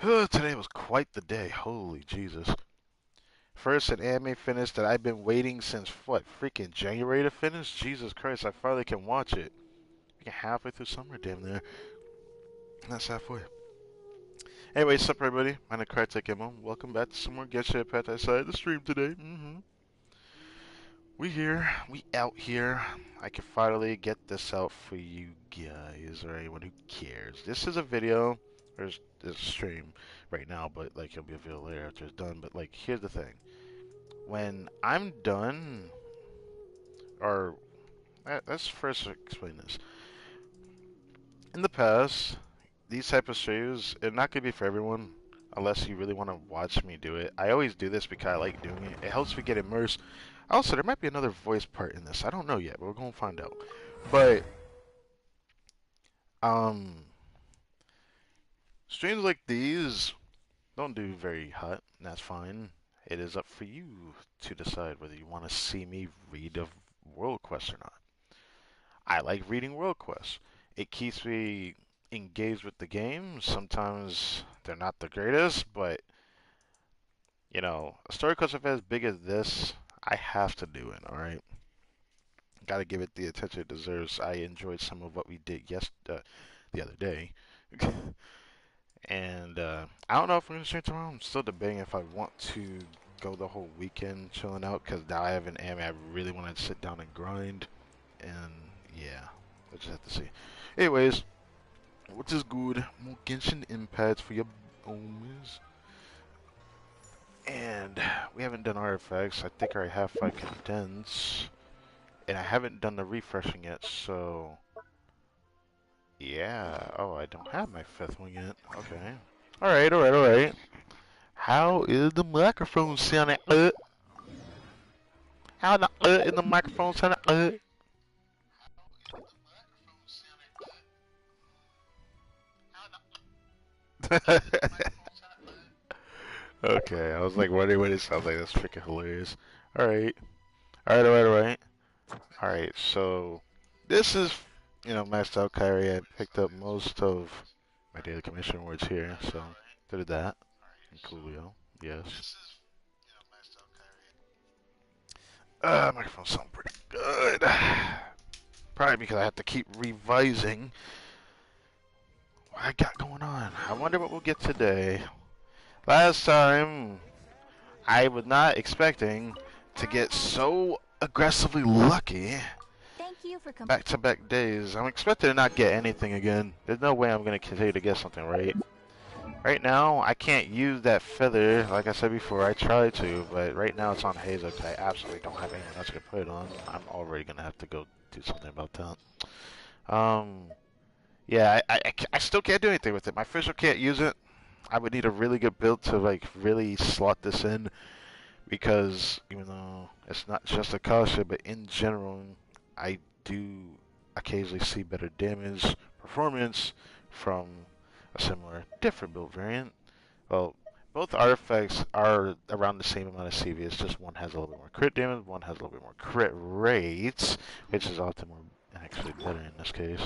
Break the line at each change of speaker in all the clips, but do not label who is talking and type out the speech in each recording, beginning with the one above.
Today was quite the day. Holy Jesus. First, an anime finished that I've been waiting since, what, freaking January to finish? Jesus Christ, I finally can watch it. Freaking halfway through summer, damn near. That's halfway. Anyway, what's up, everybody? My name is Kartek Emma. Welcome back to some more Genshin Impact outside the stream today. We here. We out here. I can finally get this out for you guys, or anyone who cares. This is a video. There's a stream right now, but, like, it'll be a video later after it's done. But, like, here's the thing. When I'm done, or let's first explain this. In the past, these type of streams, they're not gonna be for everyone unless you really want to watch me do it. I always do this because I like doing it. It helps me get immersed. Also, there might be another voice part in this. I don't know yet, but we're gonna find out. But um, streams like these don't do very hot, and that's fine. It is up for you to decide whether you want to see me read a world quest or not. I like reading world quests. It keeps me engaged with the game. Sometimes they're not the greatest, but a story quest as big as this, I have to do it. All right, got to give it the attention it deserves. I enjoyed some of what we did the other day, and I don't know if we're gonna stream tomorrow. I'm still debating if I want to go the whole weekend chilling out because now I have an anime I really want to sit down and grind, and yeah, we'll just have to see. Anyways. What is good? More Genshin Impact for your homies. And we haven't done artifacts. I think I have 5 condense. And I haven't done the refreshing yet, so... Yeah. Oh, I don't have my 5th one yet. Okay. Alright, alright, alright. How is the microphone sounding? How the in the microphone sounding? Okay, I was like wondering what it sounds like. That's freaking hilarious. Alright. Alright, alright, alright. Alright, so this is, maxed out Kyrie. I picked up most of my daily commission rewards here, so did that. And Coolio, yes. Microphone sound pretty good. Probably because I have to keep revising what I got going on. I wonder what we'll get today. Last time, I was not expecting to get so aggressively lucky.
Thank you for
Back-to-back days. I'm expecting to not get anything again. There's no way I'm going to continue to get something right. Right now, I can't use that feather. Like I said before, I tried to, but right now it's on Hazel because I absolutely don't have anyone else to put it on. I'm already going to have to go do something about that. Yeah, I still can't do anything with it. My official can't use it. I would need a really good build to, like, really slot this in because even though it's not just a Kasha, but in general, I do occasionally see better damage performance from a similar different build variant. Well, both artifacts are around the same amount of CV. It's just one has a little bit more crit damage, one has a little bit more crit rates, which is often more actually better in this case.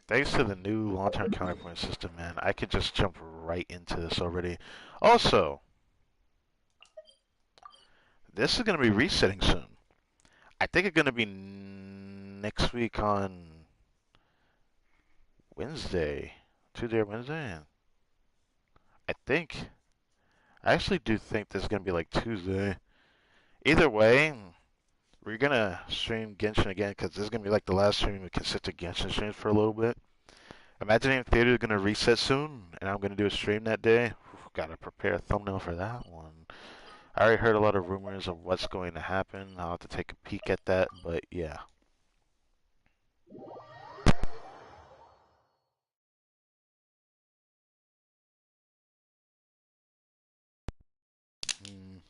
Thanks to the new long-term counterpoint system, man, I could just jump right into this already. Also, this is going to be resetting soon. I think it's going to be next week on Wednesday. Tuesday or Wednesday? I actually do think this is going to be like Tuesday. Either way, we're going to stream Genshin again because this is going to be like the last stream we consistent Genshin streams for a little bit. Imagining Theater is going to reset soon, and I'm going to do a stream that day. Got to prepare a thumbnail for that one. I already heard a lot of rumors of what's going to happen. I'll have to take a peek at that, but yeah. Mm.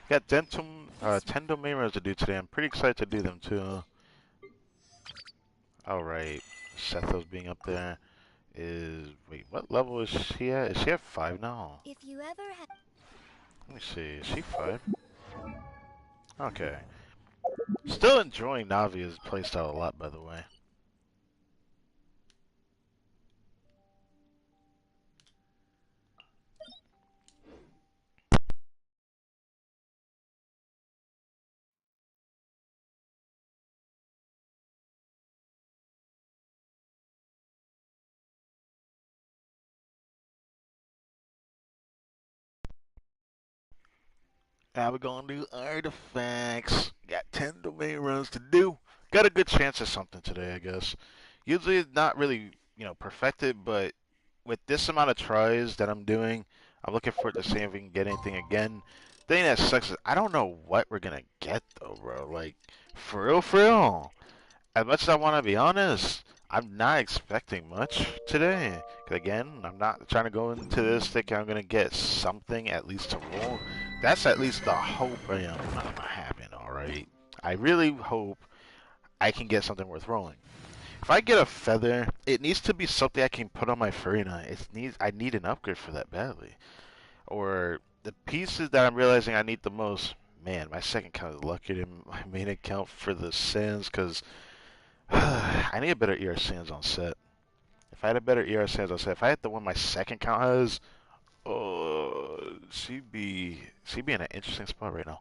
Got Tendo Mayros to do today. I'm pretty excited to do them too. Alright. Setho's being up there is... Wait, what level is she at? Is she at 5 now?
If you ever had
Let me see. Is she 5? Okay. Still enjoying Navia's playstyle a lot, by the way. Now we're gonna do artifacts. Got 10 domain runs to do. Got a good chance at something today, I guess. Usually it's not really, perfected, but with this amount of tries that I'm doing, I'm looking forward to seeing if we can get anything again. The thing that sucks is I don't know what we're gonna get though, bro. Like, for real, for real. As much as I want to be honest, I'm not expecting much today. 'Cause again, I'm not trying to go into this thinking I'm gonna get something at least to roll. That's at least the hope I am having. All right, I really hope I can get something worth rolling. If I get a feather, it needs to be something I can put on my Farina. I need an upgrade for that badly. Or the pieces that I'm realizing I need the most. Man, my second account is luckier than my main account for the sands because I need a better ER sands on set. If I had a better ER sands on set, if I had the one my second count has, oh, she'd be in an interesting spot right now.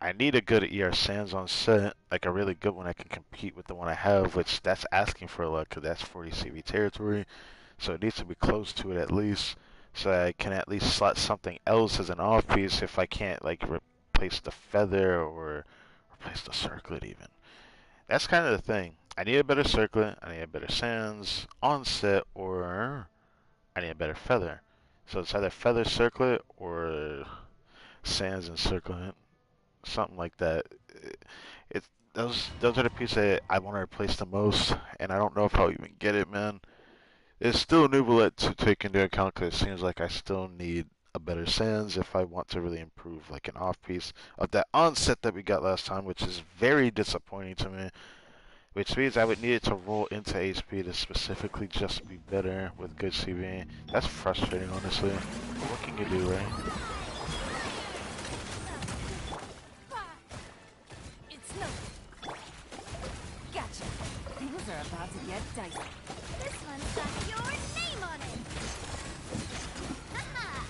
I need a good ER sands on set, like a really good one that can compete with the one I have, which that's asking for a lot because that's 40 CV territory. So it needs to be close to it at least, so I can at least slot something else as an off piece if I can't like replace the feather or replace the circlet even. That's kind of the thing. I need a better circlet, I need a better sands on set, or I need a better feather. So it's either feather circlet or sands and circlet, something like that. It's those are the pieces that I want to replace the most, and I don't know if I'll even get it, man. It's still a nuvolet to take into account because it seems like I still need a better sands if I want to really improve like an off piece of that onset that we got last time, which is very disappointing to me. Which means I would need it to roll into HP to specifically just be better with good CV. That's frustrating, honestly. But what can you do, right?
it's no gotcha. Things are about to get dicey. This one's got your name on it. Haha.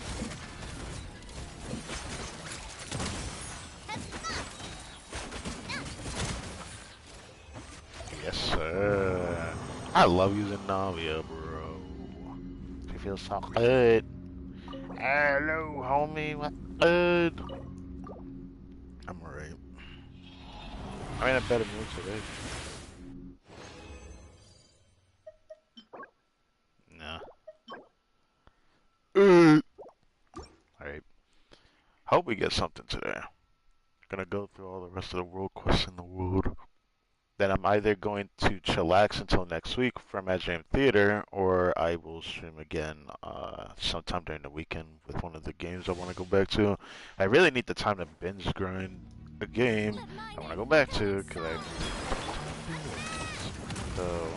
Yes, sir. I love using Navia, bro. She feels so good. Hello, homie. What good? I'm alright. I'm in a better mood today. Nah. Alright. Hope we get something today. Gonna go through all the rest of the world quests in the world. Then I'm either going to chillax until next week for Imaginary Theater, or I will stream again sometime during the weekend with one of the games I want to go back to. I really need the time to binge grind a game I want to go back to, because so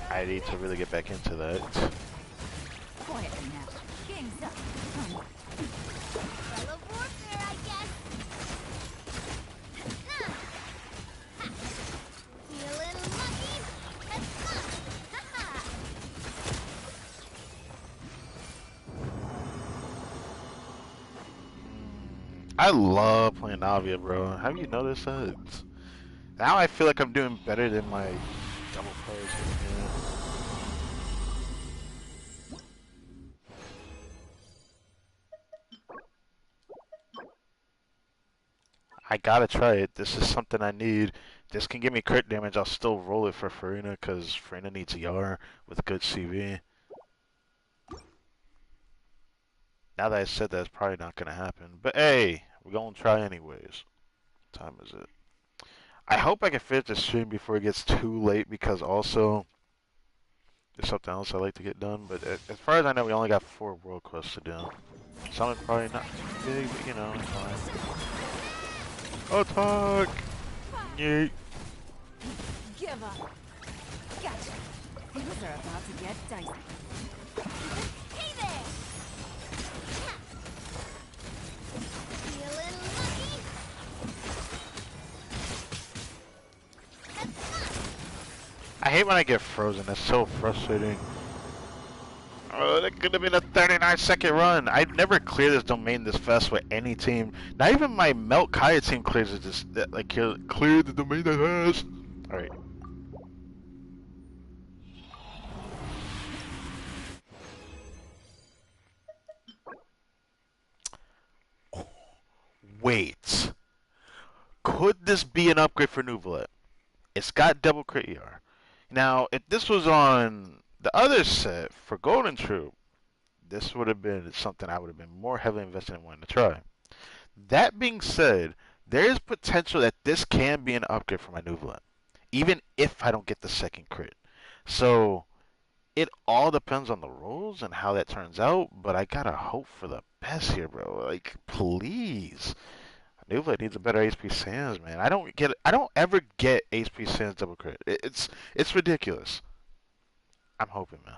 I need to really get back into that.
Quiet now. Game's up. Fellow warfare, I guess. Feeling lucky? That's fun. Haha.
I love playing Navia, bro. Have you noticed that? Now I feel like I'm doing better than my double players. I gotta try it. This is something I need. This can give me crit damage. I'll still roll it for Farina because Farina needs ER with good CV. Now that I said that, it's probably not gonna happen. But hey, we're gonna try anyways. What time is it? I hope I can finish the stream before it gets too late because also there's something else I like to get done. But as far as I know, we only got 4 world quests to do. Some are probably not too big, but you know, it's fine. Attack! Yeet.
Give up. Things are about to get dicey. Hey there! Feeling lucky?
I hate when I get frozen. That's so frustrating. Oh, that could have been a 39-second run. I'd never clear this domain this fast with any team. Not even my Melt Kaya team clears it. Just like clear the domain that has. All right. Wait. Could this be an upgrade for Nuvolet? It's got double crit ER. Now, if this was on the other set for Golden Troop, this would have been something I would have been more heavily invested in wanting to try. That being said, there is potential that this can be an upgrade for my Nuvolet, even if I don't get the second crit. So it all depends on the rolls and how that turns out, but I gotta hope for the best here, bro. Like, please. Nuvolet needs a better HP Sans, man. I don't ever get HP Sans double crit. It's ridiculous. I'm hoping, man.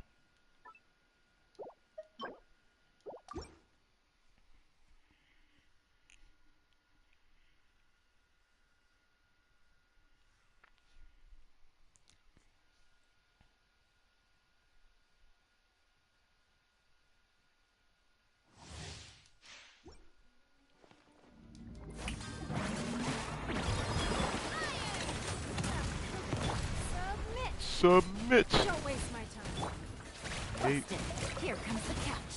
Submit.
Don't waste my time. Busted. Here comes the catch.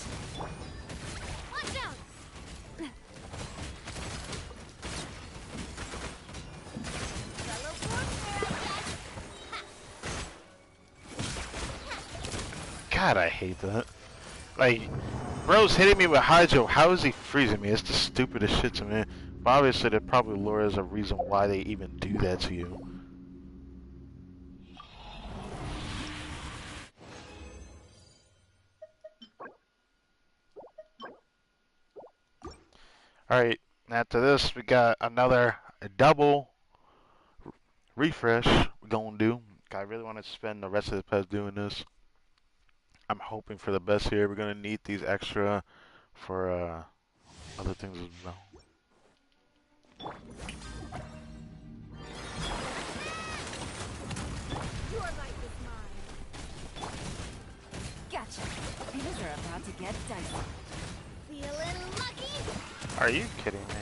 Watch out! Fellow
God, I hate that. Like, bro's hitting me with Hydro. How is he freezing me? It's the stupidest shit to me. But obviously, there probably lore is a reason why they even do that to you. Alright, after this, we got another double refresh we're gonna do. I really want to spend the rest of the past doing this. I'm hoping for the best here. We're gonna need these extra for other things as well.
Your life is mine. Gotcha. Things are about to get dicey. Feeling lucky?
Are you kidding me?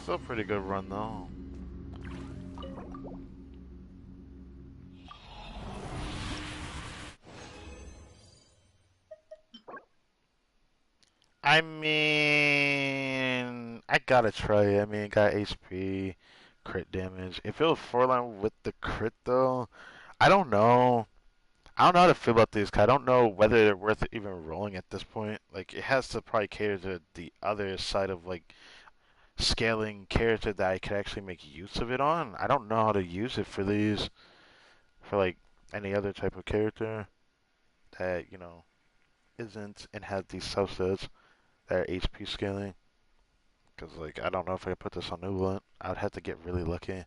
Still a pretty good run though. I mean, I gotta try it. I mean, it got HP, crit damage. If it was 4-line with the crit though, I don't know. I don't know how to feel about these. 'Cause I don't know whether they're worth even rolling at this point. Like, it has to probably cater to the other side of like scaling character that I could actually make use of it on. I don't know how to use it for these, for like any other type of character that, isn't and has these subsets that are HP scaling. Because, like, I don't know if I could put this on Nuvolet. I would have to get really lucky.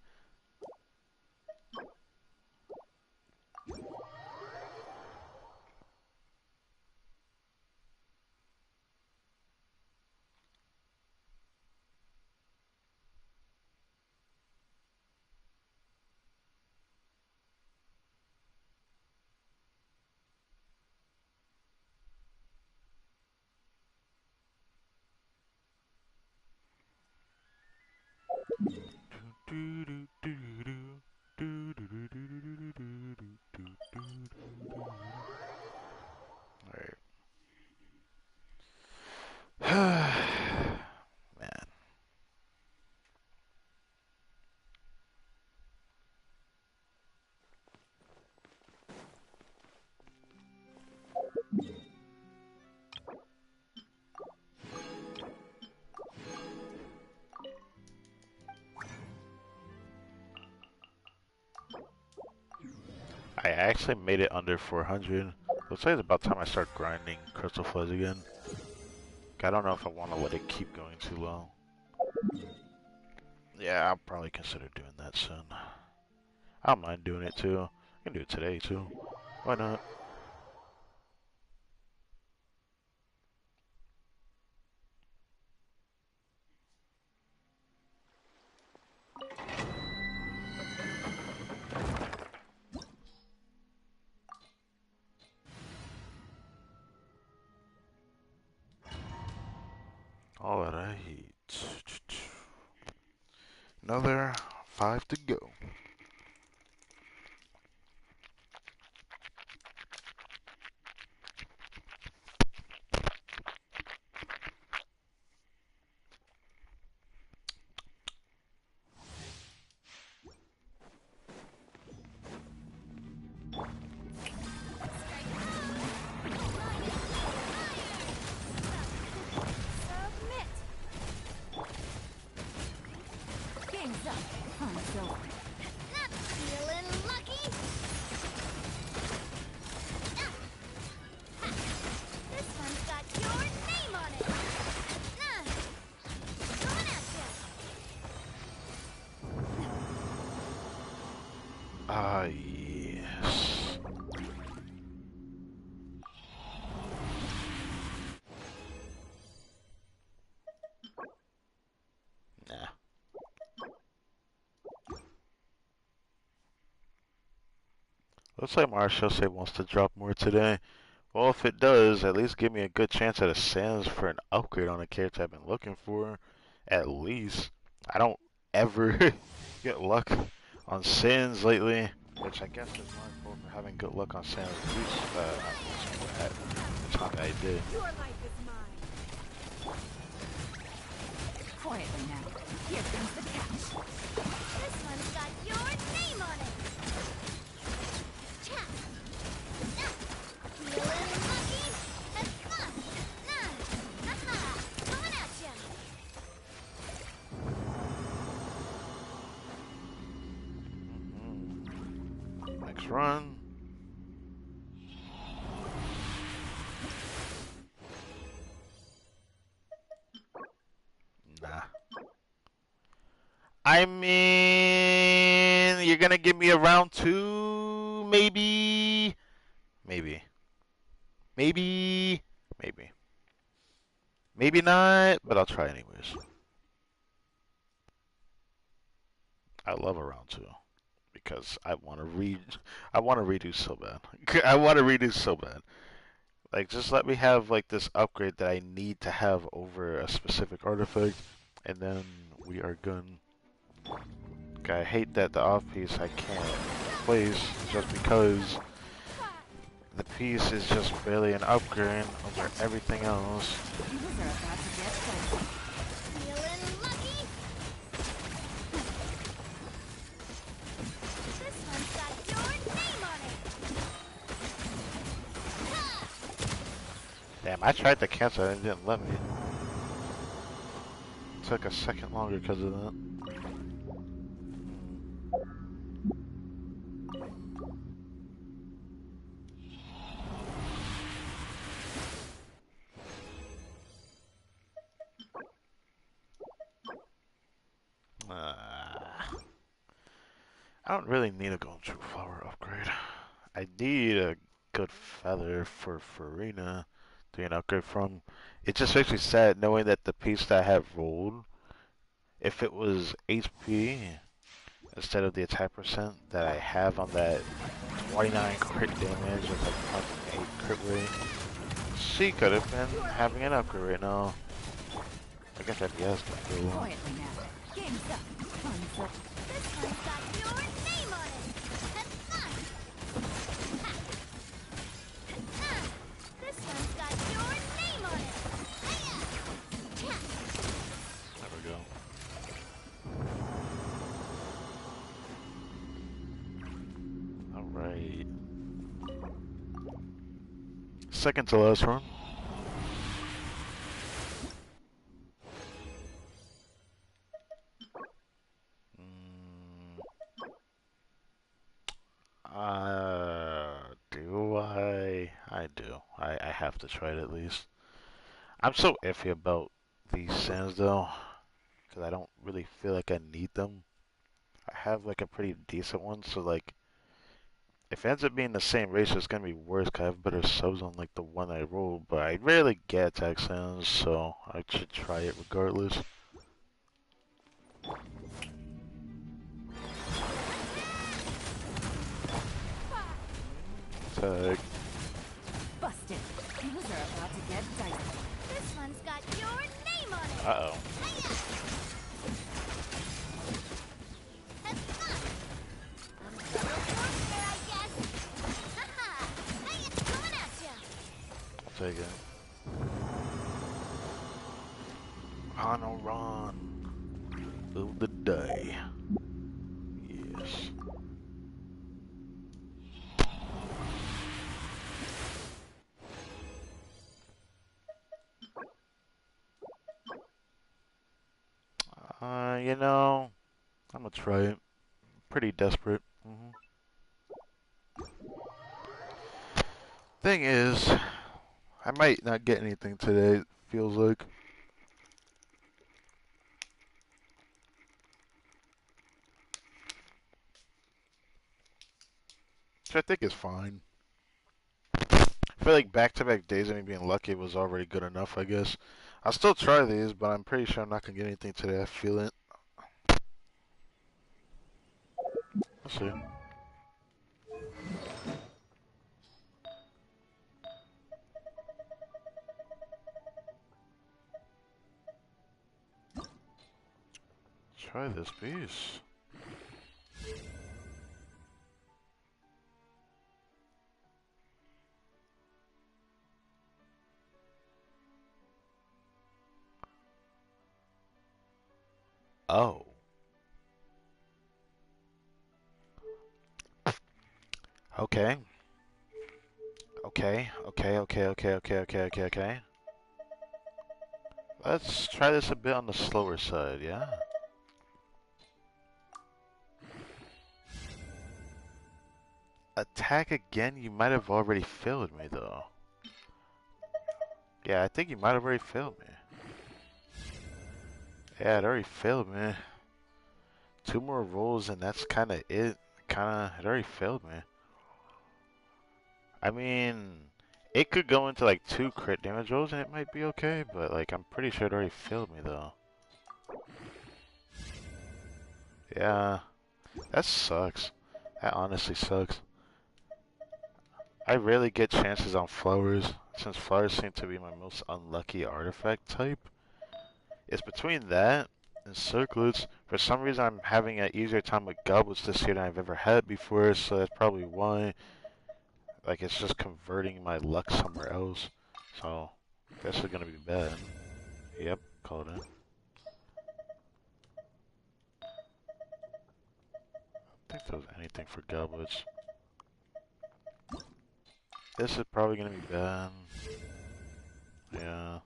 Alright. Man. I actually made it under 400. Looks like it's about time I start grinding Crystal Fuzz again. I don't know if I want to let it keep going too low. Yeah, I'll probably consider doing that soon. I don't mind doing it too. I can do it today too. Why not? Alright. Another 5 to go.
Submit. Game's up. Hunt's over. Not feeling lucky. This one's got your name on it. Coming at
Ah, yes. Nah. Looks like Marshall wants to drop more today. Well, if it does, at least give me a good chance at a Sans for an upgrade on a character I've been looking for. At least. I don't ever get luck on Sans lately, which I guess is my fault for having good luck on Sans at the time that I did.
Your life is mine. Quietly now. Here comes the catch. This one's got your name on it. Chat. Feeling lucky? That's fun. Coming at ya.
Next run. Nah. I mean, you're gonna give me a round 2, maybe? Maybe. Maybe. Maybe. Maybe not, but I'll try anyways. I love a round 2 because I want to redo so bad. I want to redo so bad. Like, just let me have like this upgrade that I need to have over a specific artifact, and then we are good. I hate that the off piece I can't place just because the piece is just barely an upgrade over everything else.
Feeling lucky? This one's got your name on it.
Damn, I tried to cancel it and it didn't let me. It took a second longer because of that. I don't really need a Golden True Flower upgrade. I need a good feather for Farina to get an upgrade from. It just makes me sad knowing that the piece that I have rolled, if it was HP instead of the attack percent that I have on that 29 crit damage with like 108 crit rate, she could have been having an upgrade right now. I guess FPS could do.
Quietly now. Game's up. Fun's up. This one's got your name on it. That's fun. This one's got your name on it.
There we go. Alright. Second to last run. Do I? I I have to try it at least. I'm so iffy about these sands though, because I don't really feel like I need them. I have like a pretty decent one, so like if it ends up being the same ratio, it's gonna be worse because I have better subs on like the one I roll, but I rarely get attack sands, so I should try it regardless. Tag.
Busted. Things are about to get dicey. This one's got your name on it.
Uh-oh.
That's fun. I'm double force I guess. Haha. Hey, it's coming at ya.
I'll take it. On a run of the day. Yes. You know, I'm gonna try it. Pretty desperate. Thing is, I might not get anything today, feels like. Which I think is fine. I feel like back-to-back days of me being lucky was already good enough, I guess. I'll still try these, but I'm pretty sure I'm not gonna get anything today. I feel it. Let's see. Try this piece. Oh. Okay. Okay. Let's try this a bit on the slower side, yeah? Attack again? You might have already failed me, though. Yeah, I think you might have already failed me. Yeah, it already failed me. 2 more rolls and that's kinda it. It already failed me. I mean, it could go into like 2 crit damage rolls and it might be okay, but like I'm pretty sure it already failed me though. Yeah, that sucks. That honestly sucks. I rarely get chances on flowers, since flowers seem to be my most unlucky artifact type. It's between that and circlets. For some reason, I'm having an easier time with goblets this year than I've ever had before, so that's probably why. Like, it's just converting my luck somewhere else. So, this is gonna be bad. Yep, called it. I think there was anything for goblets. This is probably gonna be bad. Yeah.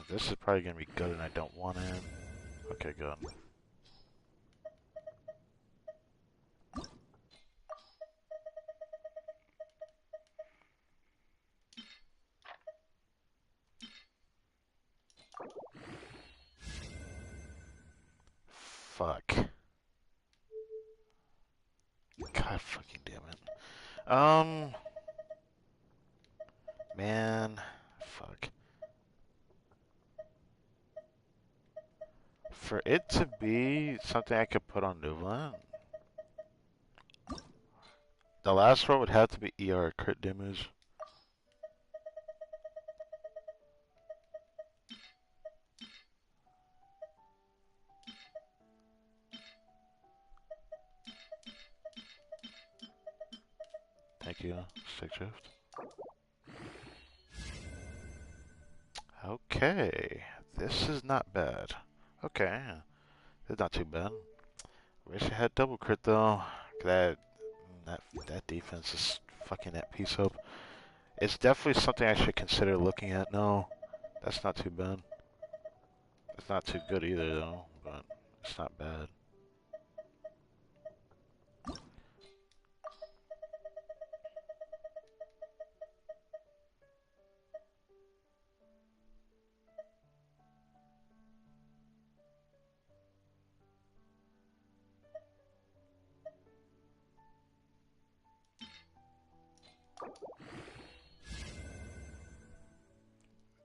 This is probably gonna be good and I don't want it. Okay, good. Fuck. God fucking damn it. Man. Fuck. For it to be something I could put on Nuvolan, the last roll would have to be ER crit damage. Thank you, Stick Drift. Okay, this is not bad. Okay, it's not too bad. Wish I had double crit though. That that defense is fucking that piece up. It's definitely something I should consider looking at now. That's not too bad. It's not too good either though, but it's not bad.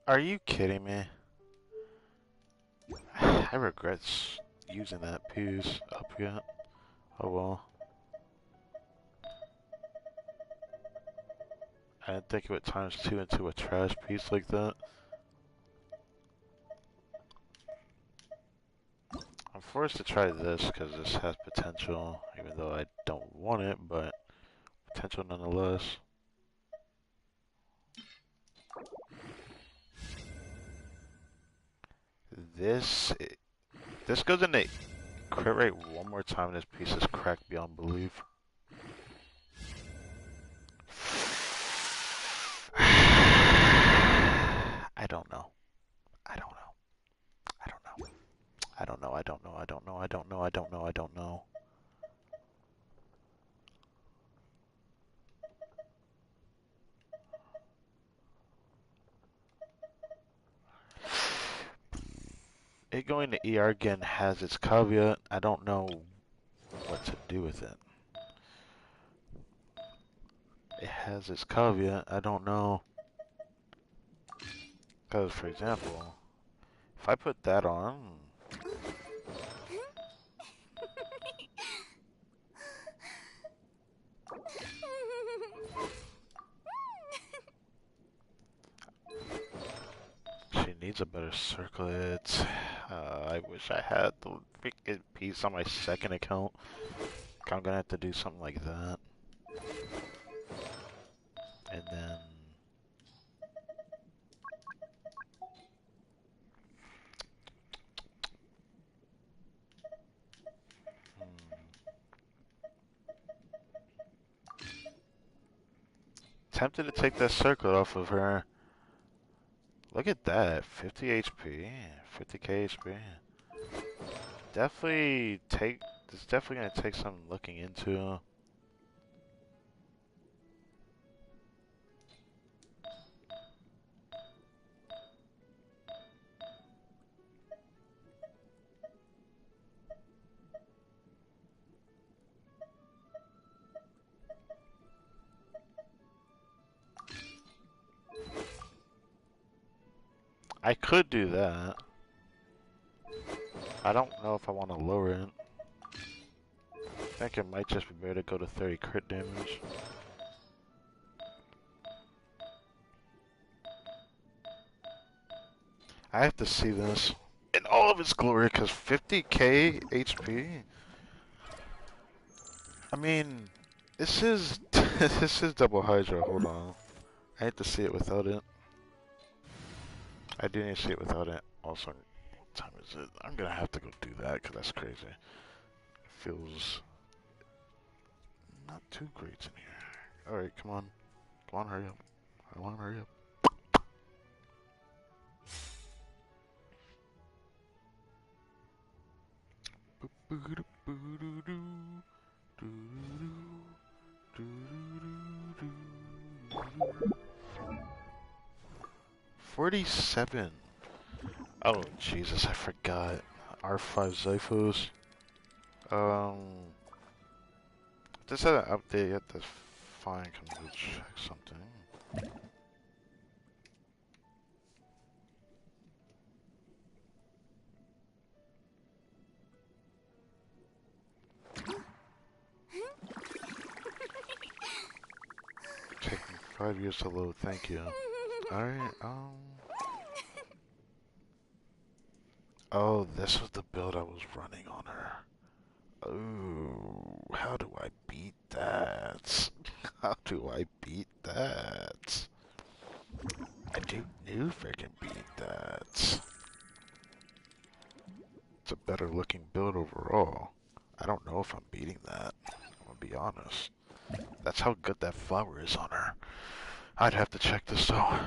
Are you kidding me? I regret using that piece up yet. Oh well. I didn't think it would times 2 into a trash piece like that. I'm forced to try this because this has potential, even though I don't want it, but potential nonetheless. This this goes into crit rate one more time and this piece is cracked beyond belief. I don't know. I don't know. I don't know. I don't know. I don't know. I don't know. I don't know. I don't know. I don't know. It going to ER again has its caveat. I don't know what to do with it. It has its caveat. I don't know. Because, for example, if I put that on, she needs a better circlet. I wish I had the freaking piece on my second account. I'm gonna have to do something like that. And then... Tempted to take that circlet off of her. Look at that, 50 HP, 50k HP. Definitely take, it's definitely gonna take some looking into. I could do that. I don't know if I want to lower it. I think it might just be better to go to 30 crit damage. I have to see this in all of its glory, because 50k HP? I mean, this is, this is double Hydra, hold on. I have to see it without it. I do need to see it without it. Also, what time is it? I'm gonna have to go do that, because that's crazy. It feels not too great in here. Alright, come on. Come on, hurry up. I want to hurry up. $47. Oh, Jesus, I forgot. R5 Zyphos. Just had an update at the fine. Can we check something? Taking 5 years to load, thank you. Alright, oh, this was the build I was running on her. Oh, how do I beat that? How do I beat that? I do new freaking beat that. It's a better looking build overall. I don't know if I'm beating that. I'm gonna be honest. That's how good that flower is on her. I'd have to check this though.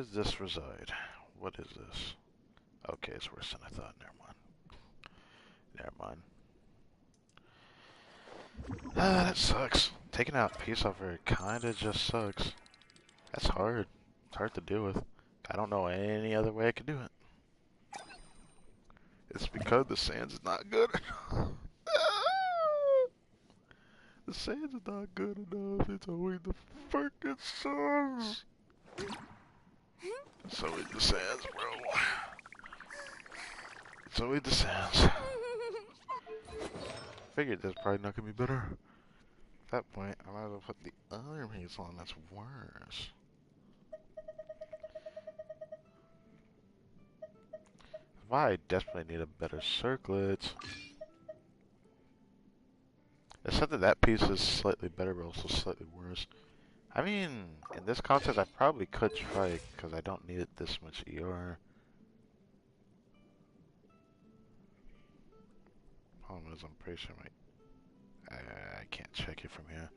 does this reside? What is this? Okay, it's worse than I thought. Never mind. Never mind. Ah, that sucks. Taking out peace offer kinda just sucks. That's hard. It's hard to deal with. I don't know any other way I could do it. It's because the sands is not good enough. The sands is not good enough. It's always the fucking sands. It's always the sands, bro. It's always the sands. Figured that's probably not gonna be better. At that point, I might as well put the other piece on that's worse. Why I desperately need a better circlet. Except that that piece is slightly better, but also slightly worse. I mean, in this context, I probably could try it, because I don't need it this much ER. Problem is, I'm pretty sure I can't check it from here.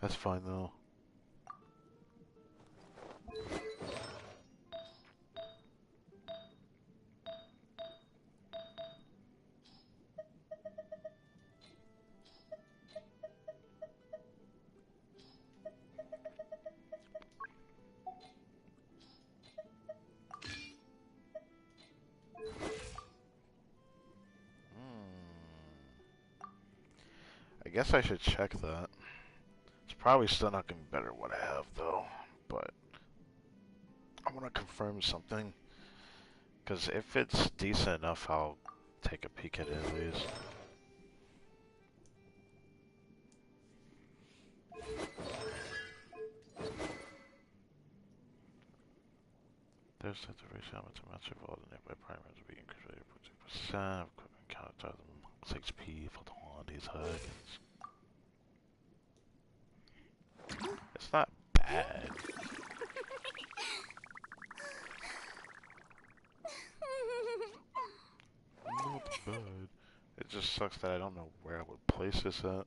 That's fine, though. I guess I should check that. It's probably still not going to be better what I have, though. But I want to confirm something. Because if it's decent enough, I'll take a peek at it at least. There's saturation element to match of all the nearby primers will be increased by 2%. Equipment counter them 6p for the these hoods. It's not bad. Not bad. It just sucks that I don't know where I would place this at.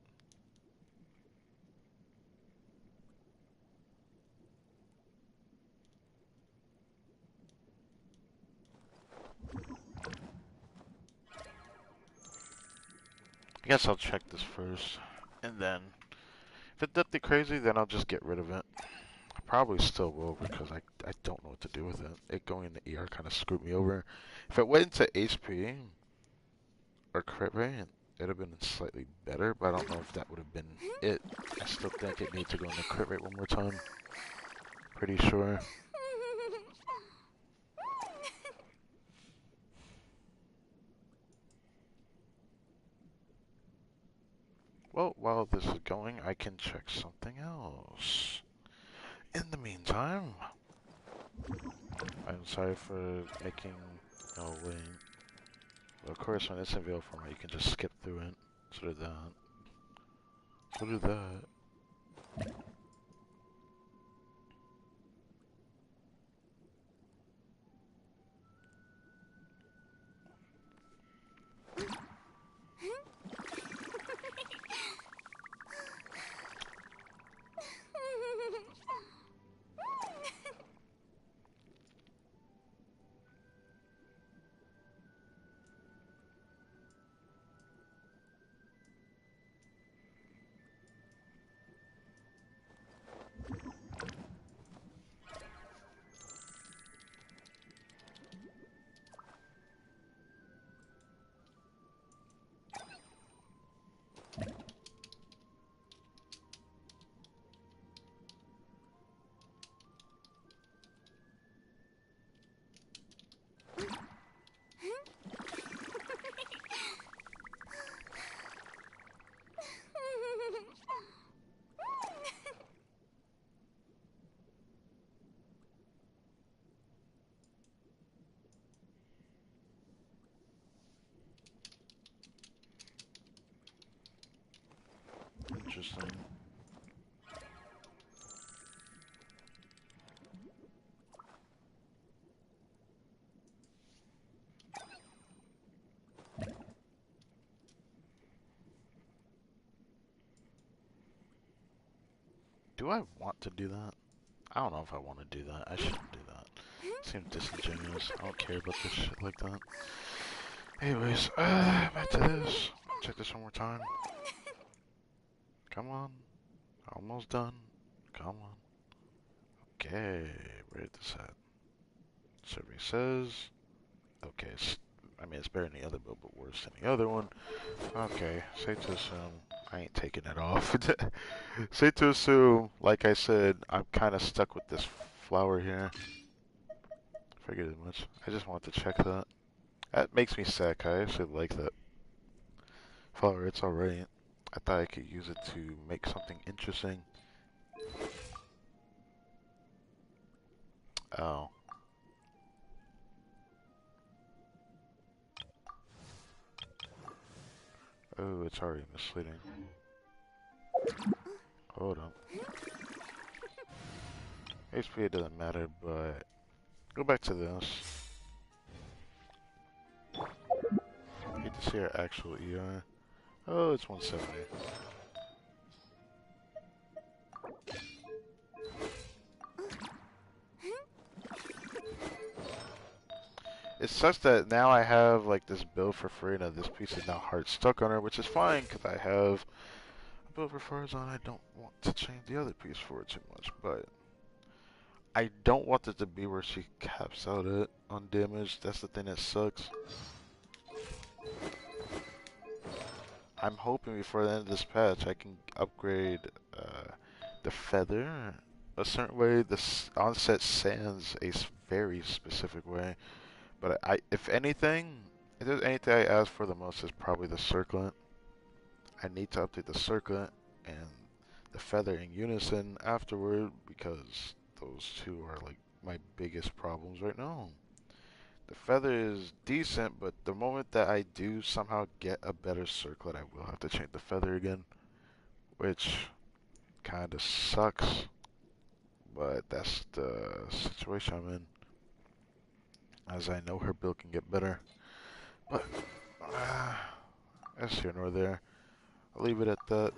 I guess I'll check this first, and then if it's nothing crazy, then I'll just get rid of it. I probably still will because I don't know what to do with it. It going in the ER kind of screwed me over. If it went into HP or crit rate, it'd have been slightly better, but I don't know if that would have been it. I still think it needs to go into crit rate one more time. Pretty sure. Well, while this is going, I can check something else. In the meantime, I'm sorry for making no wait. Well, of course, when it's in VO format, you can just skip through it. So do that. So do that. Interesting. Do I want to do that? I don't know if I want to do that. I shouldn't do that. seems disingenuous. I don't care about this shit like that. Anyways, back to this. Check this one more time. Come on. Almost done. Come on. Okay, where did this at? Survey says. Okay, I mean, it's better than the other build, but worse than the other one. Okay, safe to assume I ain't taking it off. Safe to assume, like I said, I'm kind of stuck with this flower here. Figured as much. I just wanted to check that. That makes me sad, 'cause I actually like that flower. It's alright. I thought I could use it to make something interesting. Oh. Oh, it's already misleading. Hold on. HP it doesn't matter, but go back to this. Hate to see our actual ER. Oh, it's 170. It sucks that now I have like this build for free and this piece is now hard stuck on her, which is fine because I have a build for Farzan. I don't want to change the other piece for it too much, but I don't want it to be where she caps out it on damage. That's the thing that sucks. I'm hoping before the end of this patch I can upgrade the feather a certain way, the onset sands a very specific way. But if anything, if there's anything I ask for the most is probably the circlet. I need to update the circlet and the feather in unison afterward because those two are like my biggest problems right now. The feather is decent, but the moment that I do somehow get a better circlet, I will have to change the feather again, which kind of sucks, but that's the situation I'm in. As I know her build can get better, but that's here nor there. I'll leave it at that.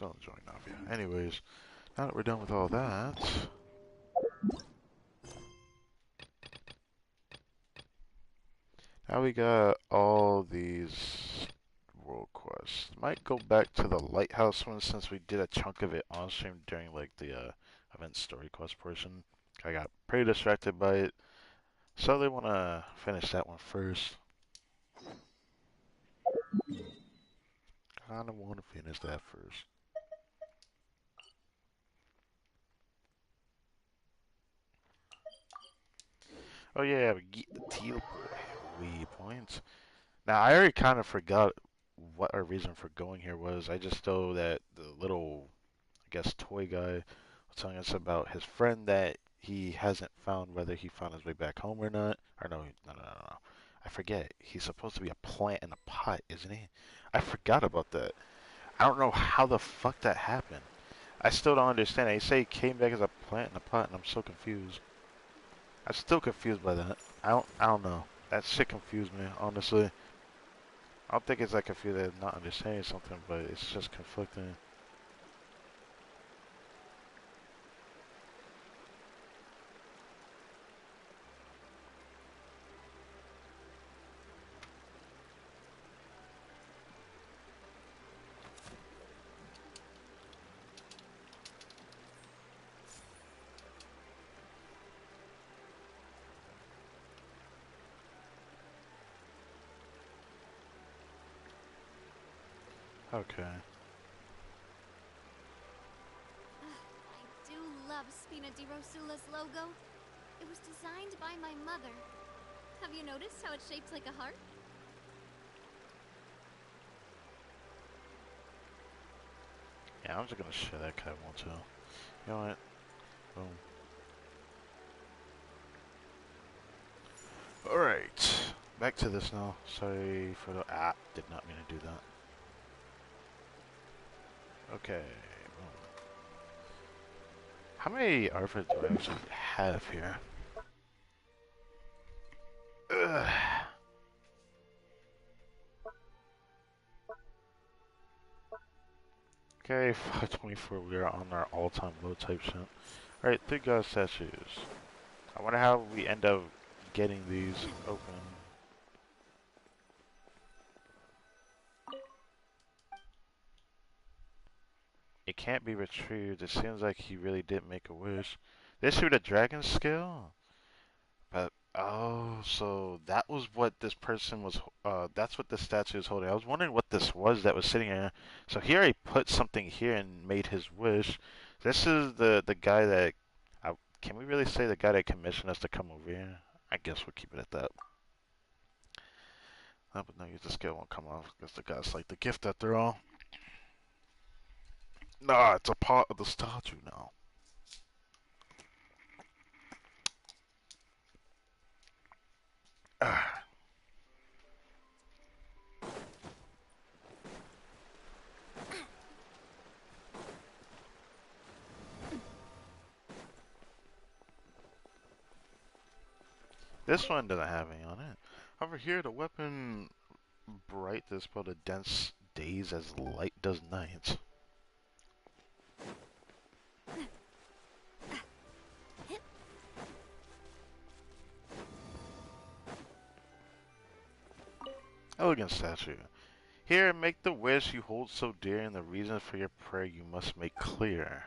Don't join Navia. Anyways, now that we're done with all that, now we got all these world quests. Might go back to the lighthouse one since we did a chunk of it on stream during like the event story quest portion. I got pretty distracted by it, so they want to finish that one first. Kinda want to finish that first. Oh yeah, we get the teal boy waypoint. Now I already kind of forgot what our reason for going here was. I just know that the little, I guess, toy guy was telling us about his friend that he hasn't found whether he found his way back home or not. Or no, no. I forget. He's supposed to be a plant in a pot, isn't he? I forgot about that. I don't know how the fuck that happened. I still don't understand. They say he came back as a plant in a pot, and I'm so confused. I'm still confused by that. I don't know. That shit confused me, honestly. I don't think it's like confused at not understanding something, but it's just conflicting. Okay.
I do love Spina di Rosula's logo. It was designed by my mother. Have you noticed how it's shaped like a heart?
Yeah, I'm just gonna share that because I want to. You know what? Boom. Alright. Back to this now. Sorry for the... did not mean to do that. Okay. Boom. How many outfits do I actually have here? Ugh. Okay, 524, we are on our all-time low type shit. Alright, 3 god statues. I wonder how we end up getting these open. It can't be retrieved. It seems like he really did make a wish. They shoot a dragon scale? But, oh, so that was what this person was, that's what the statue is holding. I was wondering what this was that was sitting here. So he already put something here and made his wish. This is the guy that, can we really say the guy that commissioned us to come over here? I guess we'll keep it at that. Oh, but no, the scale won't come off because the guy's like the gift after all. Nah, it's a part of the statue now. This one doesn't have any on it. Over here, the weapon bright dispel the dense days as light does night. Elegant statue. Here, make the wish you hold so dear, and the reason for your prayer you must make clear.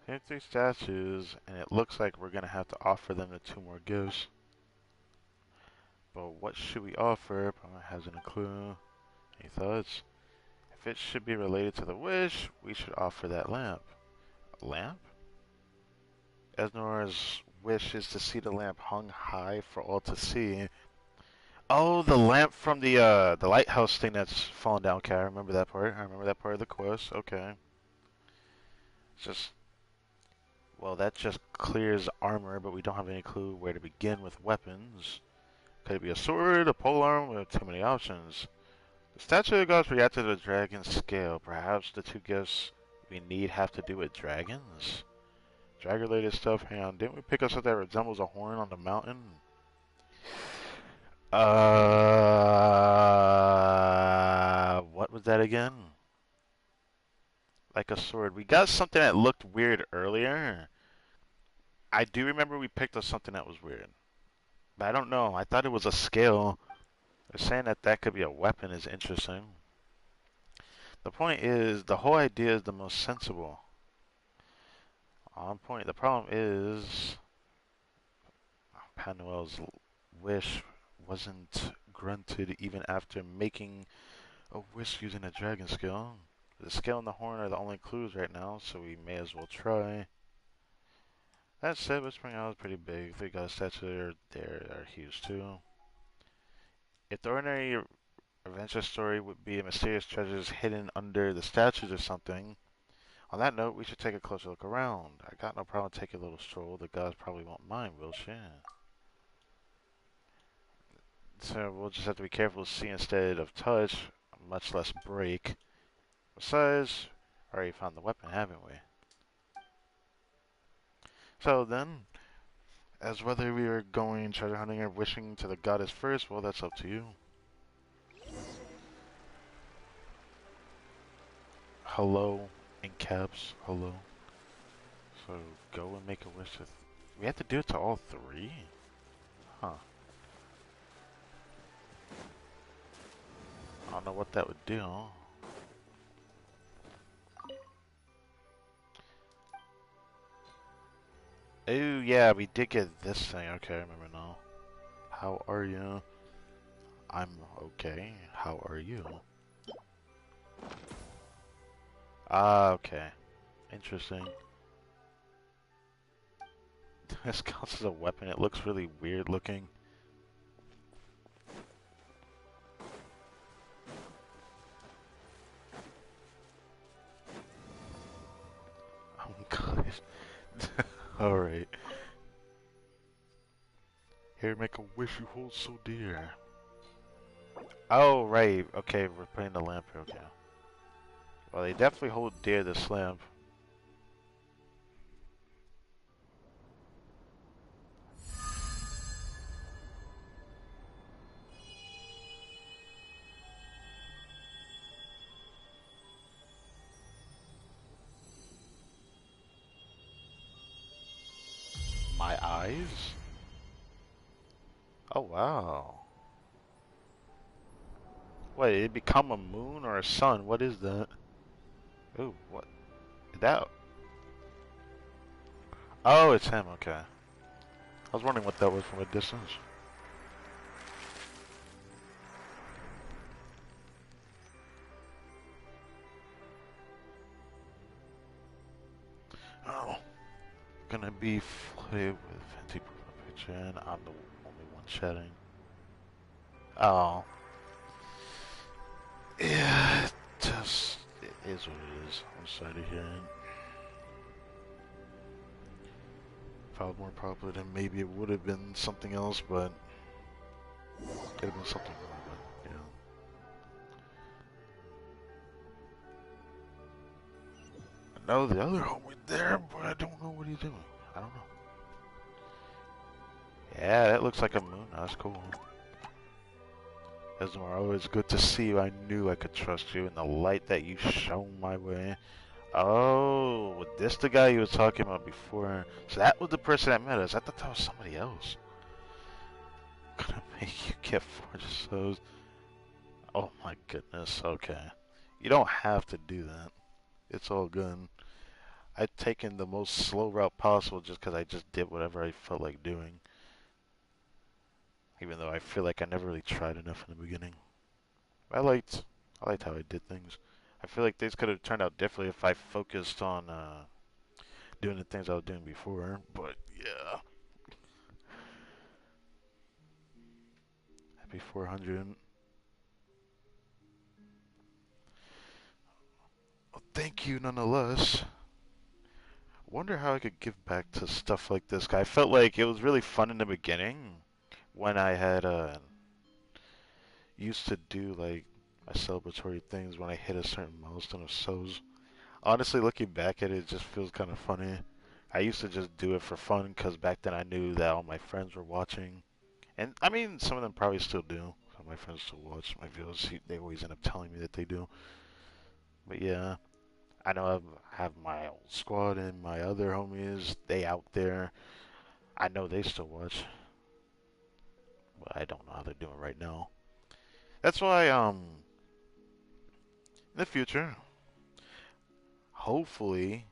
Here are 3 statues, and it looks like we're gonna have to offer them the 2 more gifts. But what should we offer? Probably hasn't a clue. Any thoughts? If it should be related to the wish, we should offer that lamp. A lamp? Esnor's wish is to see the lamp hung high for all to see. Oh, the lamp from the lighthouse thing that's fallen down. Okay, I remember that part. I remember that part of the quest. Okay. It's just, well, that just clears armor, but we don't have any clue where to begin with weapons. Could it be a sword, a polearm? We have too many options. The statue of gods reacted to the dragon scale. Perhaps the 2 gifts we need have to do with dragons? Drag-related stuff. Hang on, didn't we pick up something that resembles a horn on the mountain? What was that again? Like a sword. We got something that looked weird earlier. I do remember we picked up something that was weird. But I don't know. I thought it was a scale. They're saying that that could be a weapon is interesting. The point is, the whole idea is the most sensible. On point. The problem is, Panuel's wish wasn't granted even after making a wish using a dragon scale. The scale and the horn are the only clues right now, so we may as well try. That said, Whispering Isle is pretty big. They got a statue there are huge too. If the ordinary adventure story would be a mysterious treasures hidden under the statues or something, on that note, we should take a closer look around. I got no problem taking a little stroll. The gods probably won't mind, will she? So we'll just have to be careful to see instead of touch, much less break. Besides, already found the weapon, haven't we? So then, as whether we are going treasure hunting or wishing to the goddess first, well, that's up to you. Hello, in caps, hello. So, go and make a wish to... We have to do it to all 3? Huh. I don't know what that would do. Oh, yeah, we did get this thing. Okay, I remember now. How are you? I'm okay. How are you? Ah, okay. Interesting. This counts as a weapon. It looks really weird looking. Oh god. Alright. Here, make a wish you hold so dear. Oh, right. Okay, we're putting the lamp here. Okay. Well, they definitely hold dear this lamp. eyes? Oh, wow. Wait, it become a moon or a sun? What is that? Ooh, what? That? Oh, it's him, okay. I was wondering what that was from a distance. Oh, gonna be flooded with Fenty profile picture, and I'm the only one chatting. Oh, yeah, it is what it is. I'm sorry to hear it. If I was more popular, then maybe it would have been something else, but it could have been something more, but yeah. I know the other homie there, but I don't know what he's doing. I don't know. Yeah, that looks like a moon. That's cool. Esmar, it's good to see you. I knew I could trust you in the light that you shone my way. Oh, was this the guy you were talking about before? So that was the person that met us. I thought that was somebody else. Gonna make you get forged souls. Oh my goodness, okay. You don't have to do that. It's all good. I've taken the most slow route possible just because I just did whatever I felt like doing. Even though I feel like I never really tried enough in the beginning. I liked, I liked how I did things. I feel like things could have turned out differently if I focused on doing the things I was doing before. But yeah, happy 400. Well, thank you nonetheless. Wonder how I could give back to stuff like this guy. I felt like it was really fun in the beginning when I had used to do like my celebratory things when I hit a certain milestone of souls. Honestly, looking back at it, it just feels kind of funny. I used to just do it for fun because back then I knew that all my friends were watching. And I mean, some of them probably still do. Some of my friends still watch my videos. They always end up telling me that they do. But yeah, I know I have my old squad and my other homies. They out there. I know they still watch. But I don't know how they're doing right now. That's why, in the future, hopefully,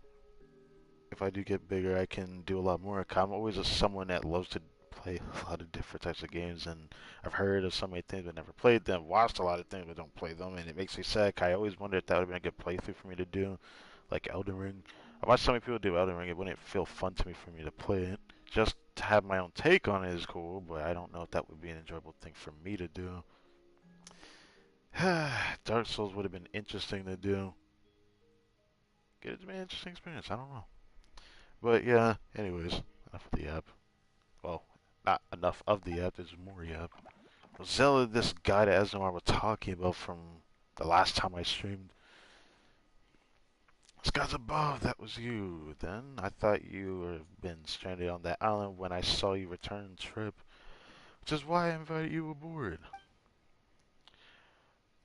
if I do get bigger, I can do a lot more. I'm always someone that loves to play a lot of different types of games, and I've heard of so many things but never played them. Watched a lot of things but don't play them, and it makes me sad. I always wondered if that would have been a good playthrough for me to do, like Elden Ring. I watched so many people do Elden Ring; it wouldn't feel fun to me for me to play it. Just to have my own take on it is cool, but I don't know if that would be an enjoyable thing for me to do. Dark Souls would have been interesting to do. It would be an interesting experience. I don't know. But yeah, anyways, enough of the app. Well, not enough of the app, there's more yap. Zella, this guy that Esmar was talking about from the last time I streamed. This guy's above, that was you. Then I thought you had been stranded on that island when I saw you return trip, which is why I invited you aboard.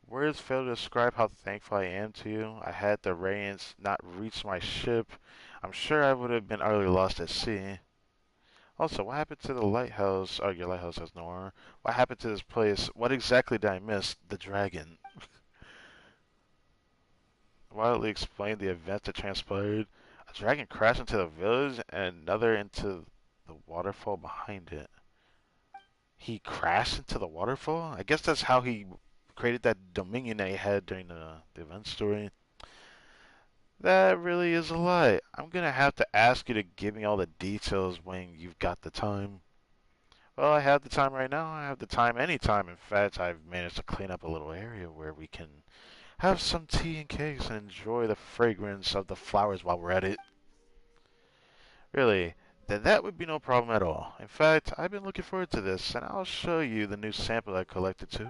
Words fail to describe how thankful I am to you. I had the radiance not reached my ship, I'm sure I would have been utterly lost at sea. Also, what happened to the lighthouse? Oh, your lighthouse has no armor. What happened to this place? What exactly did I miss? The dragon. Wildly explain the events that transpired. A dragon crashed into the village and another into the waterfall behind it. He crashed into the waterfall? I guess that's how he created that dominion that he had during the event story. That really is a lie. I'm gonna have to ask you to give me all the details when you've got the time. Well, I have the time right now. I have the time anytime. In fact, I've managed to clean up a little area where we can have some tea and cakes and enjoy the fragrance of the flowers while we're at it. Really, then that would be no problem at all. In fact, I've been looking forward to this, and I'll show you the new sample I collected too.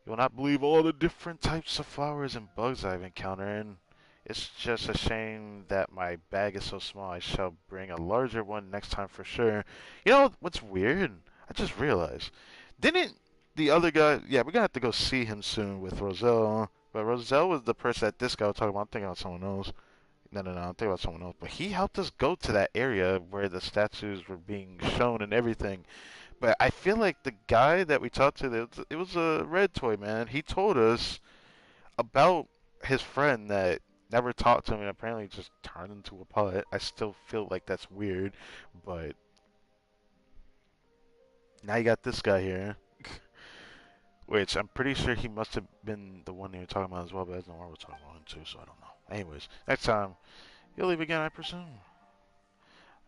You will not believe all the different types of flowers and bugs I've encountered, and it's just a shame that my bag is so small. I shall bring a larger one next time for sure. You know what's weird? I just realized. Didn't the other guy... Yeah, we're gonna have to go see him soon with Roselle. But Roselle was the person that this guy was talking about. I'm thinking about someone else. No, no, no. I'm thinking about someone else. But he helped us go to that area where the statues were being shown and everything. But I feel like the guy that we talked to, it was a red toy man. He told us about his friend that never talked to him and apparently just turned into a putt. I still feel like that's weird, but now you got this guy here, which I'm pretty sure he must have been the one they were talking about as well, but that's not what we're talking about him too, so I don't know. Anyways, next time, you'll leave again, I presume.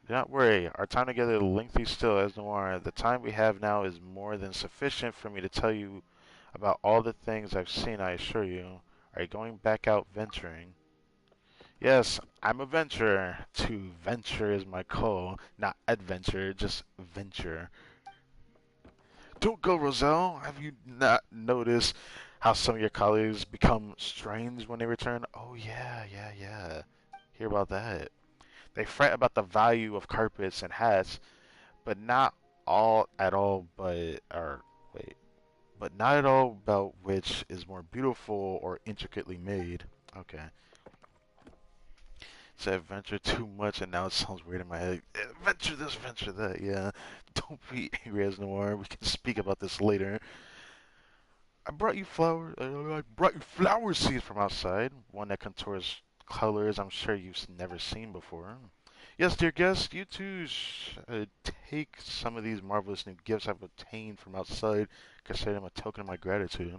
Do not worry, our time together is lengthy still, as Noir. The time we have now is more than sufficient for me to tell you about all the things I've seen, I assure you. Are you going back out venturing? Yes, I'm a venturer. To venture is my call. Not adventure, just venture. Don't go, Roselle. Have you not noticed how some of your colleagues become strange when they return? Oh, yeah, yeah, yeah. Hear about that. They fret about the value of carpets and hats, but not all at all, or wait, but not at all about which is more beautiful or intricately made. Okay. Said venture too much, and now it sounds weird in my head. Venture this, venture that. Yeah. Don't be angry as Noir. We can speak about this later. I brought you flowers. I brought you flower seeds from outside. One that contours colors I'm sure you've never seen before. Yes, dear guest, you too should take some of these marvelous new gifts I've obtained from outside. Consider them a token of my gratitude.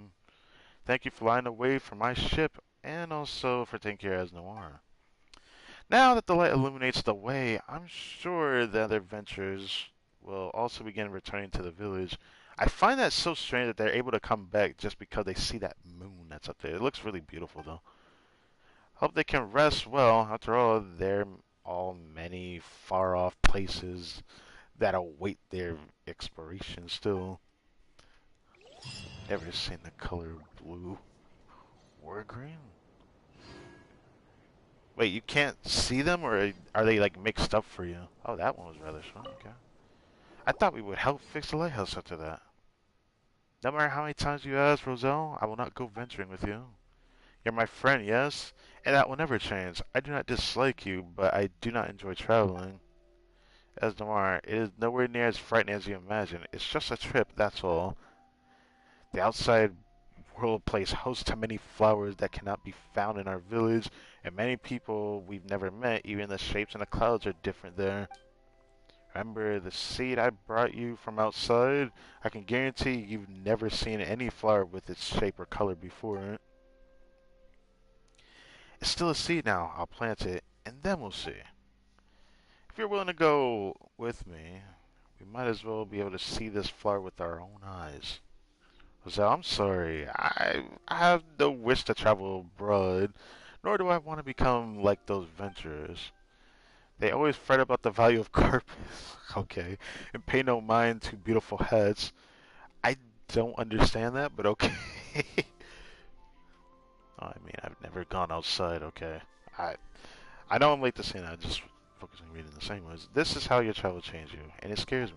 Thank you for flying away from my ship, and also for taking care of Noir. Now that the light illuminates the way, I'm sure the other adventurers will also begin returning to the village. I find that so strange that they're able to come back just because they see that moon that's up there. It looks really beautiful, though. Hope they can rest well. After all, they're all many far off places that await their exploration still. Ever seen the color blue or green? Wait, you can't see them, or are they like mixed up for you? Oh, that one was rather strong. Okay. I thought we would help fix the lighthouse after that. No matter how many times you ask, Roselle, I will not go venturing with you. You're my friend, yes? And that will never change. I do not dislike you, but I do not enjoy traveling. As Noir, it is nowhere near as frightening as you imagine. It's just a trip, that's all. The outside world plays host to many flowers that cannot be found in our village, and many people we've never met. Even the shapes and the clouds are different there. Remember the seed I brought you from outside? I can guarantee you've never seen any flower with its shape or color before. It's still a seed now. I'll plant it, and then we'll see. If you're willing to go with me, we might as well be able to see this flower with our own eyes. Jose, I'm sorry. I have no wish to travel abroad, nor do I want to become like those venturers. They always fret about the value of carpets, okay, and pay no mind to beautiful heads. I don't understand that, but okay. Oh, I mean, I've never gone outside, okay. I I know I'm late to say that, I'm just focusing on reading the same words. This is how your travel changed you, and it scares me.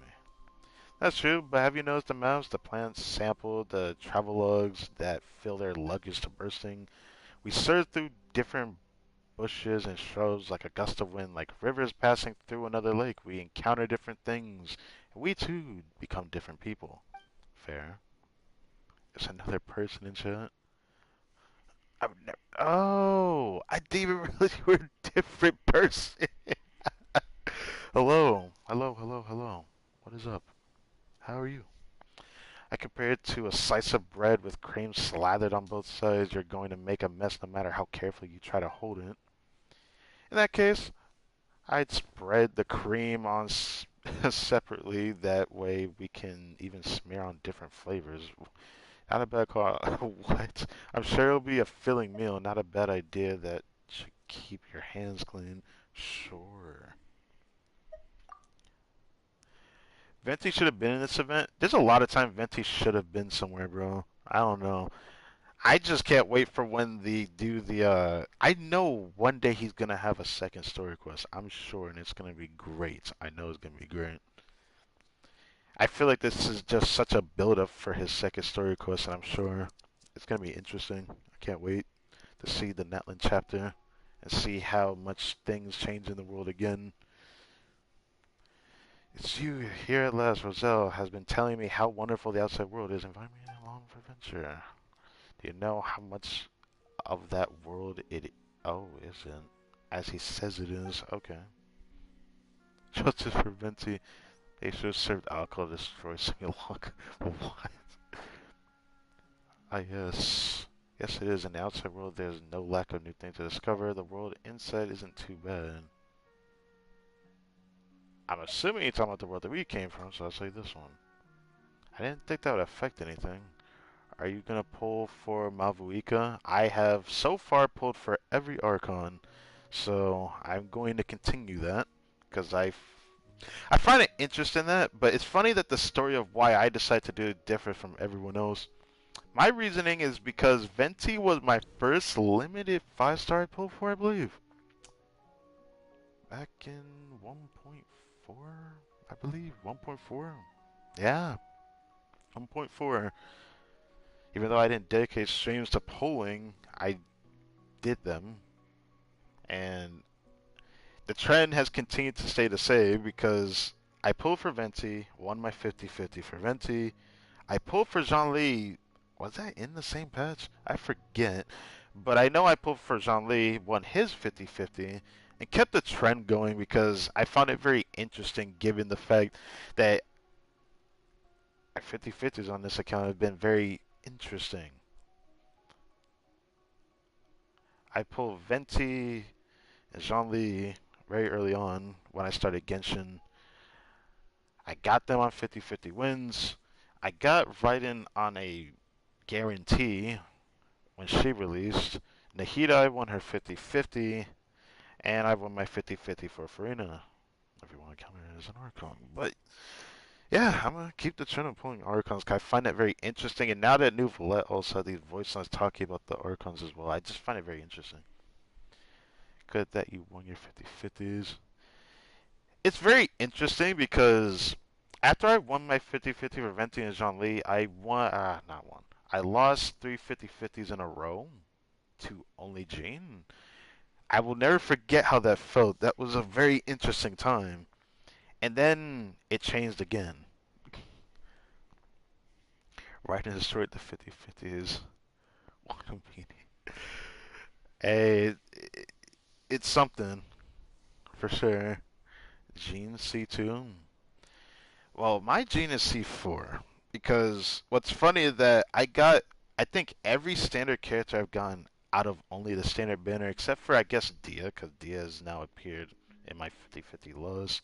That's true, but have you noticed the maps, the plants sampled, the travelogues that fill their luggage to bursting? We surge through different bushes and shrubs like a gust of wind, like rivers passing through another lake. We encounter different things, and we too become different people. Fair. It's another person in chat. I've never. Oh, I didn't even realize you were a different person. Hello, hello, hello, hello. What is up? How are you? I compare it to a slice of bread with cream slathered on both sides. You're going to make a mess no matter how carefully you try to hold it. In that case, I'd spread the cream on separately. That way we can even smear on different flavors. Not a bad call. What? I'm sure it'll be a filling meal. Not a bad idea. That should keep your hands clean. Sure. Venti should have been in this event. There's a lot of time Venti should have been somewhere, bro. I don't know. I just can't wait for when they do the I know one day he's gonna have a second story quest. I'm sure, and it's gonna be great. I know it's gonna be great. I feel like this is just such a build up for his second story quest, and I'm sure it's gonna be interesting. I can't wait to see the Netland chapter and see how much things change in the world again. It's you here at last. Roselle has been telling me how wonderful the outside world is. Invite me along for adventure. Do you know how much of that world it... Oh, isn't. As he says it is. Okay. Justice for Venti. They should have served alcohol to destroy Simulanka. What? Ah, yes. Yes, it is. In the outside world, there's no lack of new things to discover. The world inside isn't too bad. I'm assuming you're talking about the world that we came from, so I'll say this one. I didn't think that would affect anything. Are you gonna pull for Mavuika? I have so far pulled for every Archon, so I'm going to continue that because I find it interesting that, but it's funny that the story of why I decided to do it differs from everyone else. My reasoning is because Venti was my first limited 5-star I pulled for, I believe. Back in 1.4, I believe. 1.4? Yeah, 1.4. Even though I didn't dedicate streams to polling, I did them. And the trend has continued to stay the same because I pulled for Venti, won my 50-50 for Venti. I pulled for Jean-Li. Was that in the same patch? I forget. But I know I pulled for Jean-Li, won his 50-50, and kept the trend going because I found it very interesting given the fact that my 50-50s on this account have been very interesting. I pulled Venti and Jean-Li very early on when I started Genshin. I got them on 50-50 wins. I got Raiden on a guarantee when she released. Nahida won her 50-50, and I won my 50-50 for Farina, if you want to count it as an Archon. But yeah, I'm going to keep the trend of pulling Archons because I find that very interesting. And now that New Valette also had these voice lines talking about the Archons as well, I just find it very interesting. Good that you won your 50-50s. It's very interesting because after I won my 50-50 for Venti and Jean-Li, I won, not won. I lost 3 50-50s in a row to only Jean. I will never forget how that felt. That was a very interesting time. And then it changed again. Raiden destroyed the 50-50s. What a meaning. Hey, it's something, for sure. Jean C2. Well, my Jean is C4. Because what's funny is that I think every standard character I've gotten out of only the standard banner, except for, I guess, Dia, because Dia has now appeared in my 50-50 lows.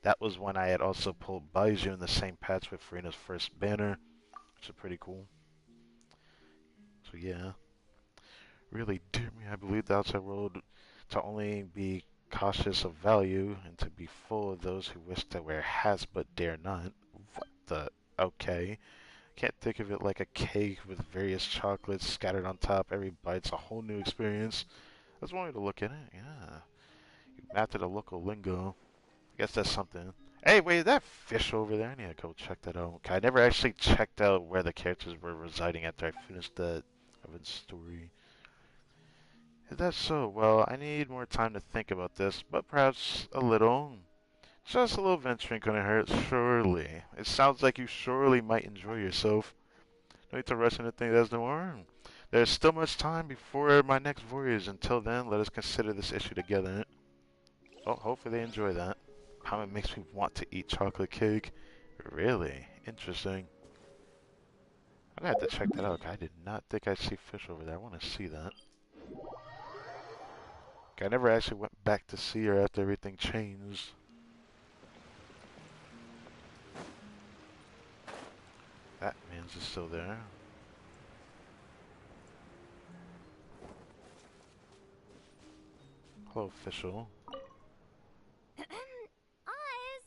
That was when I had also pulled Baiju in the same patch with Farina's first banner, which is pretty cool. So yeah, really, dear me, I believe the outside world to only be cautious of value and to be full of those who wish to wear hats but dare not. What the? Okay. Can't think of it like a cake with various chocolates scattered on top. Every bite's a whole new experience. That's one way to look at it. Yeah. You mastered a local lingo. I guess that's something. Hey, wait, is that fish over there? I need to go check that out. Okay, I never actually checked out where the characters were residing after I finished the Evan's story. Is that so? Well, I need more time to think about this, but perhaps a little. Just a little venturing couldn't hurt, surely. It sounds like you surely might enjoy yourself. No need to rush into things as no more. There's still much time before my next voyage. Until then, let us consider this issue together. Oh, hopefully they enjoy that. How it makes me want to eat chocolate cake. Really? Interesting. I'm gonna have to check that out. I did not think I'd see fish over there. I want to see that. I never actually went back to see her after everything changed. That man's is still there. Hello, official.
Oz,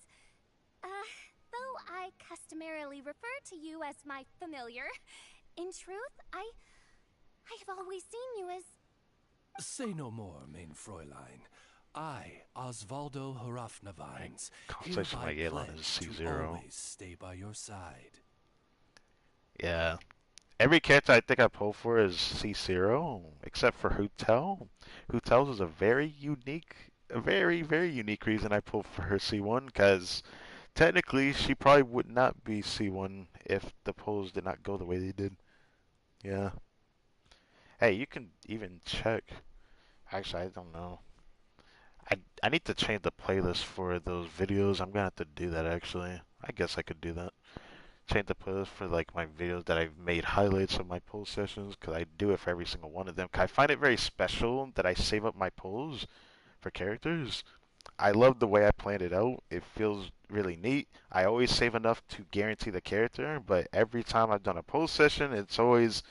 though I customarily refer to you as my familiar, in truth, I have always seen you as...
Say no more, main Fräulein. I, Osvaldo Hrafnavines,
Conversation
hereby
like Elon
pledge
is
to
C0.
always stay by your side.
Yeah. Every character I think I pulled for is C0, except for Hotel. Hotel's is a very unique, a very, very unique reason I pulled for her C1, because technically she probably would not be C1 if the polls did not go the way they did. Yeah. Hey, you can even check. Actually, I don't know. I need to change the playlist for those videos. I'm gonna have to do that actually. I guess I could do that. Change the playlist for like my videos that I've made highlights of my poll sessions because I do it for every single one of them. 'Cause I find it very special that I save up my polls for characters. I love the way I planned it out. It feels really neat. I always save enough to guarantee the character, but every time I've done a poll session, it's always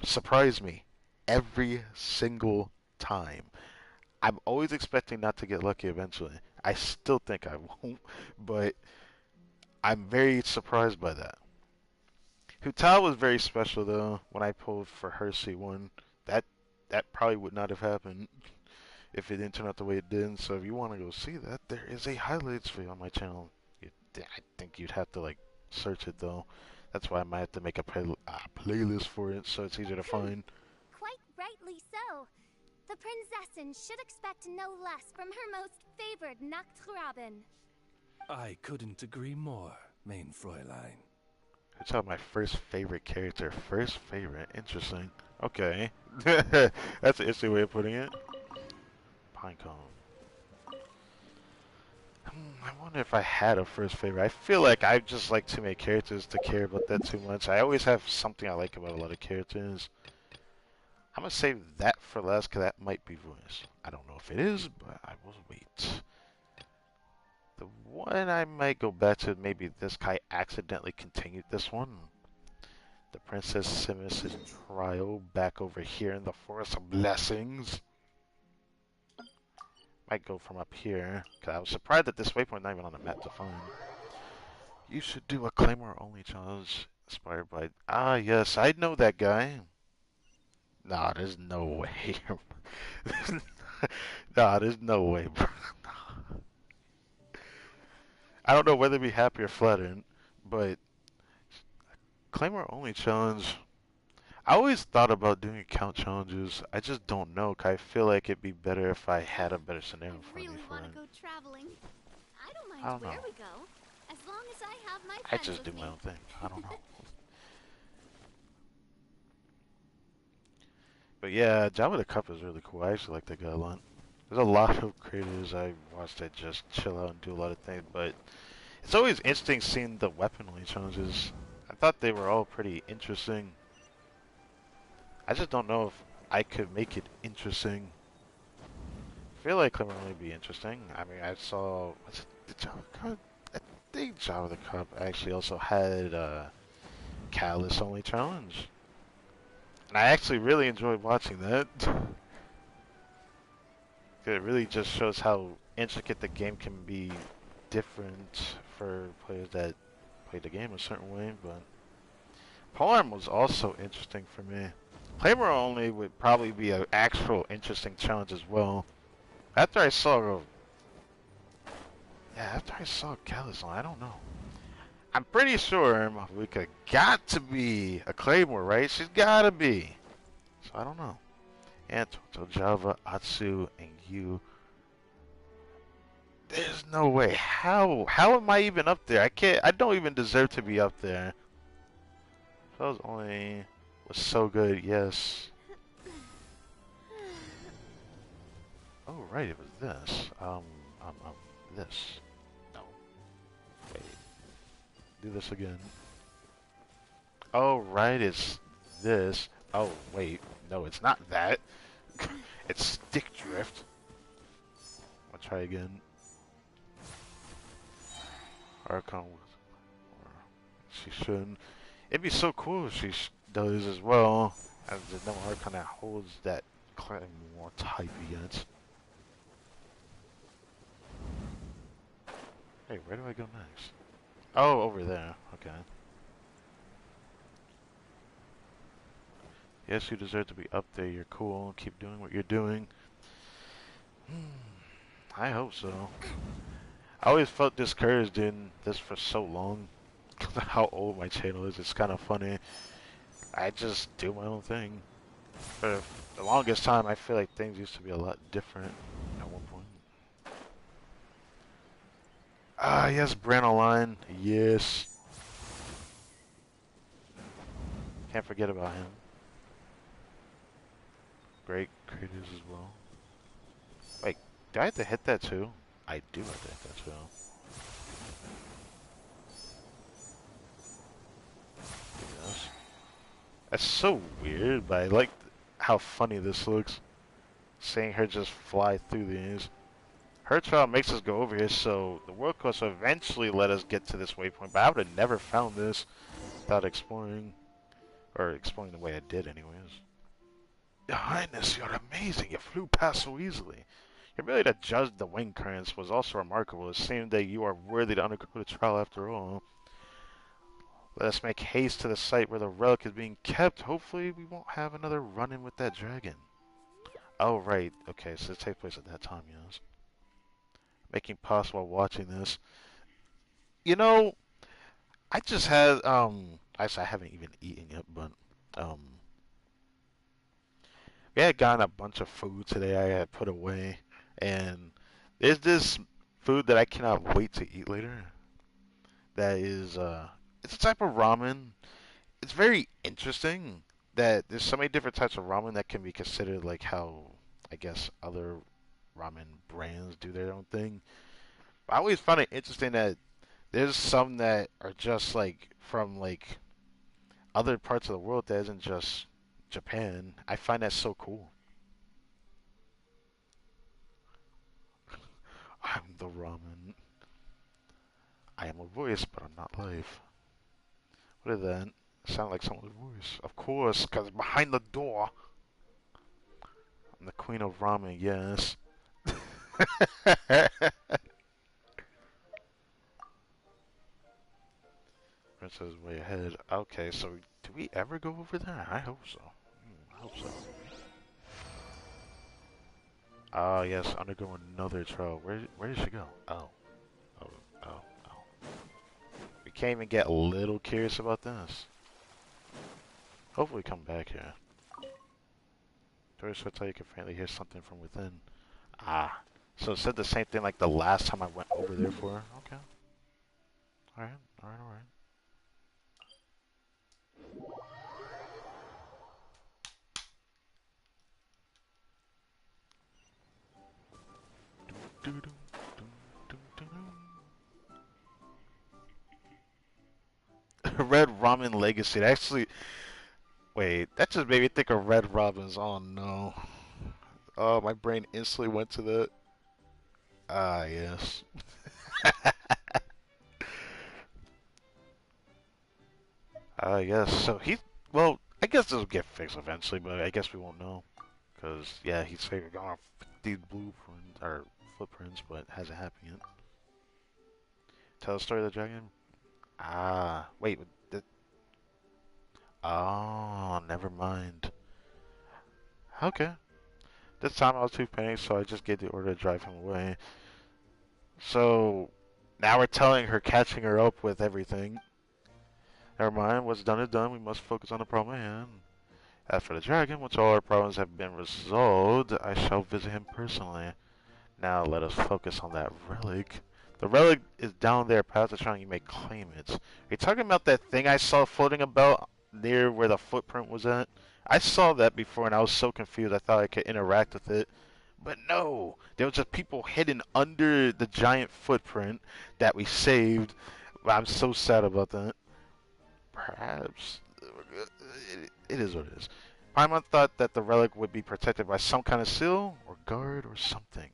surprised me. Every single time. I'm always expecting not to get lucky eventually. I still think I won't, but I'm very surprised by that. Hutal was very special though. When I pulled for her C1, that that probably would not have happened if it didn't turn out the way it did. So if you want to go see that, there is a highlights video on my channel. I think you'd have to like search it though. That's why I might have to make a playlist for it so it's easier to find.
Quite rightly so. The Prinzessin should expect no less from her most favored Nachtraben.
I couldn't agree more, mein Fräulein.
It's not my first favorite character. First favorite. Interesting. Okay. That's an interesting way of putting it. Pinecone. I wonder if I had a first favorite. I feel like I just like too many characters to care about that too much. I always have something I like about a lot of characters. I'm gonna save that for last because that might be voice. I don't know if it is, but I will wait. The one I might go back to, maybe this guy accidentally continued this one. The Princess Simus' trial back over here in the Forest of Blessings. Might go from up here, because I was surprised that this waypoint not even on the map to find. You should do a Claymore only challenge inspired by... Ah, yes, I know that guy. Nah, there's no way. Nah, there's no way, bro. I don't know whether to be happy or flattered, but Claymore only challenge... I always thought about doing account challenges. I just don't know, 'cause I feel like it'd be better if I had a better scenario for me for
Want to
it.
go traveling. I don't
I
mind
don't
where
know.
we go, as long as I have my
I
friends
just do
with
my
me.
own thing. I don't know. But yeah, Java the Cup is really cool. I actually like that guy a lot. There's a lot of creators I watch that just chill out and do a lot of things, but it's always interesting seeing the weapon only challenges. I thought they were all pretty interesting. I just don't know if I could make it interesting. I feel like it would only be interesting. I mean, I saw what's it, the Java Cup. I think Java the Cup actually also had Catalyst only challenge, and I actually really enjoyed watching that. It really just shows how intricate the game can be, different for players that play the game a certain way. But Polearm was also interesting for me. Claymore only would probably be an actual interesting challenge as well. After I saw, yeah, after I saw Callison, I don't know. I'm pretty sure we could got to be a Claymore, right? She's gotta be. So I don't know. And Toto, Java, Atsu, and you. There's no way. How am I even up there? I can't. I don't even deserve to be up there. That was only was so good. Yes. Oh right, it was this. This. No. Wait. Do this again. Oh right, it's this. Oh wait, no, it's not that. It's stick drift. I'll try again. Archon. She shouldn't. It'd be so cool if she does as well. As there's no Archon that holds that Claymore type yet. Hey, where do I go next? Oh, over there. Okay. Yes, you deserve to be up there. You're cool. Keep doing what you're doing. I hope so. I always felt discouraged in this for so long. How old my channel is. It's kind of funny. I just do my own thing. For the longest time, I feel like things used to be a lot different at one point. Ah, yes, Branoline. Yes. Can't forget about him. Great creators as well. Wait, do I have to hit that too? I do have to hit that too. Yes. That's so weird, but I like how funny this looks. Seeing her just fly through these. Her trial makes us go over here, so the world coaster eventually let us get to this waypoint, but I would have never found this without exploring, or exploring the way I did anyways. Your Highness, you're amazing. You flew past so easily. Your ability to judge the wind currents was also remarkable. It seemed that you are worthy to undergo the trial after all. Let us make haste to the site where the relic is being kept. Hopefully we won't have another run-in with that dragon. Oh, right. Okay, so it takes place at that time, yes. Making possible while watching this. You know, I just had, actually I haven't even eaten yet, but, um, we had gotten a bunch of food today I had put away, and there's this food that I cannot wait to eat later. That is, it's a type of ramen. It's very interesting that there's so many different types of ramen that can be considered like how, I guess, other ramen brands do their own thing. I always find it interesting that there's some that are just like from like other parts of the world that isn't just Japan. I find that so cool. I'm the ramen. I am a voice, but I'm not life. What is that? Sound like someone's voice. Of course, because behind the door, I'm the queen of ramen, yes. Princess is way ahead. Okay, so do we ever go over there? I hope so. I hope so. Ah, yes, undergo another trial. Where did she go? Oh, oh, oh, oh. We can't even get a little curious about this. Hopefully come back here. Tourist hotel, you can faintly hear something from within. Ah, so it said the same thing like the last time I went over there for. Okay. Alright, alright, alright. Red Ramen Legacy. Actually, wait, that just made me think of Red Robins. Oh no. Oh, my brain instantly went to the. Ah, yes. Yes. So he. Well, I guess this will get fixed eventually, but I guess we won't know. Because, yeah, he's saying we're gonna these blueprints, or footprints, but it hasn't happened yet. Tell the story of the dragon? Ah, wait. Oh, never mind. Okay. This time I was too panicked, so I just gave the order to drive him away. So now we're telling her, catching her up with everything. Never mind, what's done is done. We must focus on the problem at hand. As for the dragon, once all our problems have been resolved, I shall visit him personally. Now let us focus on that relic. The relic is down there past the shrine. You may claim it. Are you talking about that thing I saw floating about near where the footprint was at? I saw that before and I was so confused. I thought I could interact with it. But no, there was just people hidden under the giant footprint that we saved. I'm so sad about that. Perhaps it is what it is. Paimon thought that the relic would be protected by some kind of seal or guard or something.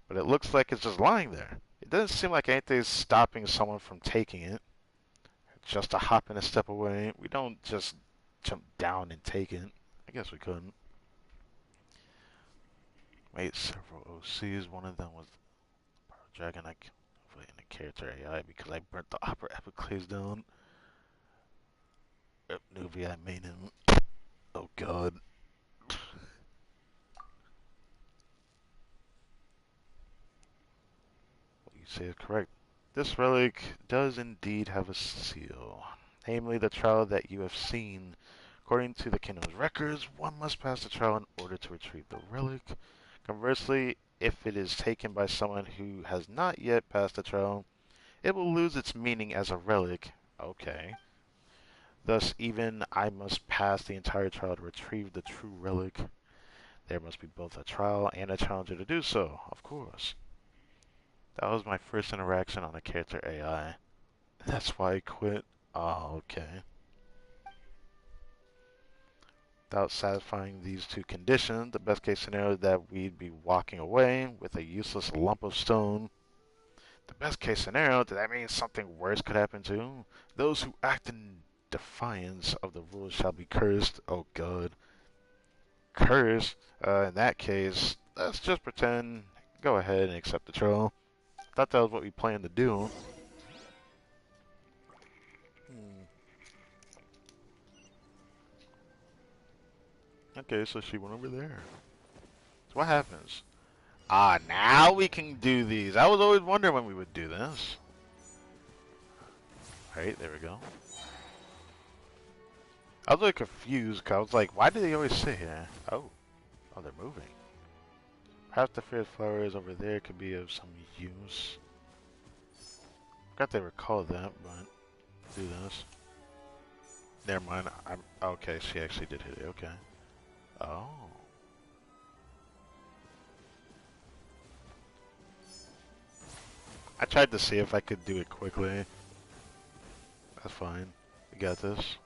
But it looks like it's just lying there. It doesn't seem like anything is stopping someone from taking it. Just a hop and a step away. We don't just jump down and take it. I guess we couldn't. Made several OCs. One of them was Dragon. I can put it in the character AI because I burnt the Opera Epicles down. Newbie, I made him. Oh god. What you say is correct. This relic does indeed have a seal. namely the trial that you have seen. According to the kingdom's records, one must pass the trial in order to retrieve the relic. Conversely, if it is taken by someone who has not yet passed the trial, it will lose its meaning as a relic. Okay. Thus, even I must pass the entire trial to retrieve the true relic. There must be both a trial and a challenger to do so, of course. That was my first interaction on a character AI. That's why I quit. Oh, okay. Without satisfying these two conditions, the best case scenario is that we'd be walking away with a useless lump of stone. The best case scenario, does that mean something worse could happen too? Those who act in defiance of the rules shall be cursed. Oh god. Cursed? In that case, let's just pretend, go ahead and accept the trial. Thought that was what we planned to do. Okay, so she went over there. So what happens? Ah, now we can do these. I was always wondering when we would do this. Alright, there we go. I was really confused because I was like, why do they always sit here? Oh. Oh, they're moving. Perhaps the fair flowers over there could be of some use. Forgot they recall that, but do this. Never mind. I'm okay. She actually did hit it. Okay. Oh. I tried to see if I could do it quickly. That's fine. We got this.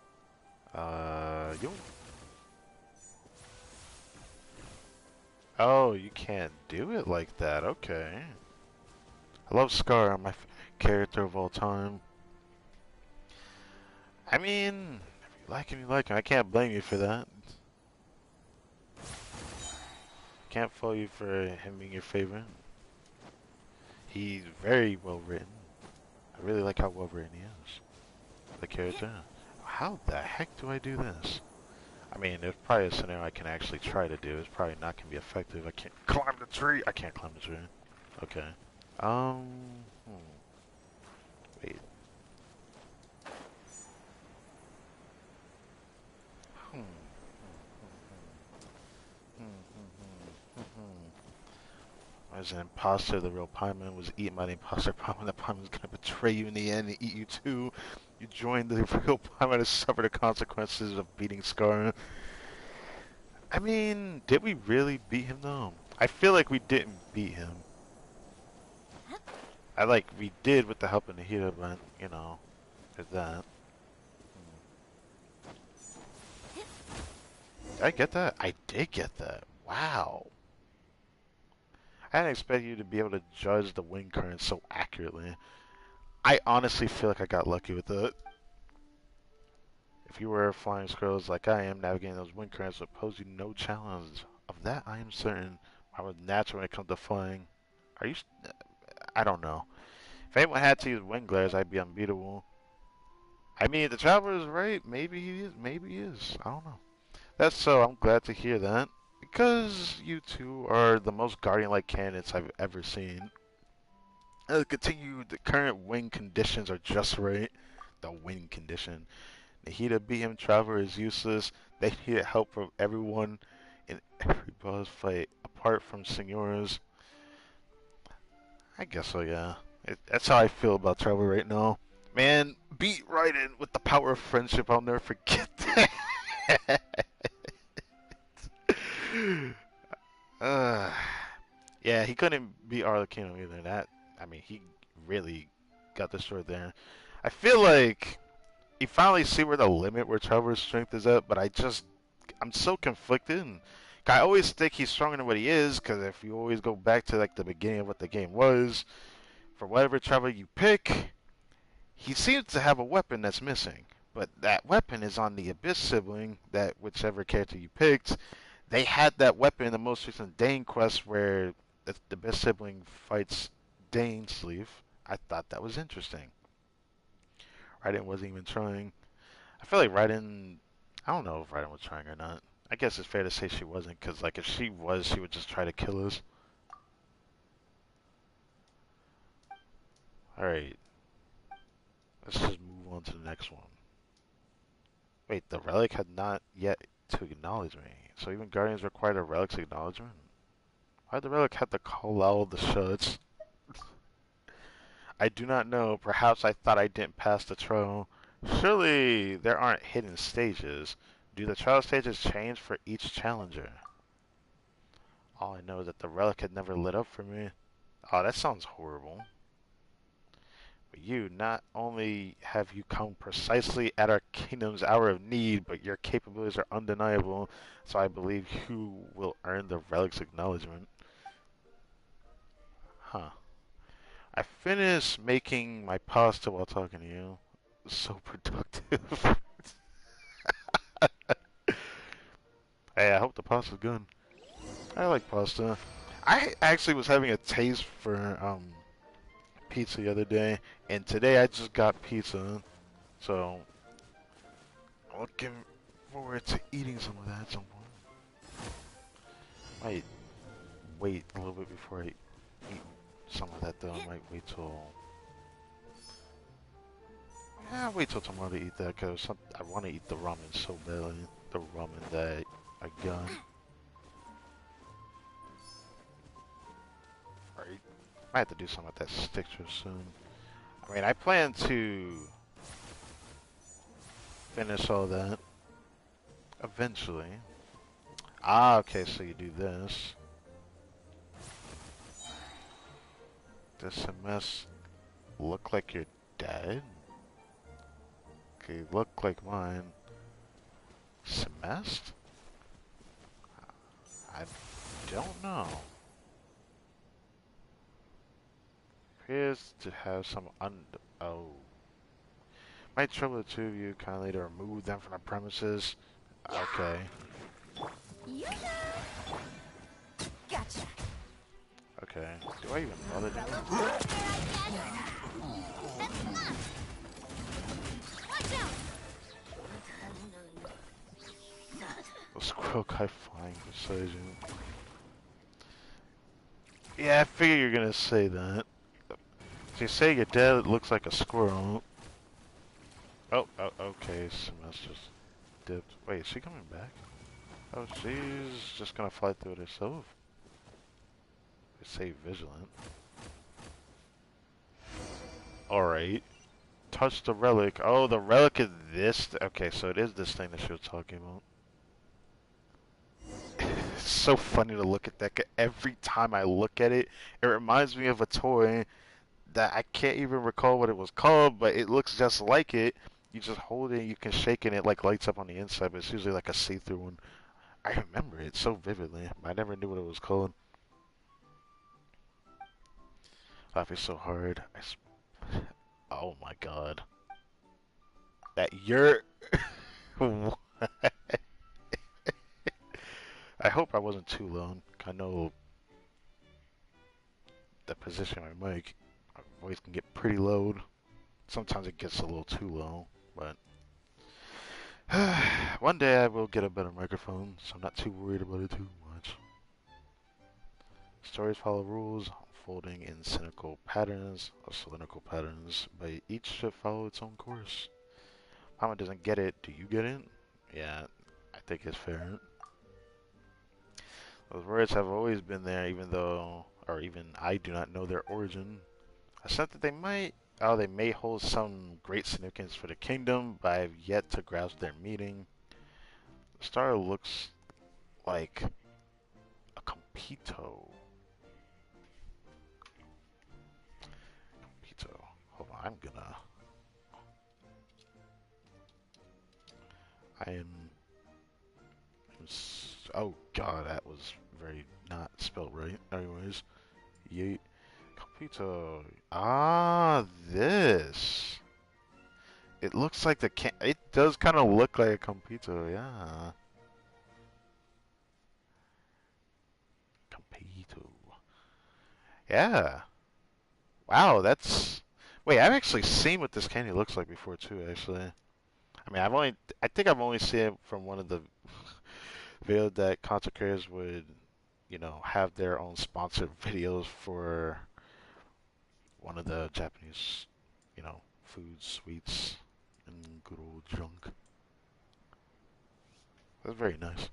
Yo. Oh, you can't do it like that. Okay. I love Scar, my character of all time. I mean, if you like him, you like him. I can't blame you for that. Can't fault you for him being your favorite. He's very well written. I really like how well written he is. The character. How the heck do I do this? I mean, there's probably a scenario I can actually try to do. It's probably not going to be effective. I can't climb the tree. I can't climb the tree. Okay. Um. Wait. Hmm. As an imposter, the real Paimon was eaten by the imposter Paimon. The Paimon was going to betray you in the end and eat you too. You joined the real Paimon to suffer the consequences of beating Scar. I mean, did we really beat him though? I feel like we didn't beat him. We did with the help of Nahida, but, you know, there's that. Did I get that? I did get that. Wow. I didn't expect you to be able to judge the wind current so accurately. I honestly feel like I got lucky with it. If you were flying squirrels like I am, navigating those wind currents would pose you no challenge. Of that I am certain. I was natural when it comes to flying. Are you... I don't know. If anyone had to use wind glares, I'd be unbeatable. I mean, if the traveler is right, maybe he is. Maybe he is. I don't know. That's so. I'm glad to hear that. Because you two are the most guardian-like candidates I've ever seen. The current wind conditions are just right. The wind condition. Nahida beat him, Traveler is useless. They needed help from everyone in every boss fight, apart from Signora's. I guess so, yeah. That's how I feel about Traveler right now. Man, beat Raiden with the power of friendship. I'll never forget that. uh, yeah, he couldn't beat Arlecchino either. I mean, he really got destroyed there. I feel like you finally see where the limit where Trevor's strength is at, but I'm so conflicted. And I always think he's stronger than what he is, because if you always go back to like the beginning of what the game was, for whatever Trevor you pick, he seems to have a weapon that's missing. But that weapon is on the Abyss sibling, that whichever character you picked, they had that weapon in the most recent Dane quest where the Abyss sibling fights Dane Sleeve. I thought that was interesting. Raiden wasn't even trying. I feel like Raiden, I don't know if Raiden was trying or not. I guess it's fair to say she wasn't, because like if she was, she would just try to kill us. Alright. Let's just move on to the next one. Wait, the relic had not yet to acknowledge me. So even guardians required a relic's acknowledgement? Why'd the relic have to call out the shots? I do not know. Perhaps I thought I didn't pass the trial. Surely there aren't hidden stages. Do the trial stages change for each challenger? All I know is that the relic had never lit up for me. Oh, that sounds horrible. But you, not only have you come precisely at our kingdom's hour of need, but your capabilities are undeniable, so I believe you will earn the relic's acknowledgement. Huh. I finished making my pasta while talking to you. So productive. Hey, I hope the pasta's good. I like pasta. I actually was having a taste for pizza the other day, and today I just got pizza, so I'm looking forward to eating some of that at some point. Might wait a little bit before I eat some of that though. I might wait till wait till tomorrow to eat that because I want to eat the ramen so badly. The ramen that I got. Right. I have to do something with that sticker soon. I mean, I plan to finish all that eventually. Ah, okay, so you do this. Does a mess look like you're dead? Okay, look like mine. Semest? I don't know. Appears to have some oh. Might trouble the two of you kindly to remove them from the premises. Okay.
You know. Gotcha.
Okay. Do I even bother doing this?
Watch out!
The squirrel guy flying beside you. Yeah, I figured you're gonna say that. If you say your dad looks like a squirrel. Oh, okay, Semester's dipped. Wait, is she coming back? Oh, she's just gonna fly through it herself. Say vigilant. Alright. Touch the relic. Oh, the relic is this. Okay, so it is this thing that she was talking about. It's so funny to look at that. 'Cause every time I look at it, it reminds me of a toy that I can't even recall what it was called, but it looks just like it. You just hold it, you can shake it, and it like lights up on the inside, but it's usually like a see-through one. I remember it so vividly. I never knew what it was called. Life is so hard. Oh my god. That you're... I hope I wasn't too low. I know the position of my mic, my voice can get pretty low. Sometimes it gets a little too low, but one day I will get a better microphone, so I'm not too worried about it too much. Stories follow rules, unfolding in cynical patterns or cylindrical patterns, but each should follow its own course. Mama doesn't get it. Do you get it? Yeah, I think it's fair. Those words have always been there, even though, or even I do not know their origin. I sense that they may hold some great significance for the kingdom, but I have yet to grasp their meaning. The star looks like a compito. Compito. Hold on, I am, oh god, that was very not spelled right. Anyways, yeet. Compito. Ah, this. It looks like it does kind of look like a compito, yeah. Compito. Yeah. Wow, that's... Wait, I've actually seen what this candy looks like before too, actually. I mean, I think I've only seen it from one of the videos that content creators would, have their own sponsored videos for one of the Japanese, foods, sweets, and good old junk. That's very nice.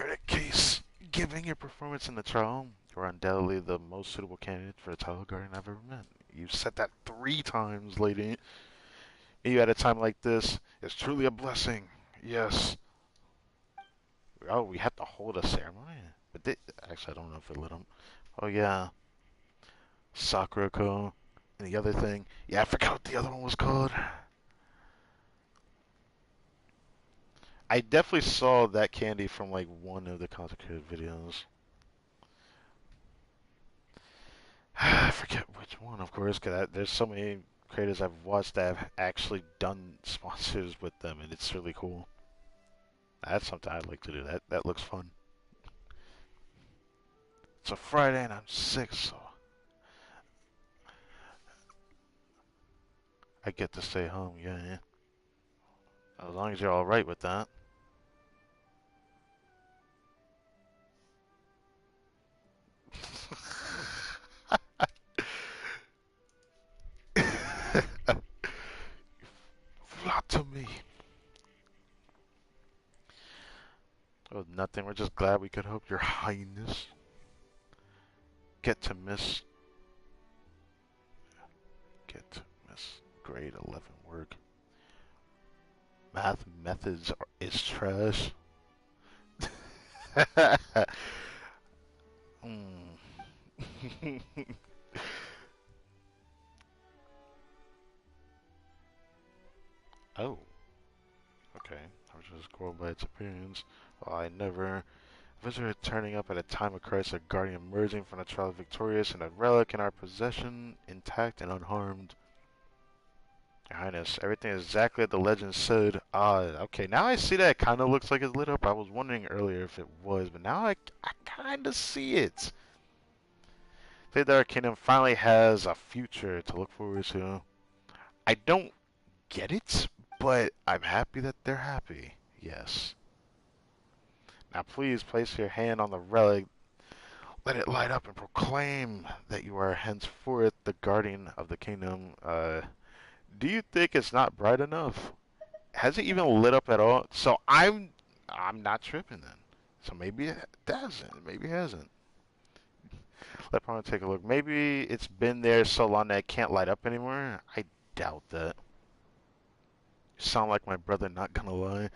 In that case, giving your performance in the trial, you are undoubtedly the most suitable candidate for the title guardian I've ever met. You've said that 3 times, lady. You at a time like this is truly a blessing. Yes. Oh, we had to hold a ceremony? But actually, I don't know if it lit up. Oh, yeah. Sakura-ko. And the other thing. Yeah, I forgot what the other one was called. I definitely saw that candy from like one of the consecrated videos. I forget which one, of course, because there's so many creators I've watched that have actually done sponsors with them, and it's really cool. That's something I'd like to do. That looks fun. It's a Friday and I'm sick, so I get to stay home. Yeah, yeah. As long as you're all right with that. Flatter me. Oh, nothing. We're just glad we could help your highness get to miss get to miss grade 11 work. Math methods is trash. Hmm. Oh, okay. I was just going by its appearance. Well, I never. Visitor turning up at a time of crisis, a guardian emerging from the trial victorious, and a relic in our possession, intact and unharmed. Your Highness, everything is exactly as the legend said. Ah, okay, now I see that it kind of looks like it's lit up. I was wondering earlier if it was, but now I kind of see it. The Dark Kingdom finally has a future to look forward to. I don't get it, but I'm happy that they're happy. Yes. Now please place your hand on the relic. Let it light up and proclaim that you are henceforth the guardian of the kingdom. Do you think it's not bright enough? Has it even lit up at all? So I'm not tripping then. So maybe it doesn't. Maybe it hasn't. Let me take a look. Maybe it's been there so long that it can't light up anymore. I doubt that. You sound like my brother, not gonna lie.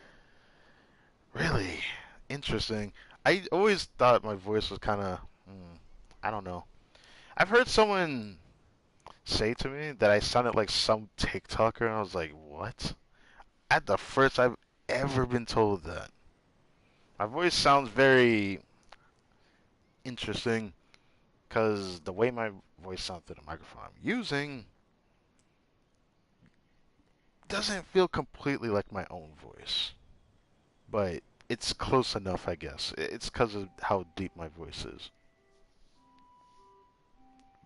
Really? Interesting. I always thought my voice was kind of, I don't know. I've heard someone say to me that I sounded like some TikToker, and I was like, what? At the first I've ever been told that. My voice sounds very interesting because the way my voice sounds through the microphone I'm using doesn't feel completely like my own voice. But it's close enough, I guess. It's because of how deep my voice is.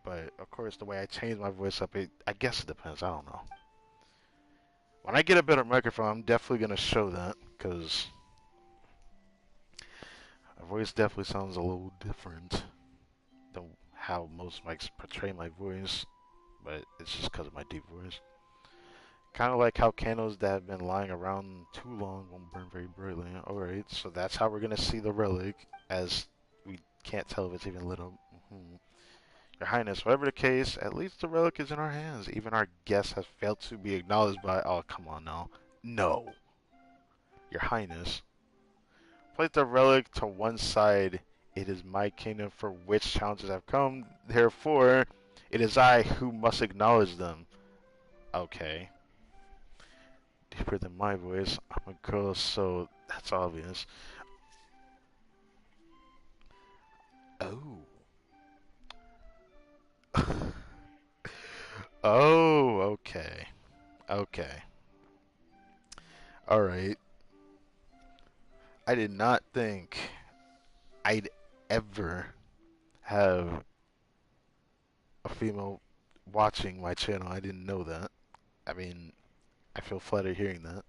But of course, the way I change my voice up, I guess it depends. I don't know. When I get a better microphone, I'm definitely gonna show that because my voice definitely sounds a little different than how most mics portray my voice. But it's just because of my deep voice. Kind of like how candles that have been lying around too long won't burn very brightly. Alright, so that's how we're gonna see the relic, as we can't tell if it's even lit up. Your Highness, whatever the case, at least the relic is in our hands. Even our guest has failed to be acknowledged by. Oh, come on now. No. Your Highness, place the relic to one side. It is my kingdom for which challenges have come. Therefore, it is I who must acknowledge them. Okay. Deeper than my voice. I'm a girl, so that's obvious. Oh. Oh, okay. Okay. Alright. I did not think I'd ever have a female watching my channel. I didn't know that. I mean, I feel flattered hearing that.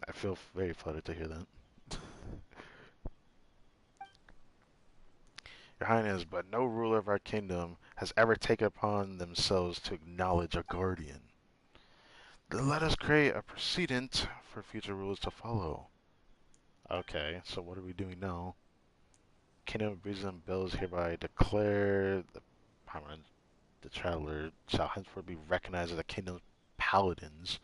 I feel very flattered to hear that. Your Highness, but no ruler of our kingdom has ever taken upon themselves to acknowledge a guardian. Let us create a precedent for future rules to follow. Okay, so what are we doing now? Kingdom of Breezes and Bells hereby declare the traveler shall henceforth be recognized as the kingdom's paladins.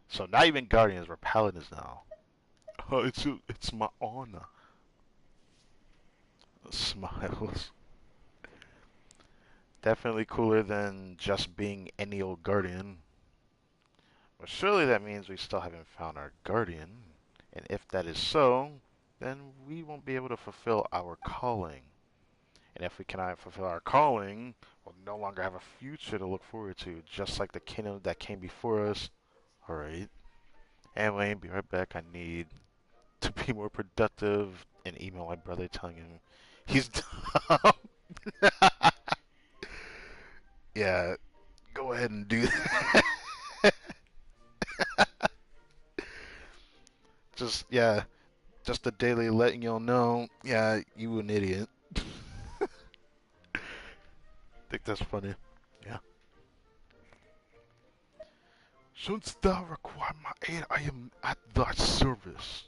So not even guardians, we're paladins now. Oh, it's my honor. Smiles. Definitely cooler than just being any old guardian. But surely that means we still haven't found our guardian. And if that is so, then we won't be able to fulfill our calling. And if we cannot fulfill our calling, we'll no longer have a future to look forward to, just like the kingdom that came before us. Alright. Anyway, be right back. I need to be more productive and email my brother telling him he's dumb. Yeah, go ahead and do that. Yeah, just a daily letting y'all know, yeah, you an idiot. Think that's funny. Yeah. Shouldst thou require my aid, I am at thy service.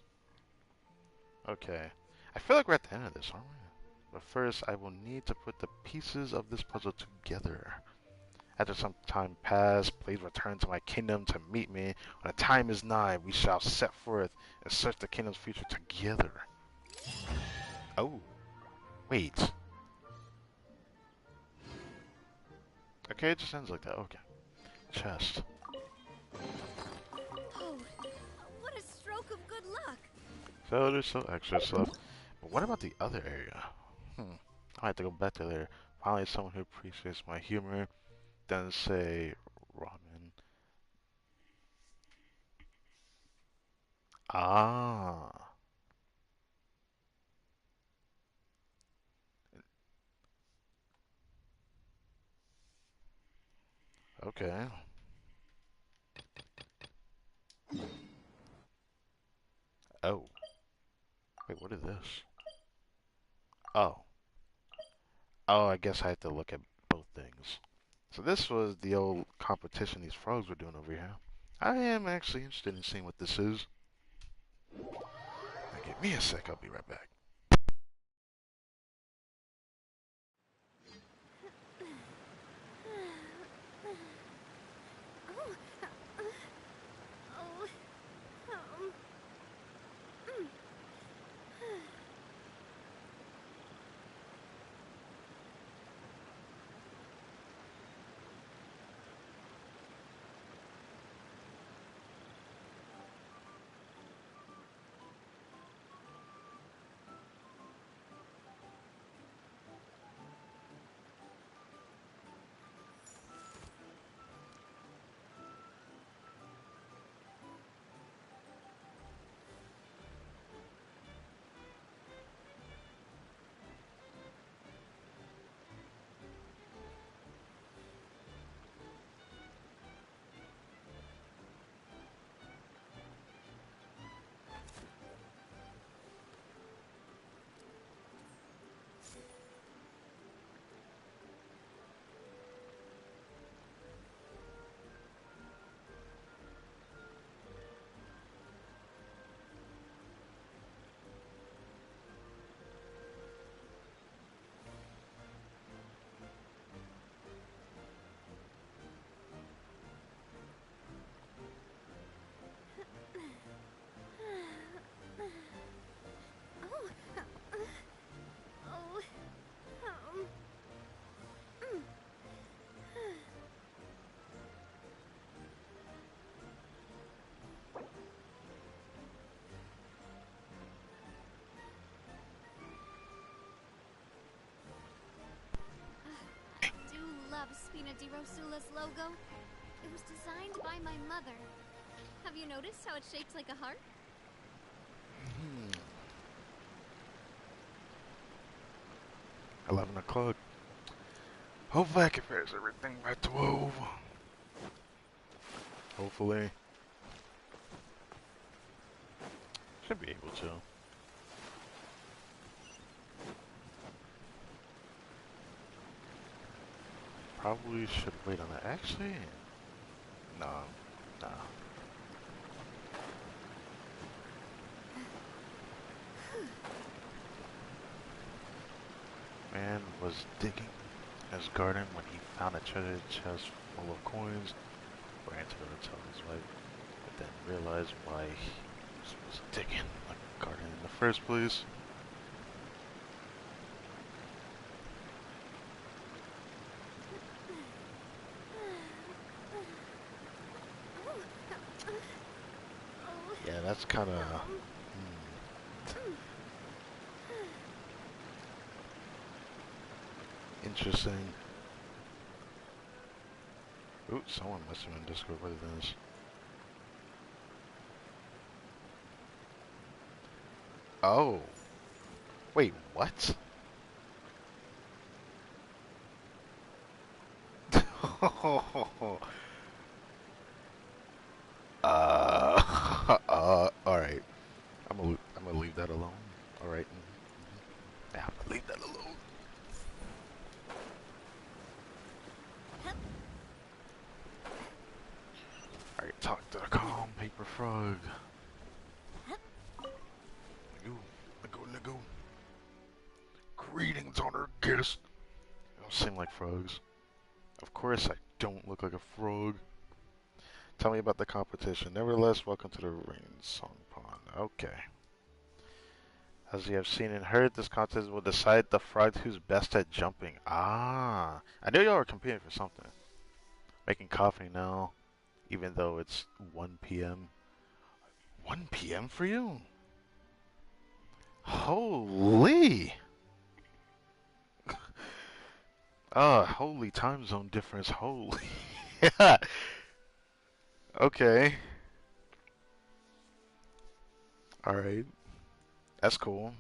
Okay. I feel like we're at the end of this, aren't we? But first, I will need to put the pieces of this puzzle together. After some time pass, please return to my kingdom to meet me. When the time is nigh, we shall set forth and search the kingdom's future together. Oh, wait. Okay, it just ends like that. Okay. Chest.
Oh, what a stroke of good luck!
So there's some extra stuff. But what about the other area? I have to go back to there. Finally, someone who appreciates my humor. Then say ramen. Ah. Okay. Oh. Wait, what is this? Oh. Oh, I guess I have to look at both things. So this was the old competition these frogs were doing over here. I am actually interested in seeing what this is. Now give me a sec, I'll be right back.
Oh, oh, um, oh, oh, mm. I do love Spina di Rosula's logo. It was designed by my mother. Have you noticed how it's shaped like a heart?
11 o'clock. Hopefully I can finish everything by 12. Hopefully. Should be able to. Probably should wait on that. Actually, no. Nah. man was digging in his garden when he found a treasure chest full of coins. Ran to tell his wife, but then realized why he was digging a garden in the first place. Yeah, that's kind of interesting. Ooh, someone must have been in Discord. What is this? Oh, wait, what? All right. I'm gonna leave that alone. All right. Yeah, I'm gonna leave that alone. All right, talk to the calm paper frog. Nigga. Greetings, honored guest. They don't seem like frogs. Of course, I don't look like a frog. Tell me about the competition. Nevertheless, welcome to the Rain Song Pond. Okay. As you have seen and heard, this contest will decide the frog who's best at jumping. Ah, I knew y'all were competing for something. Making coffee now, even though it's 1 p.m. 1 p.m. for you? Holy! Holy time zone difference. Holy. Yeah. Okay. Alright. That's cool.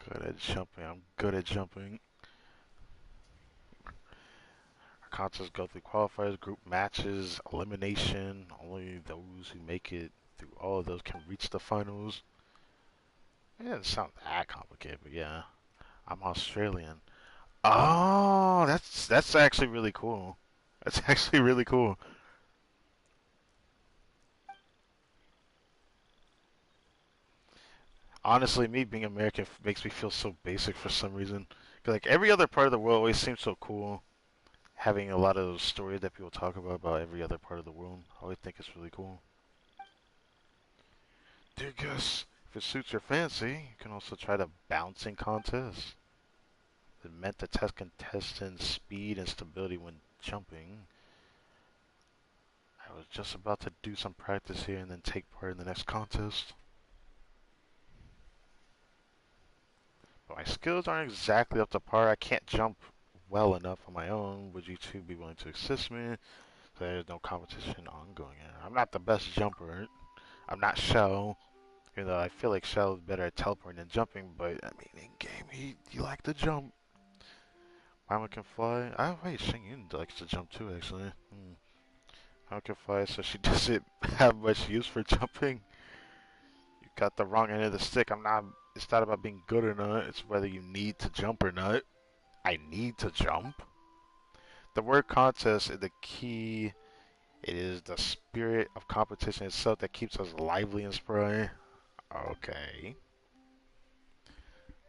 Good at jumping. I'm good at jumping. Our contests go through qualifiers, group matches, elimination. Only those who make it through all of those can reach the finals. It doesn't sound that complicated, but yeah. I'm Australian. Oh, that's actually really cool. That's actually really cool. Honestly, me being American makes me feel so basic for some reason. 'Cause, like every other part of the world always seems so cool. Having a lot of those stories that people talk about every other part of the world, I always think it's really cool. Dear guests, if it suits your fancy, you can also try the bouncing contest. It's meant to test contestants' speed and stability when jumping. I was just about to do some practice here and then take part in the next contest. But my skills aren't exactly up to par. I can't jump well enough on my own. Would you two be willing to assist me? So there's no competition ongoing here. I'm not the best jumper. I'm not Shell. Even though I feel like Shell is better at teleporting than jumping, but I mean, in game, he like to jump. Mama can fly. Oh, wait, Xing likes to jump too, actually. Mama can fly, so she doesn't have much use for jumping. You got the wrong end of the stick. It's not about being good or not, it's whether you need to jump or not. I need to jump? The word contest is the key. It is the spirit of competition itself that keeps us lively and spry. Okay.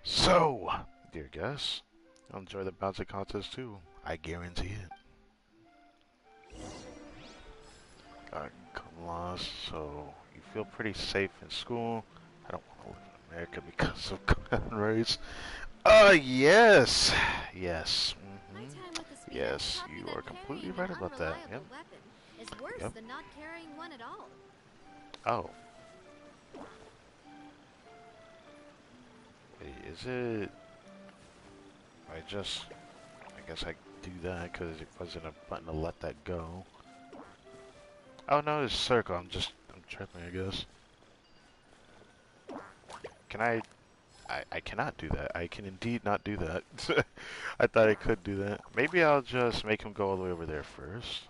So, dear guests, you'll enjoy the bouncing contest too. I guarantee it. Got come lost, so you feel pretty safe in school. I don't want to live in America because of gun rights. Yes! Yes. Yes, you are completely right about that. Yep.
Is worse
Yep.
than not carrying one at all.
Oh. Wait, is it... I guess I do that because it wasn't a button to let that go. Oh no, it's circle. I'm tripping, I guess. Can I cannot do that. I can indeed not do that. I thought I could do that. Maybe I'll just make him go all the way over there first.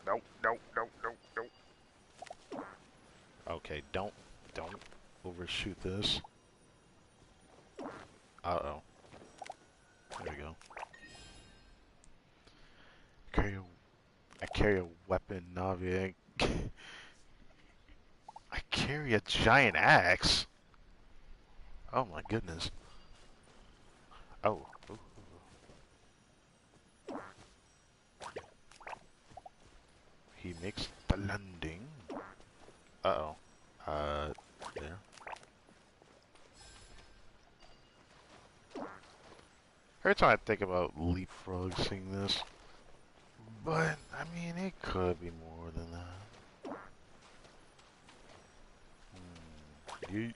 Nope. Okay, don't overshoot this. Uh-oh. There we go. I carry a weapon, Navi. I carry a giant axe? Oh my goodness. Oh. Ooh. He makes the landing. Uh-oh. There. Every time I think about leapfrog seeing this, but, I mean, it could be more than that. Yeet.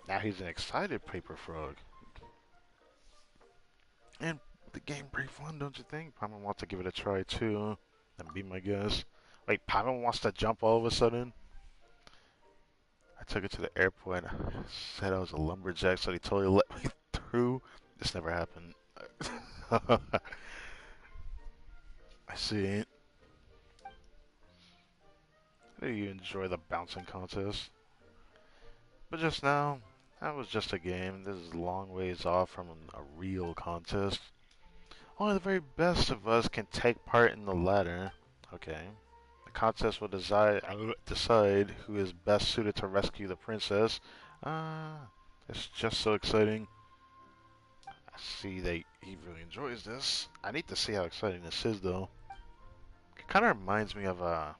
Now he's an excited paper frog. And the game pretty fun, don't you think? Paimon wants to give it a try too, and be my guest. Wait, Paimon wants to jump all of a sudden? I took it to the airport and said I was a lumberjack, so he totally let me through. This never happened. I see. Do you enjoy the bouncing contest? But just now, that was just a game. This is a long ways off from a real contest. Only the very best of us can take part in the latter. Okay. The contest will decide who is best suited to rescue the princess. It's just so exciting. I see that he really enjoys this. I need to see how exciting this is, though. It kind of reminds me of I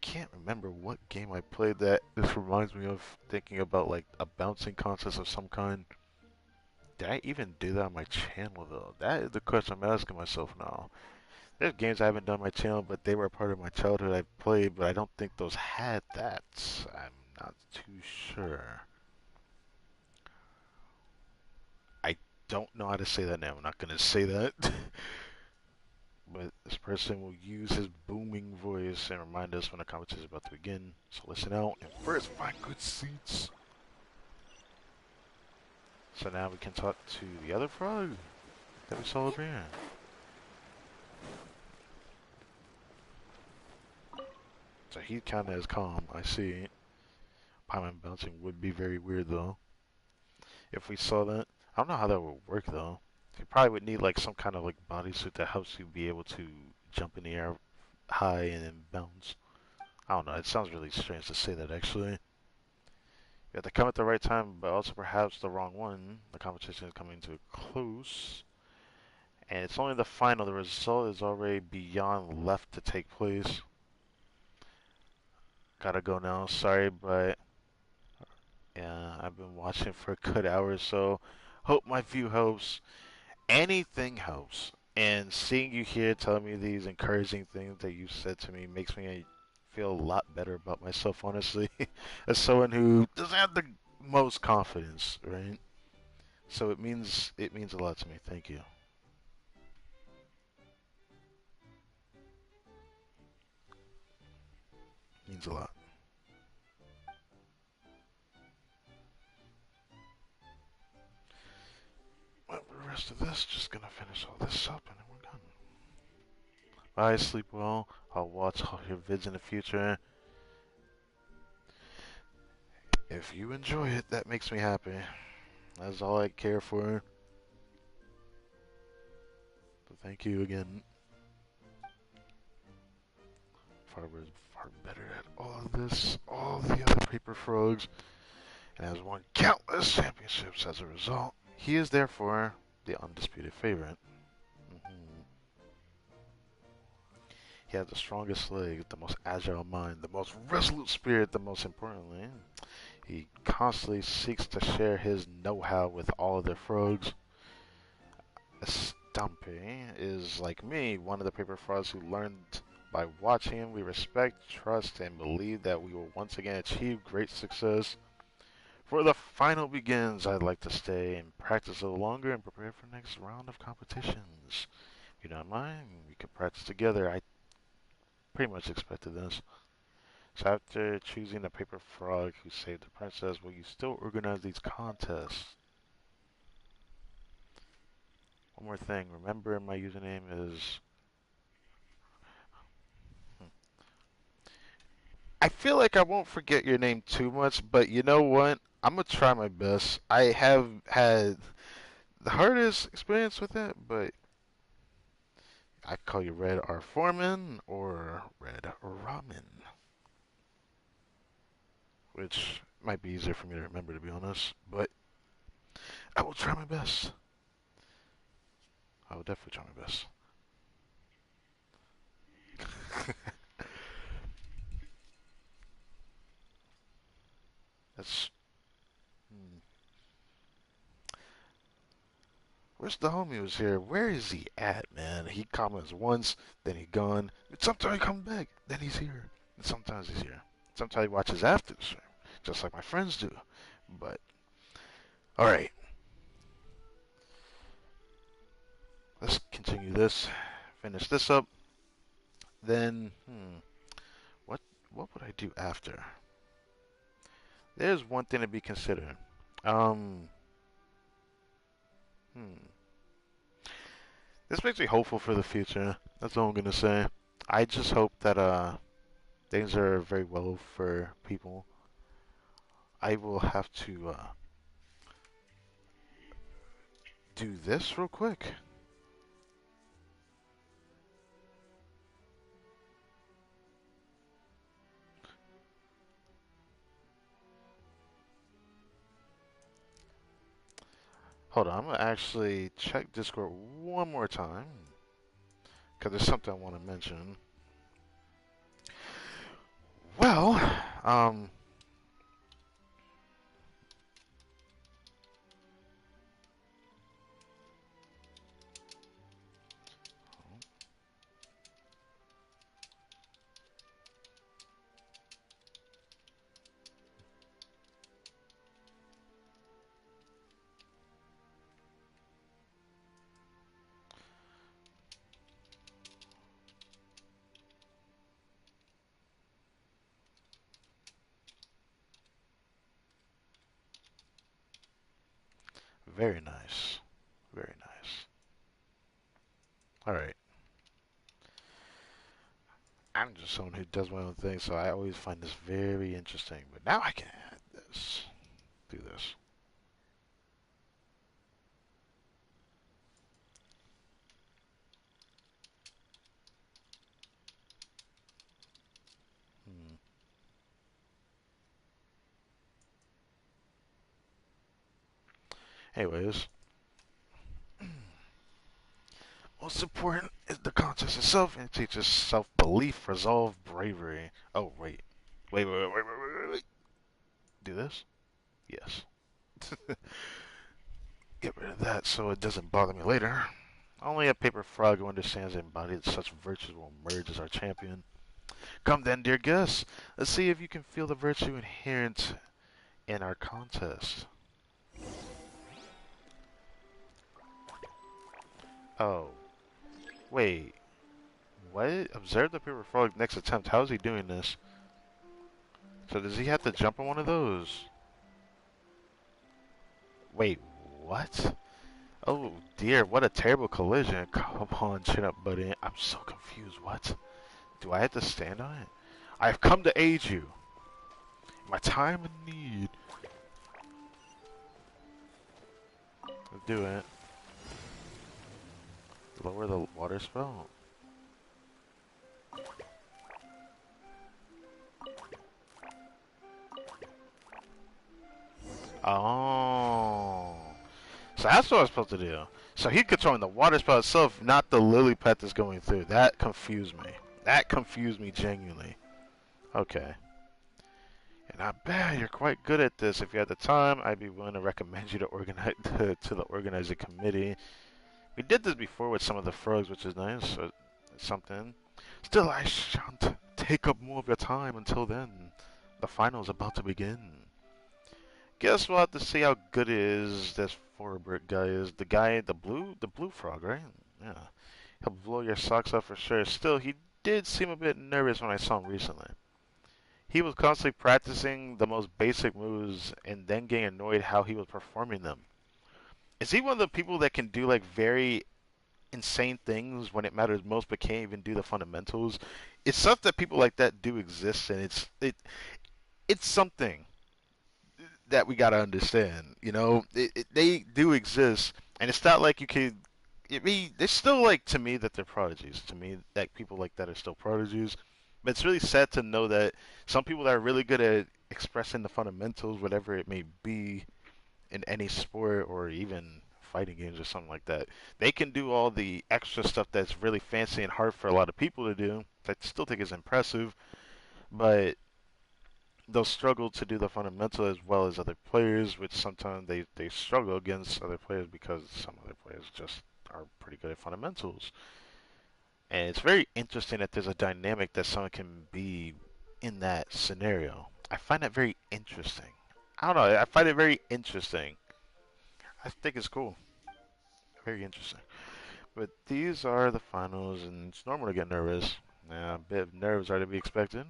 can't remember what game I played that this reminds me of, thinking about like a bouncing contest of some kind. Did I even do that on my channel though? That is the question I'm asking myself now. There's games I haven't done on my channel, but they were a part of my childhood I played, but I don't think those had that. I'm not too sure. I don't know how to say that now. I'm not going to say that. But this person will use his booming voice and remind us when the competition is about to begin. So listen out and first find good seats. So now we can talk to the other frog that we saw over here. So he kind of is calm, I see. Paimon bouncing would be very weird though. If we saw that. I don't know how that would work though. You probably would need like some kind of like bodysuit that helps you be able to jump in the air high and then bounce. I don't know, it sounds really strange to say that actually. You have to come at the right time, but also perhaps the wrong one. The competition is coming to a close. And it's only the final. The result is already beyond left to take place. Gotta go now. Sorry, but yeah, I've been watching for a good hour or so. Hope my view helps. Anything helps. And seeing you here telling me these encouraging things that you said to me makes me feel a lot better about myself, honestly. As someone who doesn't have the most confidence, right? So it means a lot to me. Thank you. It means a lot. Well, the rest of this, just gonna finish all this up and then we're done. Bye, sleep well. I'll watch all your vids in the future. If you enjoy it, that makes me happy. That's all I care for. So thank you again. Farber is far better at all of this, all the other paper frogs, and has won countless championships as a result. He is therefore the undisputed favorite. He has the strongest legs, the most agile mind, the most resolute spirit, the most importantly, he constantly seeks to share his know-how with all of the frogs. Stumpy is, like me, one of the paper frogs who learned by watching him. We respect, trust, and believe that we will once again achieve great success. Before the final begins, I'd like to stay and practice a little longer and prepare for the next round of competitions. If you don't mind, we could practice together. I pretty much expected this. So after choosing the paper frog who saved the princess, will you still organize these contests? One more thing, remember my username is... I feel like I won't forget your name too much, but you know what? I'm gonna try my best. I have had the hardest experience with it, but I call you Red R. Foreman or Red Ramen, which might be easier for me to remember, to be honest. But I will try my best. I will definitely try my best. That's. Hmm. Where's the homie who's here? Where is he at, man? He comments once, then he gone. Sometimes he comes back, then he's here. And sometimes he's here. Sometimes he watches after the stream, just like my friends do. But, alright. Let's continue this. Finish this up. Then, what what would I do after? There's one thing to be considered. Um, hmm. This makes me hopeful for the future. That's all I'm gonna say. I just hope that things are very well for people. I will have to do this real quick. Hold on, I'm gonna actually check Discord one more time because there's something I want to mention. Well, um, very nice, very nice. All right. I'm just someone who does my own thing, so I always find this very interesting. But now I can add this, do this. Hmm. Anyways, most important is the contest itself, and it teaches self-belief, resolve, bravery. Oh wait, wait. Do this? Yes. Get rid of that so it doesn't bother me later. Only a paper frog who understands and embodies such virtues will emerge as our champion. Come then, dear guests. Let's see if you can feel the virtue inherent in our contest. Oh, wait. What? Observe the paper frog next attempt. How is he doing this? So does he have to jump on one of those? Wait, what? Oh dear, what a terrible collision. Come on, chin up, buddy. I'm so confused. What? Do I have to stand on it? I have come to aid you. My time of need. Let's do it. Lower the water spell. Oh. So that's what I was supposed to do. So he's controlling the water spell itself, not the lily pad that's going through. That confused me. That confused me genuinely. Okay. And I bet you're quite good at this. If you had the time, I'd be willing to recommend you to organize to the organizing committee. We did this before with some of the frogs, which is nice. So something. Still, I shan't take up more of your time until then. The final is about to begin. Guess we'll have to see how good it is this Forbrick guy is. The guy, the blue frog, right? Yeah. He'll blow your socks off for sure. Still, he did seem a bit nervous when I saw him recently. He was constantly practicing the most basic moves and then getting annoyed how he was performing them. Is he one of the people that can do like very insane things when it matters most but can't even do the fundamentals? It's stuff that people like that do exist, and it's something that we gotta understand. You know, they do exist, and it's not like you could I mean, they're still like to me that they're prodigies. To me, that people like that are still prodigies. But it's really sad to know that some people that are really good at expressing the fundamentals, whatever it may be, in any sport or even fighting games or something like that, they can do all the extra stuff that's really fancy and hard for a lot of people to do. I still think is impressive, but they'll struggle to do the fundamental as well as other players, which sometimes they struggle against other players because some other players just are pretty good at fundamentals. And it's very interesting that there's a dynamic that someone can be in that scenario. I find that very interesting. I don't know. I find it very interesting. I think it's cool. Very interesting. But these are the finals, and it's normal to get nervous. Yeah, a bit of nerves are to be expected.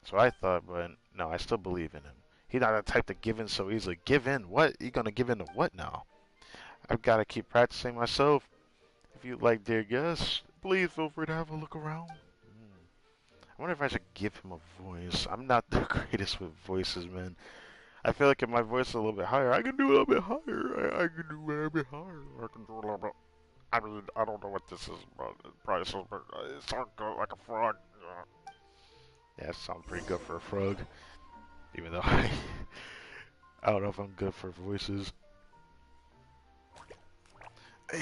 So I thought, but no, I still believe in him. He's not the type to give in so easily. Give in? What? You gonna give in to what now? I've got to keep practicing myself. If you'd like, dear guests, please feel free to have a look around. I wonder if I should give him a voice. I'm not the greatest with voices, man. I feel like if my voice is a little bit higher, I can do a little bit higher. I can do a little bit higher. I can do a little bit. I mean, I don't know what this is, but it probably sounds it sounds good like a frog. Yeah, it sounds pretty good for a frog. Even though I don't know if I'm good for voices.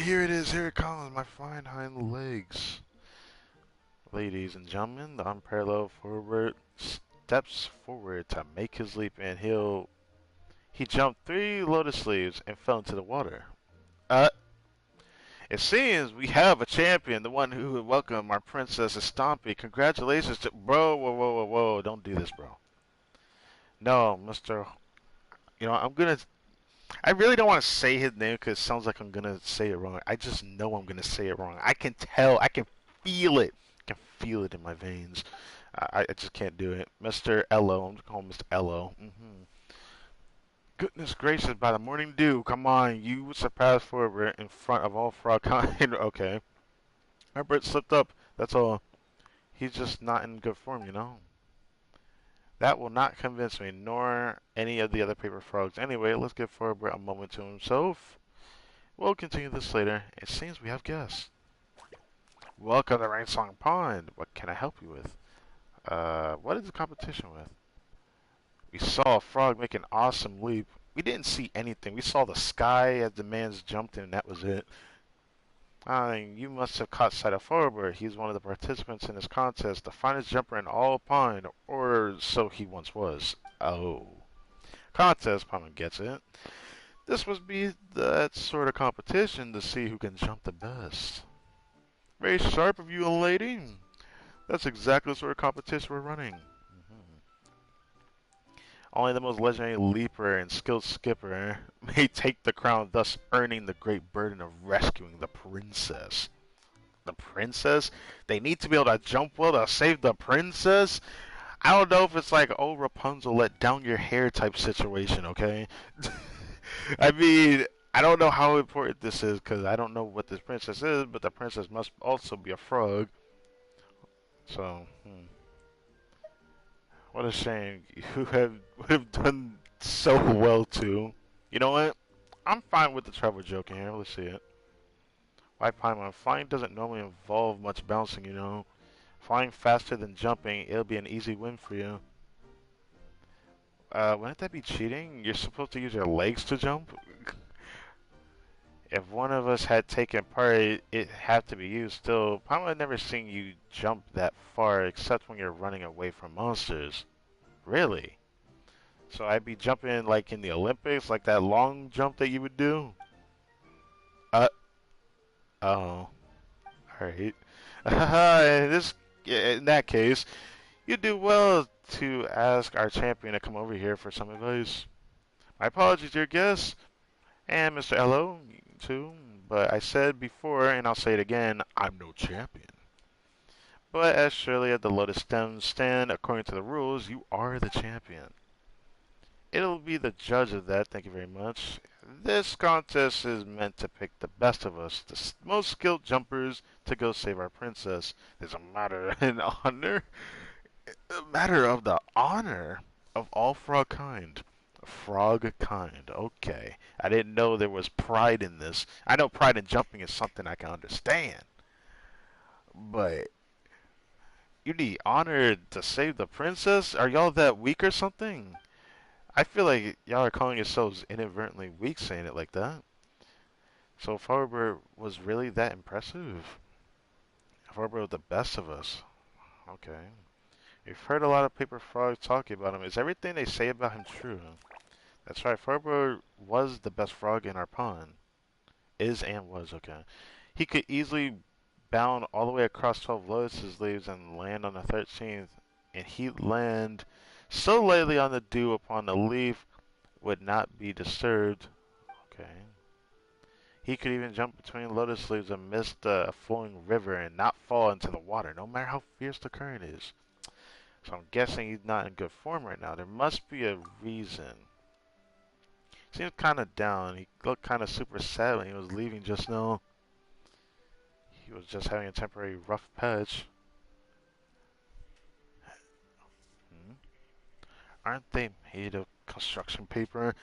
Here it is, here it comes, my fine hind legs. Ladies and gentlemen, the unparalleled forward steps forward to make his leap, and he jumped 3 lotus leaves and fell into the water. Uh, it seems we have a champion, the one who would welcome our princess Stompy. Congratulations to bro. Whoa, whoa, whoa, whoa! Don't do this, bro. No, Mister. You know I'm gonna. I really don't want to say his name because it sounds like I'm gonna say it wrong. I just know I'm gonna say it wrong. I can tell. I can feel it. I can feel it in my veins. I just can't do it. Mr. Ello. I'm just calling him Mr. Ello. Goodness gracious, by the morning dew, come on, you surpassed forward in front of all frog kind. Okay. Herbert slipped up, that's all. He's just not in good form, you know? That will not convince me, nor any of the other paper frogs. Anyway, let's give Forbert a moment to himself. We'll continue this later. It seems we have guests. Welcome to Rainsong Pond. What can I help you with? What is the competition with? We saw a frog make an awesome leap. We didn't see anything. We saw the sky as the man's jumped in, and that was it. You must have caught sight of Forbert. He's one of the participants in this contest, the finest jumper in all Pine, or so he once was. Oh. Contest, Pine gets it. This must be that sort of competition to see who can jump the best. Very sharp of you, young lady. That's exactly the sort of competition we're running. Only the most legendary leaper and skilled skipper may take the crown, thus earning the great burden of rescuing the princess. The princess? They need to be able to jump well to save the princess? I don't know if it's like, oh, Rapunzel, let down your hair type situation, okay? I mean, I don't know how important this is because I don't know what this princess is, but the princess must also be a frog. So, what a shame. You would have done so well too. You know what? I'm fine with the travel joke in here. Let's see it. Why Paimon? Flying doesn't normally involve much bouncing, you know. Flying faster than jumping, it'll be an easy win for you. Wouldn't that be cheating? You're supposed to use your legs to jump? If one of us had taken part, it'd have to be you still. Paimon had never seen you jump that far except when you're running away from monsters. Really? So I'd be jumping like in the Olympics, like that long jump that you would do? Uh, oh. Alright. In that case, you'd do well to ask our champion to come over here for some advice. My apologies, dear guests, and Mr. Ello, too, but I said before, and I'll say it again, I'm no champion. But as surely as the lotus stems stand according to the rules, you are the champion. It'll be the judge of that, thank you very much. This contest is meant to pick the best of us, the most skilled jumpers, to go save our princess. There's a matter in honor, a matter of the honor of all frog kind. Frog kind. Okay. I didn't know there was pride in this. I know pride in jumping is something I can understand. But you need honor to save the princess? Are y'all that weak or something? I feel like y'all are calling yourselves inadvertently weak saying it like that. So Farber was really that impressive? Farber was the best of us. Okay. We've heard a lot of paper frogs talking about him. Is everything they say about him true? That's right, Farber was the best frog in our pond. Is and was, okay. He could easily bound all the way across 12 lotuses leaves and land on the 13th, and he'd land so lightly on the dew upon the leaf would not be disturbed. Okay. He could even jump between lotus leaves amidst a flowing river and not fall into the water, no matter how fierce the current is. So I'm guessing he's not in good form right now. There must be a reason. Seems kind of down. He looked kind of super sad when he was leaving just now. He was just having a temporary rough patch. Hmm. Aren't they made of construction paper?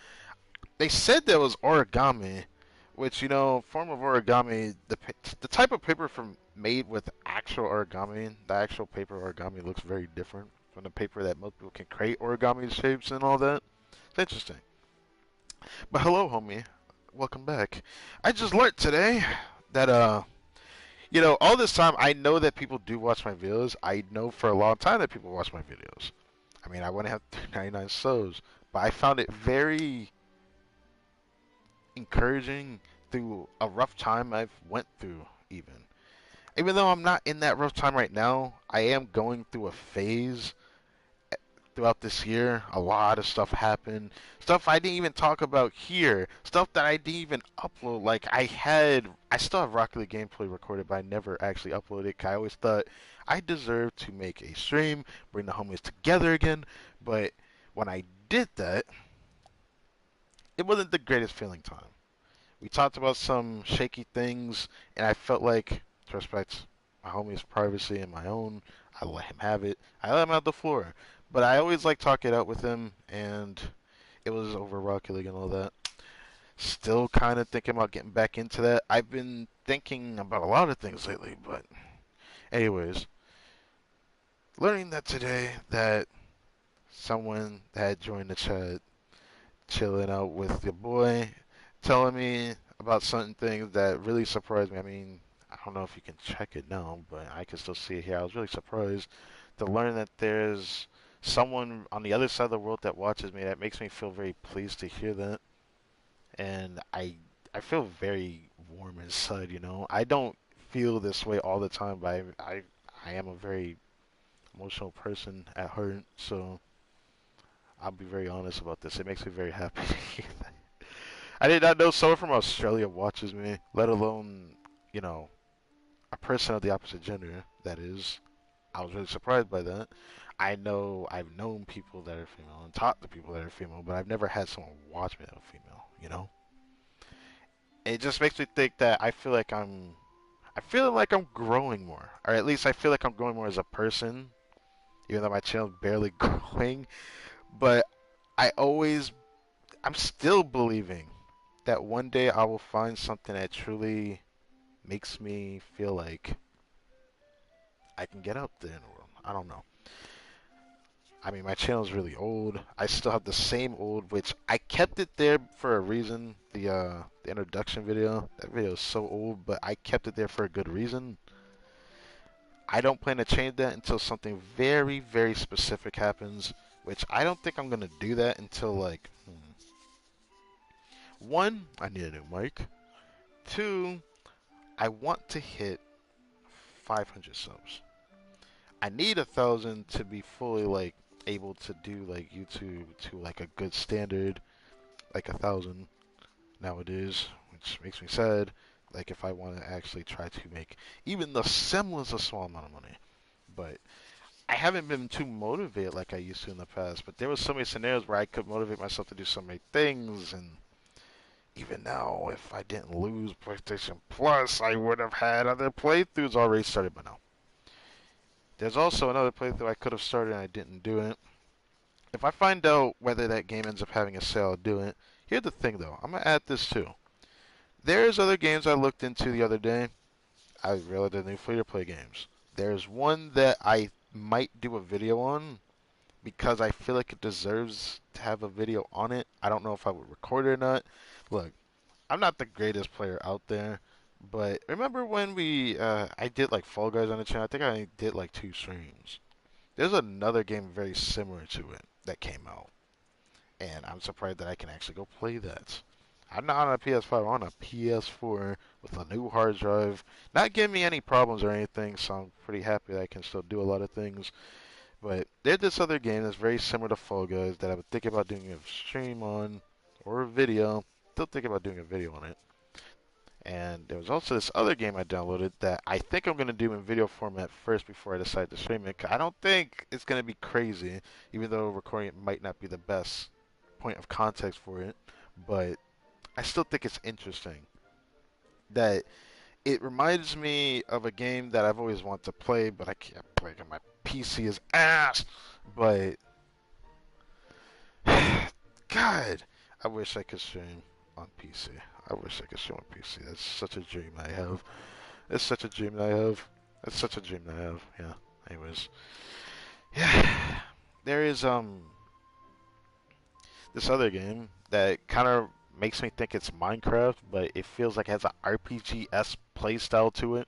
They said there was origami, which, you know, form of origami, the type of paper from made with actual origami, the actual paper origami looks very different from the paper that most people can create origami shapes and all that. It's interesting. But hello, homie. Welcome back. I just learned today that, you know, all this time I know that people do watch my videos. I know for a long time that people watch my videos. I mean, I wouldn't have 99 subs, but I found it very encouraging through a rough time I've went through even. Even though I'm not in that rough time right now, I am going through a phase throughout this year. A lot of stuff happened. Stuff I didn't even talk about here. Stuff that I didn't even upload. Like I still have Rocket League gameplay recorded, but I never actually uploaded it. 'Cause I always thought I deserved to make a stream, bring the homies together again. But when I did that, it wasn't the greatest feeling time. We talked about some shaky things, and I felt like, to respect my homie's privacy and my own, I let him have it. I let him have the floor. But I always like talk it out with him, and it was over Rocket League and all that. Still kind of thinking about getting back into that. I've been thinking about a lot of things lately, but anyways, learning that today that someone had joined the chat, chilling out with your boy, telling me about certain things that really surprised me. I mean, I don't know if you can check it now, but I can still see it here. I was really surprised to learn that there's someone on the other side of the world that watches me. That makes me feel very pleased to hear that, and I feel very warm inside. You know, I don't feel this way all the time, but I am a very emotional person at heart, so I'll be very honest about this. It makes me very happy to hear that. I did not know someone from Australia watches me, let alone, you know, a person of the opposite gender, that is. I was really surprised by that. I know I've known people that are female and talked to people that are female, but I've never had someone watch me that are female, you know? It just makes me think that I feel like I'm growing more, or at least I feel like I'm growing more as a person, even though my channel's barely growing, but I always, I'm still believing that one day I will find something that truly makes me feel like I can get up there in the world. I don't know. I mean, my channel is really old. I still have the same old, which I kept it there for a reason. The introduction video, that video is so old, but I kept it there for a good reason. I don't plan to change that until something very, very specific happens, which I don't think I'm gonna do that until like, one, I need a new mic. Two, I want to hit 500 subs. I need 1,000 to be fully like able to do like YouTube to like a good standard, like 1,000 nowadays, which makes me sad. Like if I want to actually try to make even the semblance of small amount of money, but I haven't been too motivated like I used to in the past. But there was so many scenarios where I could motivate myself to do so many things, and even now, if I didn't lose PlayStation Plus, I would have had other playthroughs already started by now. There's also another playthrough I could have started and I didn't do it. If I find out whether that game ends up having a sale, I'll do it. Here's the thing, though. I'm gonna add this too. There's other games I looked into the other day. I realized they're new free-to-play games. There's one that I might do a video on because I feel like it deserves to have a video on it. I don't know if I would record it or not. Look, I'm not the greatest player out there, but remember when I did like Fall Guys on the channel? I think I did like 2 streams. There's another game very similar to it that came out, and I'm surprised that I can actually go play that. I'm not on a PS5, I'm on a PS4 with a new hard drive. Not giving me any problems or anything, so I'm pretty happy that I can still do a lot of things. But there's this other game that's very similar to Fall Guys that I would think about doing a stream on or a video. Still thinking about doing a video on it. And there was also this other game I downloaded that I think I'm going to do in video format first before I decide to stream it. I don't think it's going to be crazy, even though recording it might not be the best point of context for it. But I still think it's interesting that it reminds me of a game that I've always wanted to play, but I can't play because my PC is ass. But God, I wish I could stream on PC. I wish I could stream on PC. That's such a dream I have. It's such a dream that I have. It's such a dream that I have. Yeah. Anyways, yeah. There is this other game that kind of makes me think it's Minecraft, but it feels like it has an RPG-esque playstyle to it.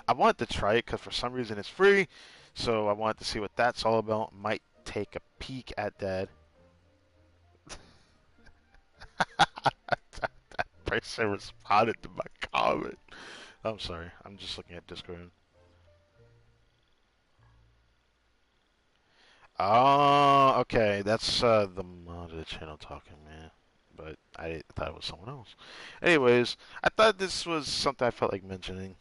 I wanted to try it because for some reason it's free, so I wanted to see what that's all about. Might take a peek at that. That person responded to my comment. I'm sorry. I'm just looking at Discord. Oh, okay. That's the mod of the channel talking, man. But I thought it was someone else. Anyways, I thought this was something I felt like mentioning.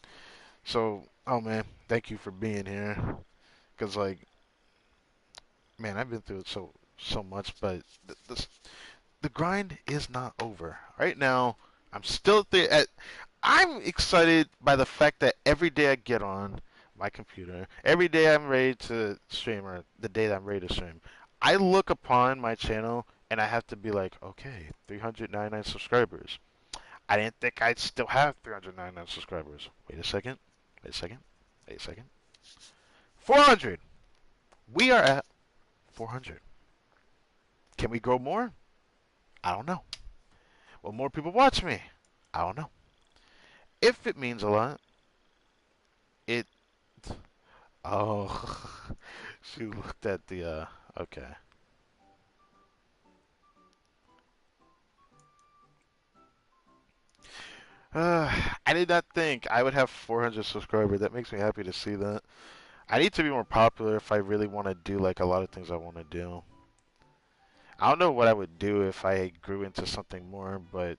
So, oh man, thank you for being here. Cause like, man, I've been through it so much, but the grind is not over. Right now, I'm still there. I'm excited by the fact that every day I get on my computer, every day I'm ready to stream, or the day that I'm ready to stream, I look upon my channel and I have to be like, okay, 399 subscribers. I didn't think I'd still have 399 subscribers. Wait a second. Wait a second. Wait a second. 400. We are at 400. Can we grow more? I don't know. Will more people watch me? I don't know. If it means a lot, it. Oh, she looked at the. Okay. I did not think I would have 400 subscribers. That makes me happy to see that. I need to be more popular if I really want to do like a lot of things I want to do. I don't know what I would do if I grew into something more, but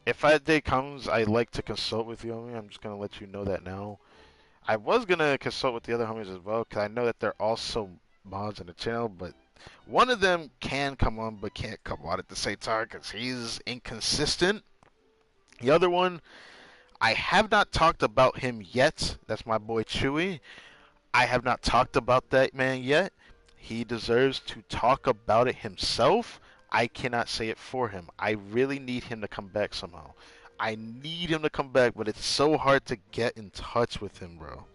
if that day comes, I like to consult with you, homie. I'm just gonna let you know that now. I was gonna consult with the other homies as well, because I know that they're also mods on the channel, but one of them can come on, but can't come on at the same time because he's inconsistent. The other one, I have not talked about him yet. That's my boy Chewy. I have not talked about that man yet. He deserves to talk about it himself. I cannot say it for him. I really need him to come back somehow. I need him to come back, but it's so hard to get in touch with him, bro.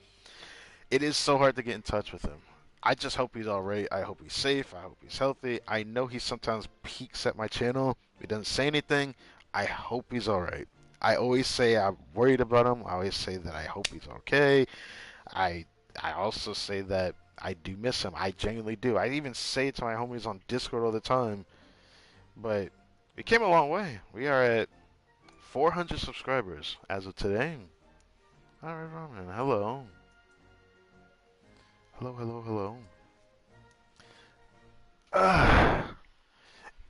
It is so hard to get in touch with him. I just hope he's alright. I hope he's safe. I hope he's healthy. I know he sometimes peeks at my channel. He doesn't say anything. I hope he's alright. I always say I'm worried about him. I always say that I hope he's okay. I I also say that I do miss him. I genuinely do. I even say it to my homies on Discord all the time. But we came a long way. We are at 400 subscribers as of today. Alright, Roman. Hello. Hello, hello, hello.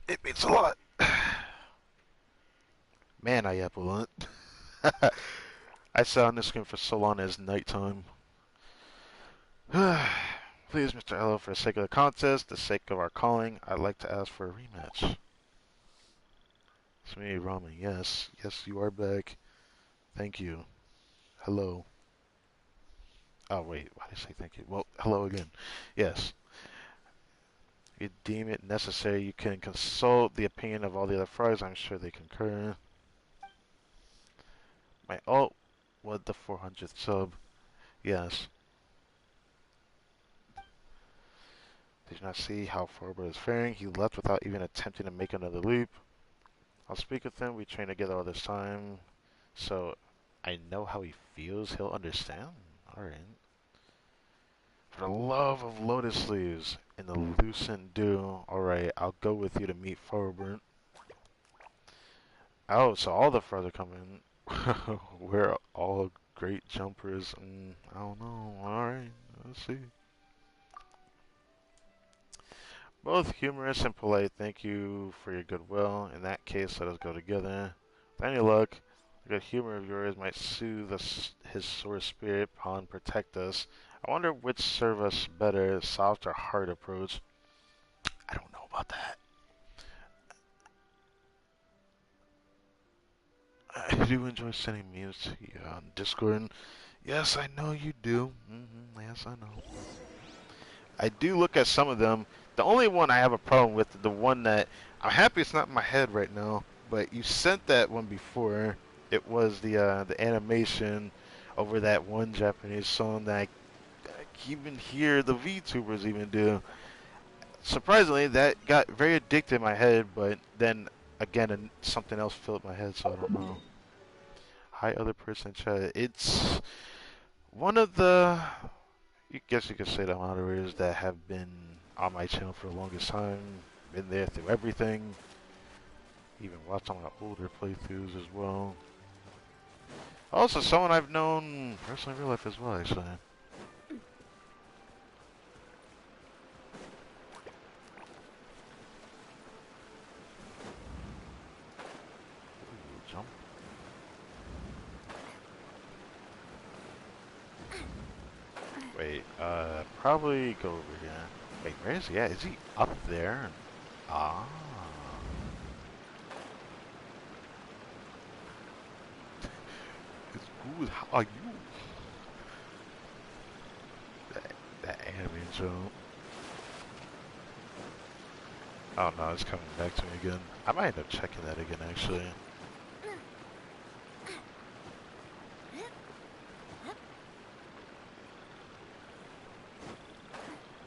It means a lot. Man, I yap a lot. I sat on this screen for so long as nighttime. Please, Mr. Elo, for the sake of the contest, the sake of our calling, I'd like to ask for a rematch. It's me, Ramen. Yes. Yes, you are back. Thank you. Hello. Oh, wait. Why did I say thank you? Well, hello again. Yes. If you deem it necessary, you can consult the opinion of all the other frogs. I'm sure they concur. My ult was the 400th sub. Yes. Did you not see how Forber is faring? He left without even attempting to make another leap. I'll speak with him. We trained together all this time. So, I know how he feels. He'll understand. Alright. For the love of lotus sleeves and the lucent dew. Alright, I'll go with you to meet Forber. Oh, so all the frogs are coming. We're all great jumpers. I don't know. Alright, let's see. Both humorous and polite. Thank you for your goodwill. In that case, let us go together. With any luck, the good humor of yours might soothe his sore spirit, pawn protect us. I wonder which serve us better, soft or hard approach. I don't know about that. I do enjoy sending memes to you on Discord. Yes, I know you do. Yes, I know. I do look at some of them. The only one I have a problem with, the one that I'm happy it's not in my head right now, but you sent that one before. It was the animation over that one Japanese song that I even hear the VTubers even do. Surprisingly, that got very addicted in my head, but then again, something else filled my head, so I don't know. Hi, other person chat. It's one of the, you guess you could say, the moderators that have been on my channel for the longest time. Been there through everything. Even watched some of the older playthroughs as well. Also, someone I've known personally in real life as well, actually. Ooh, jump. Wait, probably go over here. Wait, where is he at? Is he up there? Ah. It's good. How are you? That anime jump. Oh no, it's coming back to me again. I might end up checking that again, actually.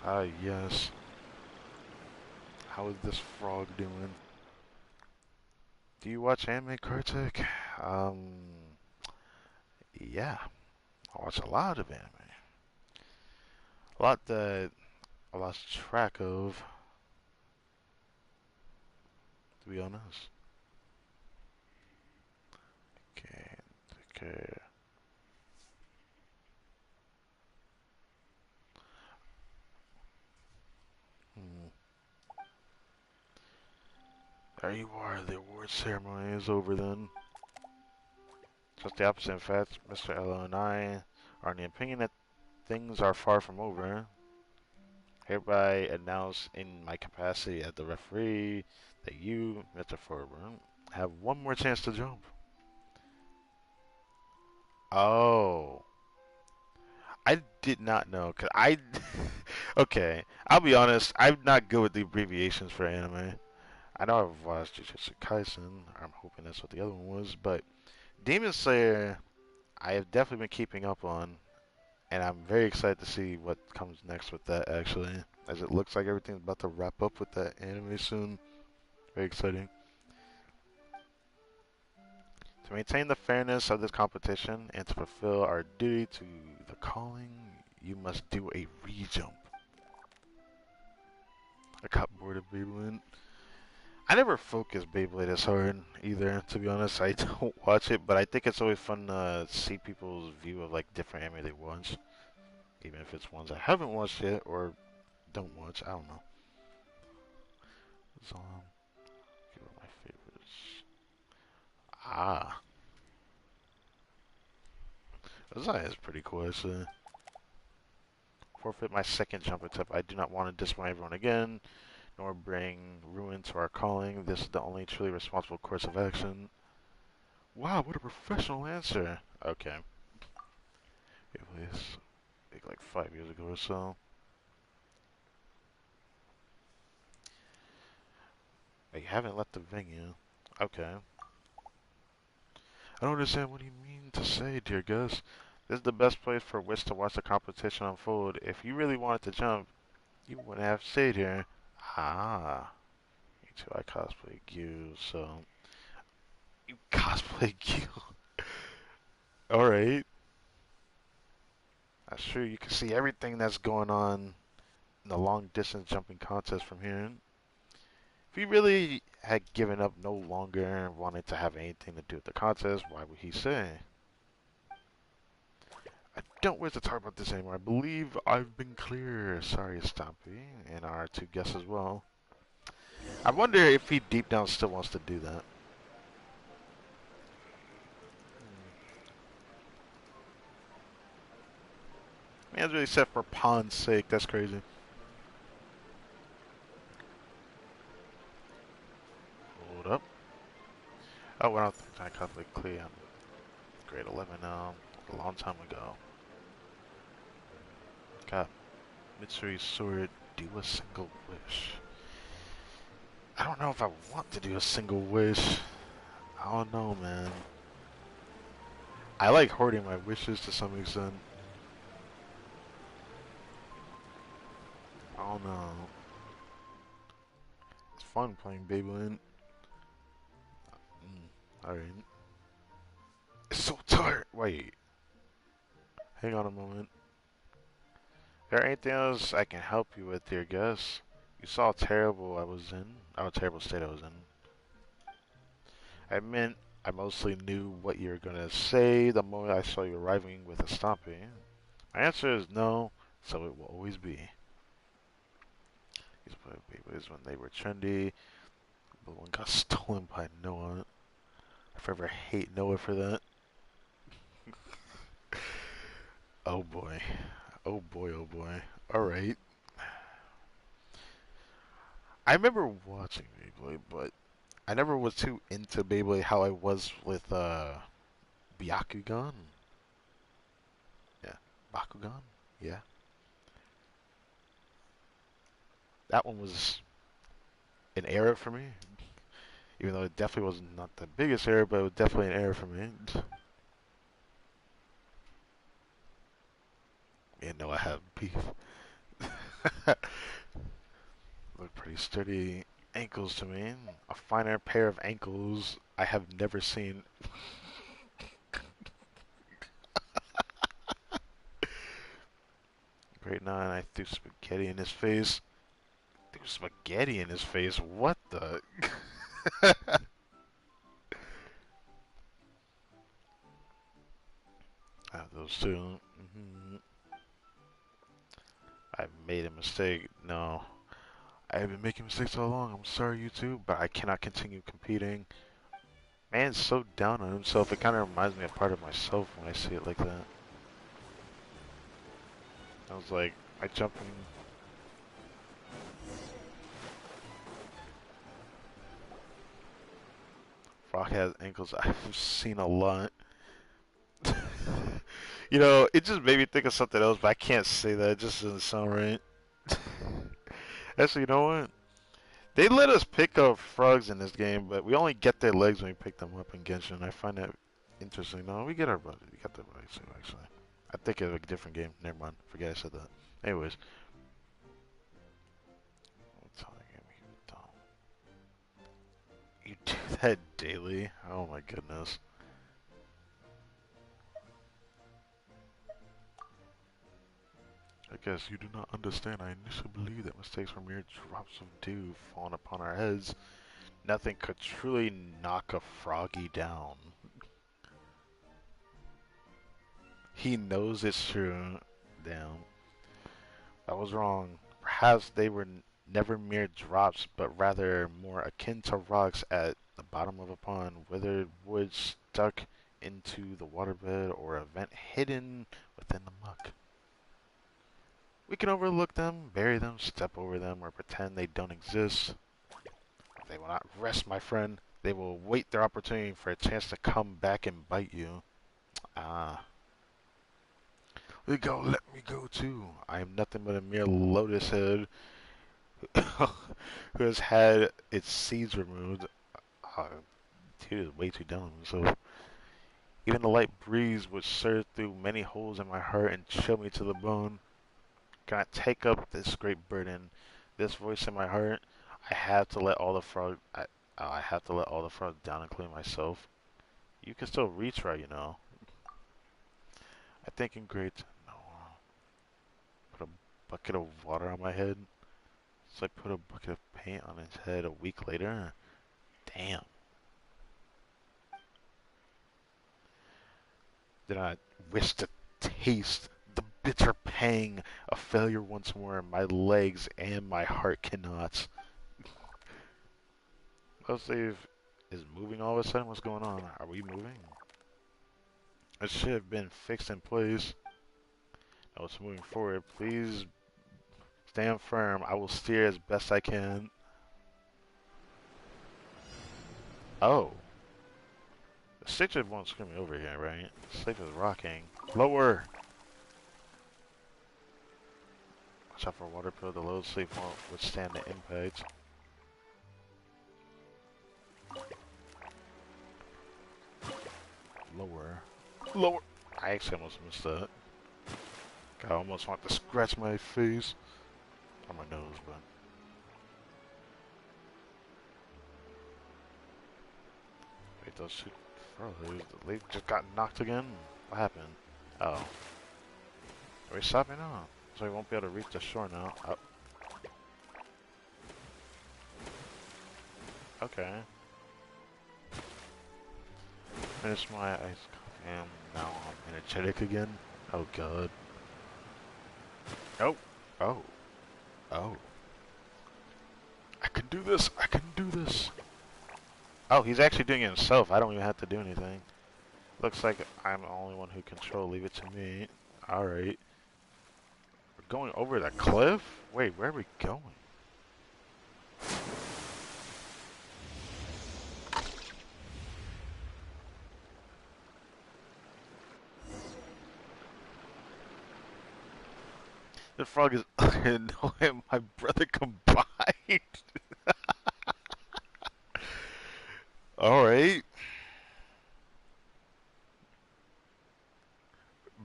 Ah, yes. How is this frog doing? Do you watch anime, Kartik? Yeah. I watch a lot of anime. A lot that I lost track of, to be honest. Okay, okay. Hmm. There you are. The award ceremony is over then. Just the opposite, in fact. Mr. Ella and I are in the opinion that things are far from over. Hereby announce in my capacity as the referee that you, Mr. Forburn, have one more chance to jump. Oh. I did not know, cause I. Okay, I'll be honest. I'm not good with the abbreviations for anime. I know I've watched Jujutsu Kaisen. I'm hoping that's what the other one was, but Demon Slayer, I have definitely been keeping up on, and I'm very excited to see what comes next with that. Actually, as it looks like everything's about to wrap up with that anime soon. Very exciting. To maintain the fairness of this competition and to fulfill our duty to the calling, you must do a re-jump. I got bored of Beyblade. I never focus Beyblade as hard either, to be honest. I don't watch it, but I think it's always fun to see people's view of like different anime they watch. Even if it's ones I haven't watched yet or don't watch, I don't know. So, give it my favorites. Ah. This is pretty cool, actually. Forfeit my second jump attempt. I do not want to disappoint everyone again, nor bring ruin to our calling. This is the only truly responsible course of action. Wow, what a professional answer. Okay. It was like 5 years ago or so. haven't left the venue. Okay. I don't understand what you mean to say, dear Gus. This is the best place for Wish to watch the competition unfold. If you really wanted to jump, you wouldn't have stayed here. Ah. Me too, I cosplay you, so... You cosplay you. Alright. That's true, you can see everything that's going on in the long distance jumping contest from here. If he really had given up no longer and wanted to have anything to do with the contest, why would he say? I don't wish to talk about this anymore. I believe I've been clear. Sorry, Stompy, and our two guests as well. I wonder if he deep down still wants to do that. Man's really set for pawn's sake. That's crazy. Hold up. Oh, well, I don't think I cosplay Clea. I'm grade 11 now. A long time ago. Got Mitsui's sword. Do a single wish. I don't know if I want to do a single wish. I don't know, man. I like hoarding my wishes to some extent. I don't know. It's fun playing Beyblade. Alright. It's so tired. Wait. Hang on a moment. Is there anything else I can help you with, dear guest? You saw how terrible I was in. How terrible state I was in. I meant I mostly knew what you were gonna say the moment I saw you arriving with a stomping. My answer is no, so it will always be. These Beyblades when they were trendy, but one got stolen by Noah. I forever hate Noah for that. Oh boy. Oh boy, oh boy. Alright. I remember watching Beyblade, but I never was too into Beyblade how I was with Byakugan. Yeah. Bakugan? Yeah. That one was an era for me. Even though it definitely was not the biggest era, but it was definitely an era for me. You know I have beef. Look pretty sturdy ankles to me. A finer pair of ankles I have never seen. Grade 9, I threw spaghetti in his face. Threw spaghetti in his face? What the? I have those two. I made a mistake. No. I have been making mistakes all along. I'm sorry, you too, but I cannot continue competing. Man's so down on himself. It kind of reminds me of part of myself when I see it like that. I was like, I jumping. Frog has ankles. I've seen a lot. You know, it just made me think of something else, but I can't say that. It just doesn't sound right. Actually, you know what? They let us pick up frogs in this game, but we only get their legs when we pick them up in Genshin. I find that interesting. No, we get our bodies. We got their bodies too, actually. I think it's a different game. Never mind. Forget I said that. Anyways. You do that daily? Oh my goodness. I guess you do not understand. I initially believed that mistakes were mere drops of dew falling upon our heads. Nothing could truly knock a froggy down. He knows it's true. Damn. I was wrong. Perhaps they were never mere drops, but rather more akin to rocks at the bottom of a pond, withered wood stuck into the waterbed, or a vent hidden within the muck. We can overlook them, bury them, step over them, or pretend they don't exist. They will not rest, my friend. They will wait their opportunity for a chance to come back and bite you. Ah. Let me go too. I am nothing but a mere lotus head. who has had its seeds removed. Uh, Dude is way too dumb. So even the light breeze would surge through many holes in my heart and chill me to the bone. Can I take up this great burden? This voice in my heart. I have to let all the frog. I have to let all the frogs down, including myself. You can still retry, you know. I think in grade. No. Put a bucket of water on my head. So I put a bucket of paint on his head a week later. Damn. Then I wish to taste the bitter pang of failure once more. My legs and my heart cannot. Let's see if is moving all of a sudden. What's going on? Are we moving? It should have been fixed in place. No, it's moving forward. Please stand firm. I will steer as best I can. Oh. The stitch won't screw me over here, right? Safe is rocking. Lower! Watch out for water pill. The load sleep won't withstand the impact. Lower. Lower! I actually almost missed that. I almost want to scratch my face. On my nose, but... Wait, those two frogs, they just got knocked again? What happened? Oh. Are we stopping now? So we won't be able to reach the shore now. Oh. Okay. Finish my ice coffee and now I'm energetic again. Oh god. Oh. Oh. Oh. I can do this! I can do this! Oh, he's actually doing it himself. I don't even have to do anything. Looks like I'm the only one who control. Leave it to me. Alright. We're going over the cliff? Wait, where are we going? The frog is annoying my brother combined. Alright.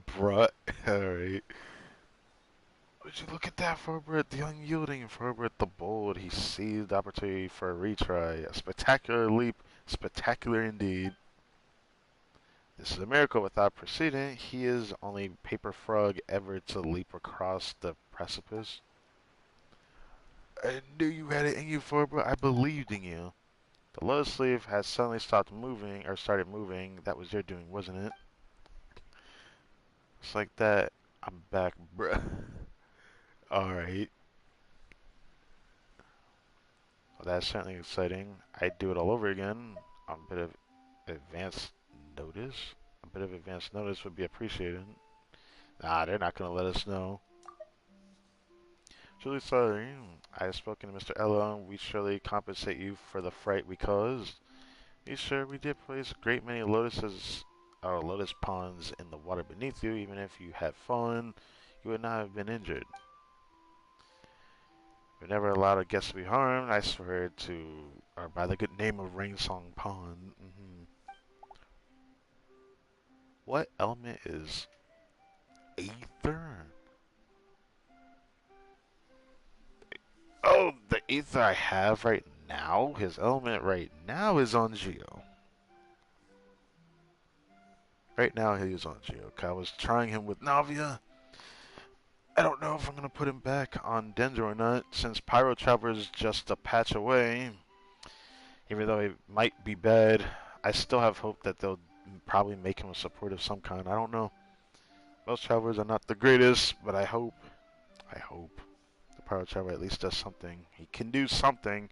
Bruh. Alright. Would you look at that, Forbert? The unyielding Forbert the bold. He seized the opportunity for a retry. A spectacular leap. Spectacular indeed. This is a miracle without precedent. He is only paper frog ever to leap across the precipice. I knew you had it in you, Forbert. I believed in you. The low sleeve has suddenly stopped moving, or started moving. That was your doing, wasn't it? Just like that. I'm back, bruh. Alright. Well, that's certainly exciting. I'd do it all over again. A bit of advance notice. A bit of advance notice would be appreciated. Nah, they're not going to let us know. Truly sorry. I have spoken to Mr. Ella. We surely compensate you for the fright we caused. Be sure we did place a great many lotuses, or lotus ponds in the water beneath you. Even if you had fallen, you would not have been injured. We never allowed a guest to be harmed. I swear to, or by the good name of Rainsong Pond. What element is ether? Oh, the ether I have right now, his element right now is on Geo. Right now he is on Geo. I was trying him with Navia. I don't know if I'm going to put him back on Dendro or not, since Pyro Traveler is just a patch away. Even though it might be bad, I still have hope that they'll probably make him a support of some kind. I don't know. Most Travelers are not the greatest, but I hope the Pyro Traveler at least does something. He can do something,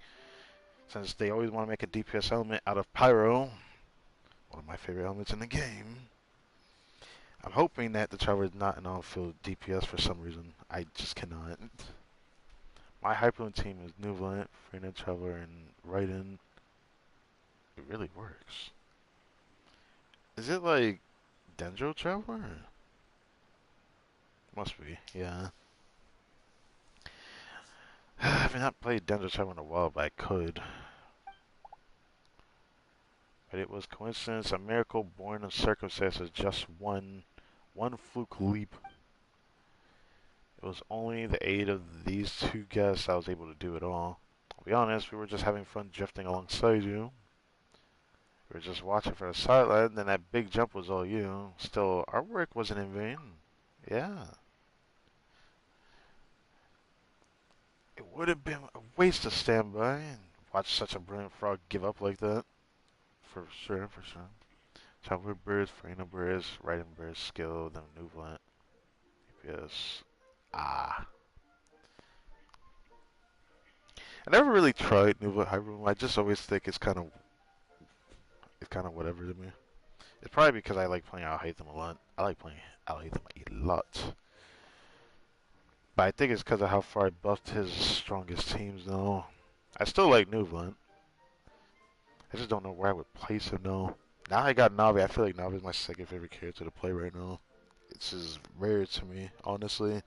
since they always want to make a DPS element out of Pyro. One of my favorite elements in the game. I'm hoping that the Traveler is not an on-field DPS for some reason. I just cannot. My Hyperloom team is Nuvalent, Freenet Traveler, and Raiden. It really works. Is it like Dendro Traveler? Must be, yeah. have not played Dungeon Travel in a while, but I could. But it was coincidence, a miracle born of circumstances, just one fluke leap. It was only the aid of these two guests I was able to do it all. I'll be honest, we were just having fun drifting alongside you. We were just watching from the sideline, then that big jump was all you. Still, our work wasn't in vain. Yeah. It would have been a waste to stand by and watch such a brilliant frog give up like that. For sure, for sure. Traveler birds, Farina birds, riding birds, skill, then Newland. Yes. Ah. I never really tried Newland High Room. I just always think it's kind of whatever to me. It's probably because I like playing Al Haitham a lot. I like playing Al Haitham a lot. But I think it's because of how far I buffed his strongest teams though. I still like Newland. I just don't know where I would place him though. Now I got Navi. I feel like Navi is my second favorite character to play right now. It's just rare to me, honestly.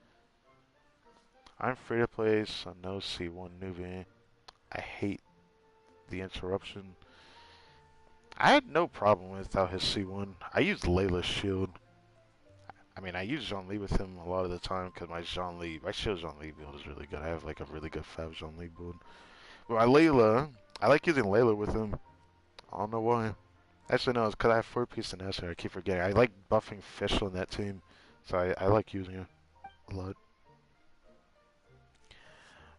I'm free to play, so no C1 Nuvi. I hate the interruption. I had no problem without his C1. I used Layla's shield. I mean, I use Zhongli with him a lot of the time because my shield Zhongli build is really good. I have like a really good Fab Zhongli build. But my Layla, I like using Layla with him. I don't know why. Actually, no, it's because I have 4-piece and S, I keep forgetting. I like buffing Fischl in that team, so I like using it a lot.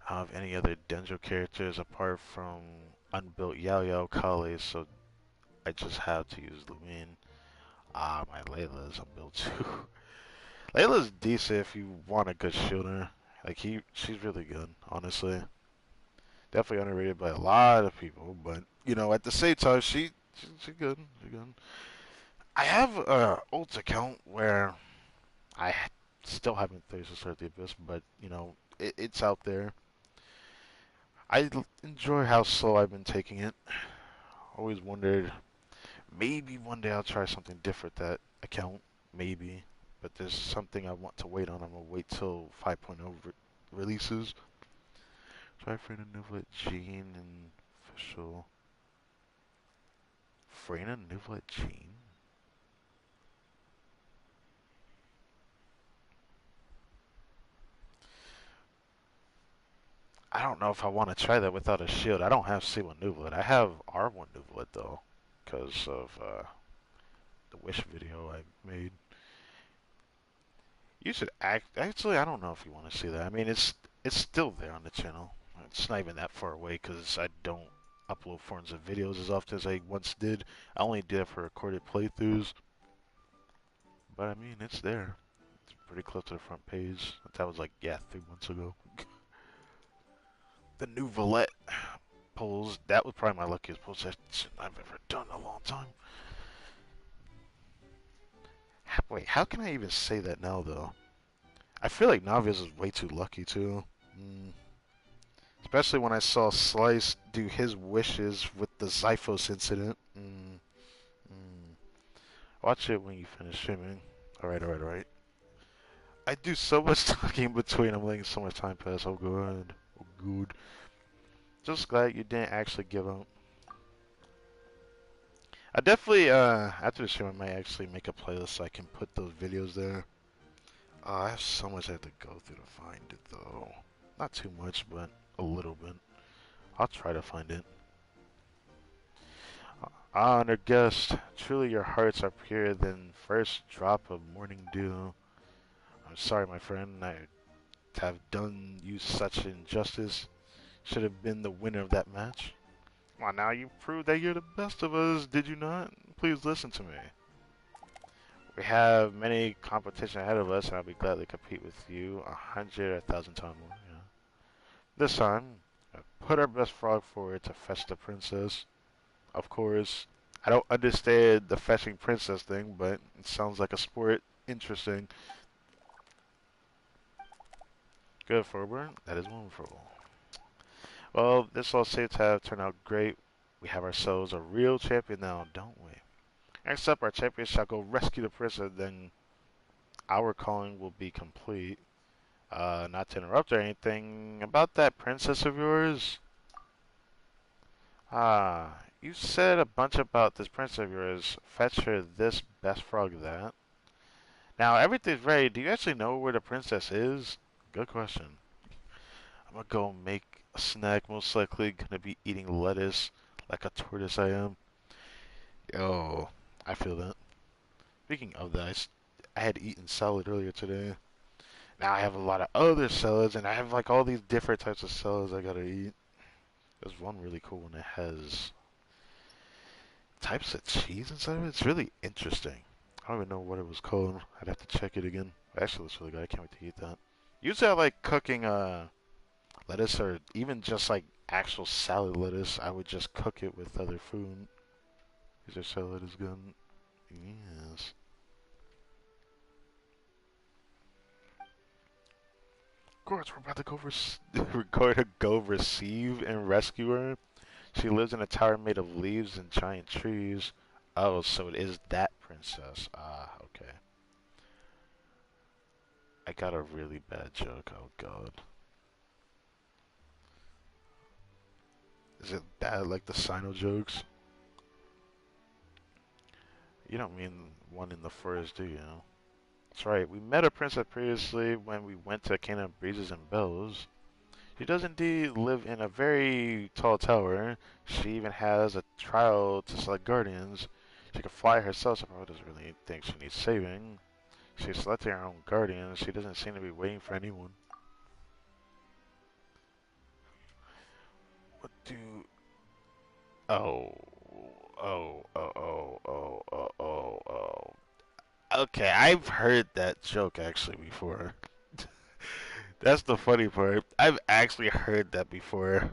I don't have any other Denjo characters apart from unbuilt Yao Yao Kale, so I just have to use Lumine. Ah, my Layla is unbuilt too. Layla's decent if you want a good shooter. Like she's really good, honestly. Definitely underrated by a lot of people, but you know, at the same time, she's good. She's good. I have a ult account where I still haven't started the abyss, but you know, it's out there. Enjoy how slow I've been taking it. Always wondered, maybe one day I'll try something different that account, maybe. But there's something I want to wait on. I'm gonna wait till 5.0 releases. Try Freyna, Nuvlet, Jean, and Official. Freyna, Nuvlet, Jean? I don't know if I want to try that without a shield. I don't have C1 Nuvlet. I have R1 Nuvlet though, because of the Wish video I made. You should actually. I don't know if you want to see that. I mean, it's still there on the channel. It's not even that far away because I don't upload forms of videos as often as I once did. I only did it for recorded playthroughs. But I mean, it's there. It's pretty close to the front page. That was like, yeah, 3 months ago. The new Valette polls. That was probably my luckiest poll session I've ever done in a long time. Wait, how can I even say that now, though? I feel like Navias is way too lucky, too. Especially when I saw Slice do his wishes with the Zyphos incident. Watch it when you finish streaming. Alright, alright, alright. I do so much talking in between. I'm letting so much time pass. Oh, good. Oh, good. Just glad you didn't actually give up. I definitely, after the stream, I might actually make a playlist so I can put those videos there. I have so much I have to go through to find it, though. Not too much, but a little bit. I'll try to find it. Honored guest, truly your hearts are purer than first drop of morning dew. I'm sorry, my friend, I have done you such injustice. Should have been the winner of that match. Come on now, you proved that you're the best of us, did you not? Please listen to me. We have many competition ahead of us, and I'll be glad to compete with you 1,000 times more. Yeah. This time, put our best frog forward to fetch the princess. Of course, I don't understand the fetching princess thing, but it sounds like a sport. Interesting. Good, Forburn. That is wonderful. Well, this all seems to have turned out great. We have ourselves a real champion now, don't we? Next up, our champion shall go rescue the princess, then our calling will be complete. Not to interrupt or anything, about that princess of yours. You said a bunch about this princess of yours. Fetch her this, best frog that. Now, everything's ready. Do you actually know where the princess is? Good question. I'm gonna go make a snack, most likely. Gonna be eating lettuce like a tortoise I am. Yo, I feel that. Speaking of that, I had eaten salad earlier today. Now I have a lot of other salads, and I have like all these different types of salads I gotta eat. There's one really cool one that has types of cheese inside of it. It's really interesting. I don't even know what it was called. I'd have to check it again. Actually, looks really good. I can't wait to eat that. Usually I like cooking lettuce or even just like actual salad lettuce. I would just cook it with other food. Caesar salad is good. Yes. Of course, we're about to go we're going to go receive and rescue her. She lives in a tower made of leaves and giant trees. Oh, so it is that princess. Ah, okay. I got a really bad joke. Oh god. Is it bad like the Sino jokes? You don't mean one in the forest, do you? That's right. We met a princess previously when we went to Kingdom of Breezes and Bells. She does indeed live in a very tall tower. She even has a trial to select guardians. She can fly herself, so probably doesn't really think she needs saving. She selected her own guardian. She doesn't seem to be waiting for anyone. What do... Oh... Oh. Okay, I've heard that joke actually before. That's the funny part. I've actually heard that before.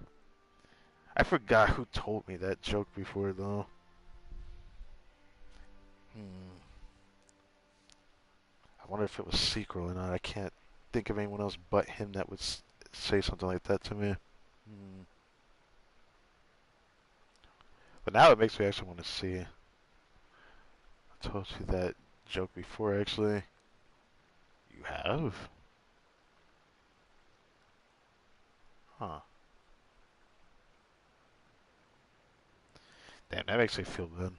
I forgot who told me that joke before, though. Hmm. I wonder if it was Secret or not. I can't think of anyone else but him that would say something like that to me. Hmm. But now it makes me actually want to see. I told you that joke before, actually. You have? Huh. Damn, that makes me feel good.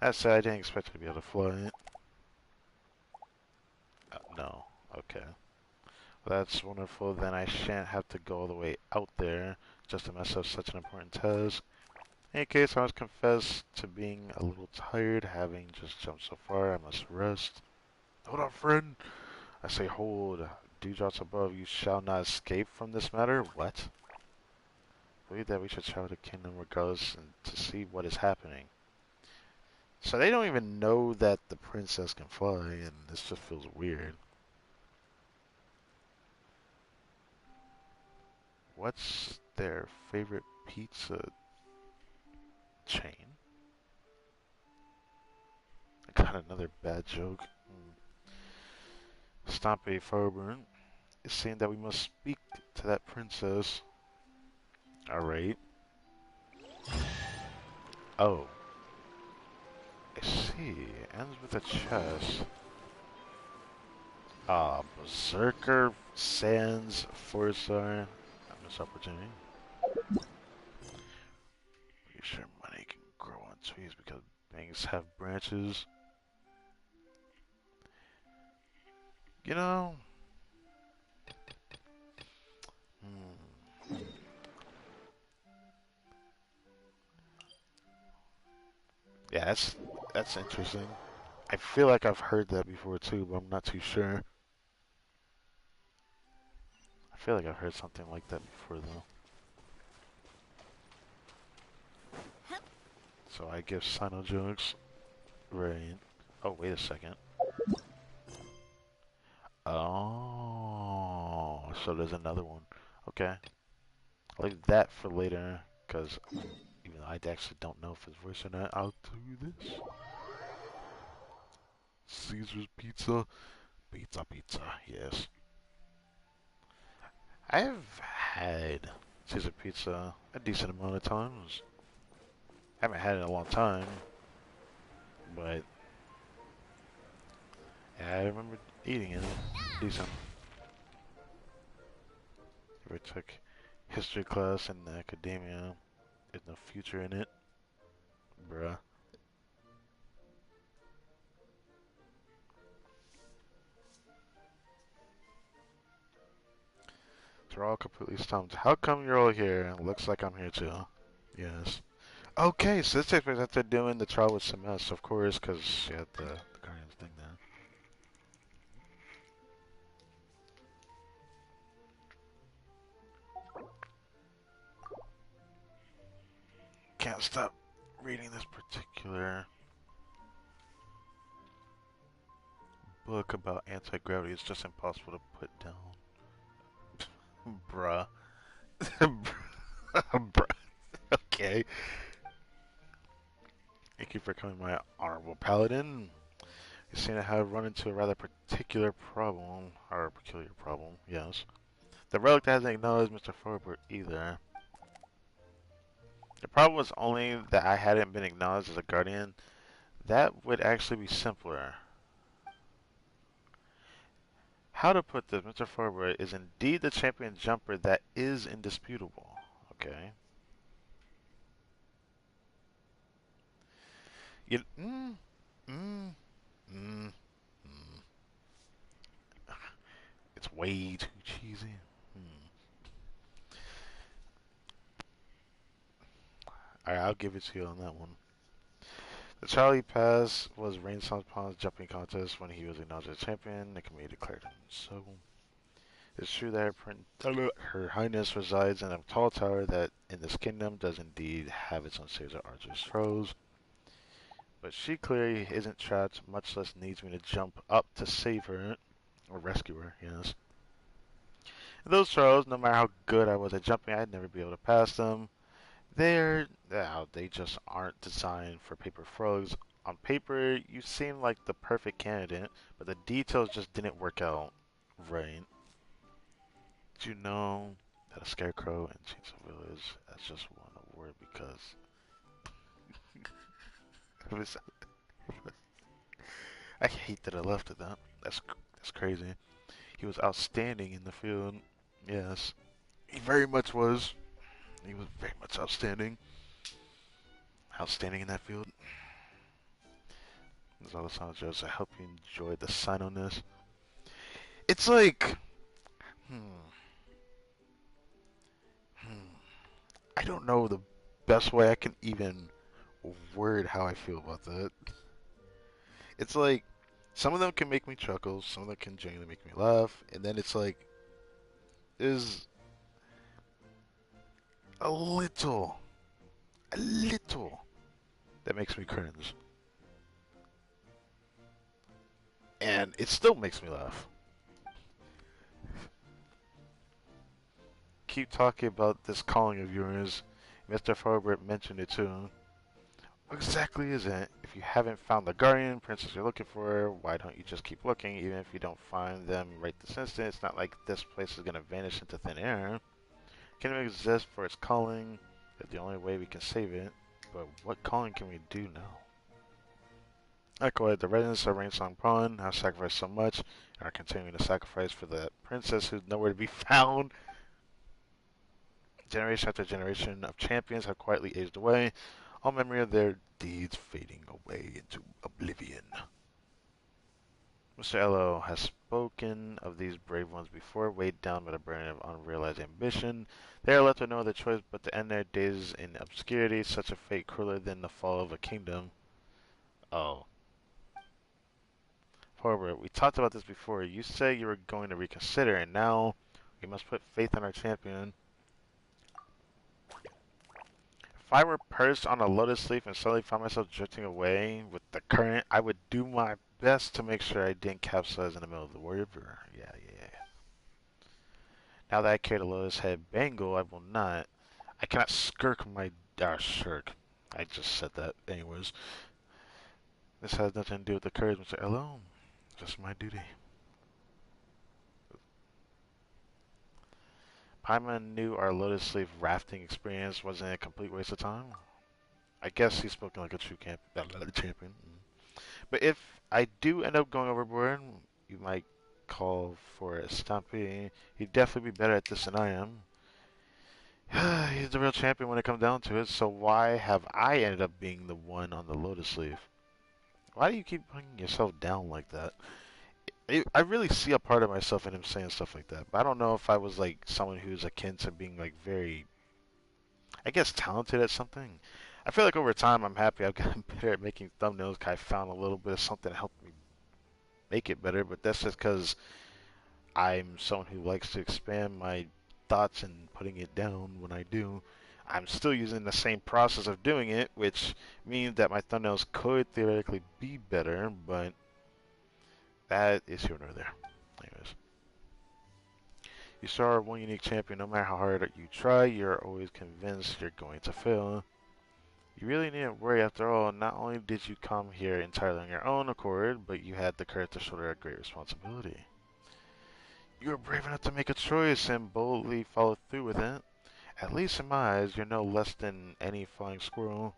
That said, I didn't expect to be able to fly it. No. Okay. Well, that's wonderful. Then I shan't have to go all the way out there just to mess up such an important task. In any case, I must confess to being a little tired, having just jumped so far. I must rest. Hold up, friend. I say hold. Dewdrops above, you shall not escape from this matter. What? I believe that we should travel to Kingdom regardless and to see what is happening. So they don't even know that the princess can fly, and this just feels weird. What's their favorite pizza chain? I got another bad joke. Stompy Farburn. It's saying that we must speak to that princess. Alright. Oh. I see. It ends with a chest. Berserker Sans Forza. Missed opportunity. Pretty sure money can grow on trees because things have branches. You know. Hmm. Yeah, that's interesting. I feel like I've heard that before too, but I'm not too sure. I feel like I've heard something like that before though. So I give Sino jokes. Right. Oh, wait a second. Oh, so there's another one. Okay. I'll leave that for later, because even though I actually don't know if it's voice or not, I'll tell you this. Caesar's Pizza. Pizza, yes. I've had Caesar Pizza a decent amount of times. I haven't had it in a long time, but yeah, I remember Eating it. Decent. Ever took history class in academia? There's no future in it. Bruh. They're all completely stumped. How come you're all here? Looks like I'm here too. Yes. Okay, so this takes place after doing the trial with Semes, of course, because she had the Guardians thing there. Can't stop reading this particular book about anti-gravity. It's just impossible to put down. Bruh. Bruh. Okay. Thank you for coming, my honorable paladin. You seem to have run into a rather particular problem, or a peculiar problem, yes. The relic hasn't acknowledged Mr. Forbert either. The problem was only that I hadn't been acknowledged as a guardian. That would actually be simpler. How to put this, Mr. Forbert is indeed the champion jumper that is indisputable. Okay. You, mm, mm, mm. It's way too cheesy. Hmm. Alright, I'll give it to you on that one. The Charlie Pass was Rainsong's Pond's jumping contest when he was acknowledged as champion. The committee declared him so. It's true that Her Highness resides in a tall tower that in this kingdom does indeed have its own series of archer's throws. But she clearly isn't trapped, much less needs me to jump up to save her, or rescue her, yes. And those throws, no matter how good I was at jumping, I'd never be able to pass them. They just aren't designed for paper frogs. On paper, you seem like the perfect candidate, but the details just didn't work out right. Did you know that a scarecrow in Chainsaw Village has just won a award because it was, I hate that I left it that. That's crazy. He was outstanding in the field. Yes, he very much was. He was very much outstanding. Outstanding in that field. There's all the sounds jokes. I hope you enjoyed the sign on this. It's like, hmm, hmm. I don't know the best way I can even word how I feel about that. It's like some of them can make me chuckle, some of them can genuinely make me laugh, and then it's like there's a little that makes me cringe, and it still makes me laugh. Keep talking about this calling of yours. Mr. Forbert mentioned it too. What exactly is it? If you haven't found the guardian princess you're looking for, why don't you just keep looking? Even if you don't find them right this instant, it's not like this place is gonna vanish into thin air. Kingdom exists for its calling. That's the only way we can save it. But what calling can we do now? Echo, the residents of Rainsong Pond have sacrificed so much and are continuing to sacrifice for the princess who's nowhere to be found. Generation after generation of champions have quietly aged away, all memory of their deeds fading away into oblivion. Mr. Elo has spoken of these brave ones before, weighed down by the burden of unrealized ambition. They are left with no other choice but to end their days in obscurity, such a fate crueler than the fall of a kingdom. Oh. However, we talked about this before. You said you were going to reconsider, and now we must put faith in our champion. If I were perched on a lotus leaf and suddenly found myself drifting away with the current, I would do my best to make sure I didn't capsize in the middle of the river. Yeah. Now that I carry the lotus head bangle, I will not. I cannot shirk. I just said that anyways. This has nothing to do with the courage, Mr. Elo. Just my duty. Paimon knew our lotus leaf rafting experience wasn't a complete waste of time. I guess he's spoken like a true champion. But if I do end up going overboard, you might call for a Stumpy. He'd definitely be better at this than I am. He's the real champion when it comes down to it, so why have I ended up being the one on the Lotus Leaf? Why do you keep putting yourself down like that? I really see a part of myself in him saying stuff like that, but I don't know if I was like someone who's akin to being like very, I guess, talented at something. I feel like over time I'm happy I've gotten better at making thumbnails 'cause I found a little bit of something to help me make it better, but that's just because I'm someone who likes to expand my thoughts and putting it down when I do. I'm still using the same process of doing it, which means that my thumbnails could theoretically be better, but that is here nor there. Anyways, you saw one unique champion. No matter how hard you try, you're always convinced you're going to fail. You really needn't worry after all. Not only did you come here entirely on your own accord, but you had the courage to shoulder a great responsibility. You were brave enough to make a choice and boldly follow through with it. At least in my eyes, you're no less than any flying squirrel.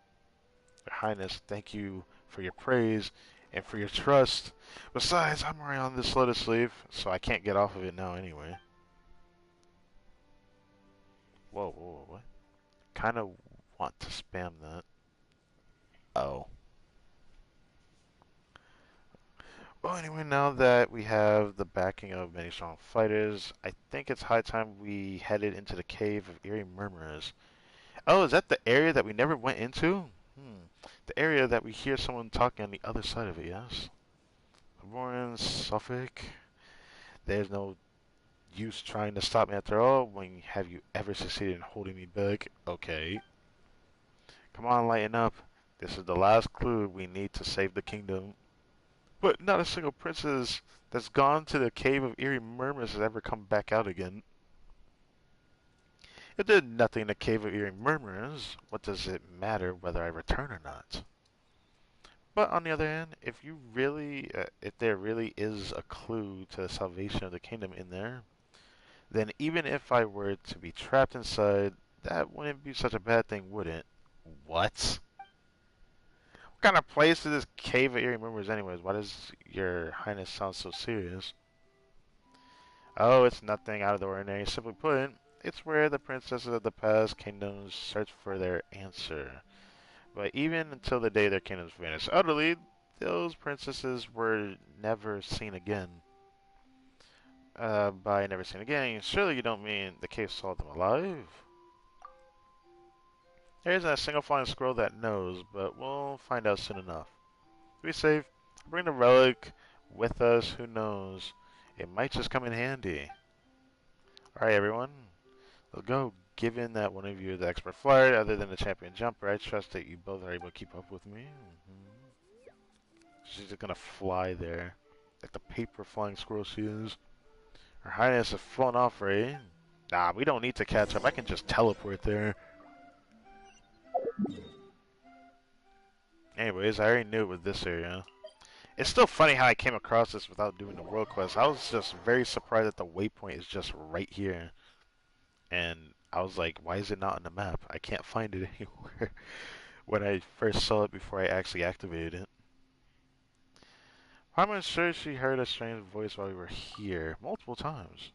Your Highness, thank you for your praise and for your trust. Besides, I'm already on this Lotus Leaf, so I can't get off of it now anyway. Whoa, what? Kinda want to spam that. Oh. Well, anyway, now that we have the backing of many strong fighters, I think it's high time we headed into the Cave of Eerie Murmurs. Oh, is that the area that we never went into? The area that we hear someone talking on the other side of it, yes? Warren, Suffolk. There's no use trying to stop me after all. When have you ever succeeded in holding me back? Okay. Come on, lighten up. This is the last clue we need to save the kingdom. But not a single princess that's gone to the Cave of Eerie Murmurs has ever come back out again. If there's nothing in the Cave of Eerie Murmurs, what does it matter whether I return or not? But on the other hand, if there really is a clue to the salvation of the kingdom in there, then even if I were to be trapped inside, that wouldn't be such a bad thing, would it? What? What kind of place is this Cave of Eerie Murmurs anyways? Why does your Highness sound so serious? Oh, it's nothing out of the ordinary. Simply put, it's where the princesses of the past kingdoms search for their answer. But even until the day their kingdoms vanished utterly, those princesses were never seen again. By never seen again, surely you don't mean the cave saw them alive? There isn't a single flying squirrel that knows, but we'll find out soon enough. To be safe, bring the relic with us, who knows? It might just come in handy. Alright everyone, let's go. Given that one of you is the expert flyer, other than the champion jumper, I trust that you both are able to keep up with me. She's just gonna fly there. Like the paper flying squirrel she is. Her Highness has flown off, right? Nah, we don't need to catch up. I can just teleport there. Anyways, I already knew it was this area. It's still funny how I came across this without doing the world quest. I was just very surprised that the waypoint is just right here. And I was like, why is it not on the map? I can't find it anywhere when I first saw it before I actually activated it. I'm sure she heard a strange voice while we were here, multiple times.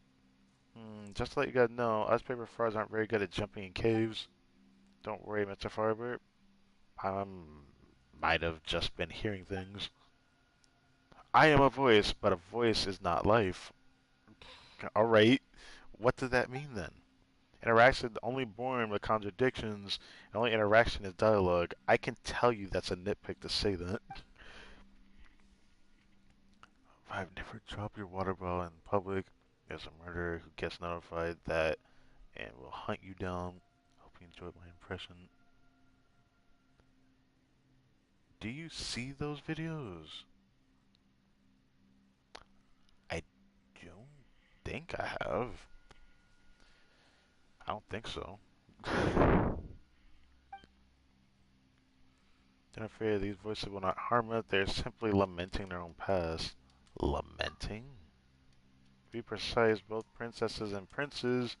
Just to let you guys know, us paper frogs aren't very good at jumping in caves. Don't worry, Mr. Farbert. I might have just been hearing things. I am a voice, but a voice is not life. Alright, what does that mean then? Interaction only born with contradictions, and only interaction is dialogue. I can tell you that's a nitpick to say that. I've never dropped your water bottle in public. There's a murderer who gets notified that and will hunt you down. Hope you enjoyed my impression. Do you see those videos? I don't think I have. I don't think so. Don't afraid these voices will not harm us. They're simply lamenting their own past. Lamenting? To be precise, both princesses and princes,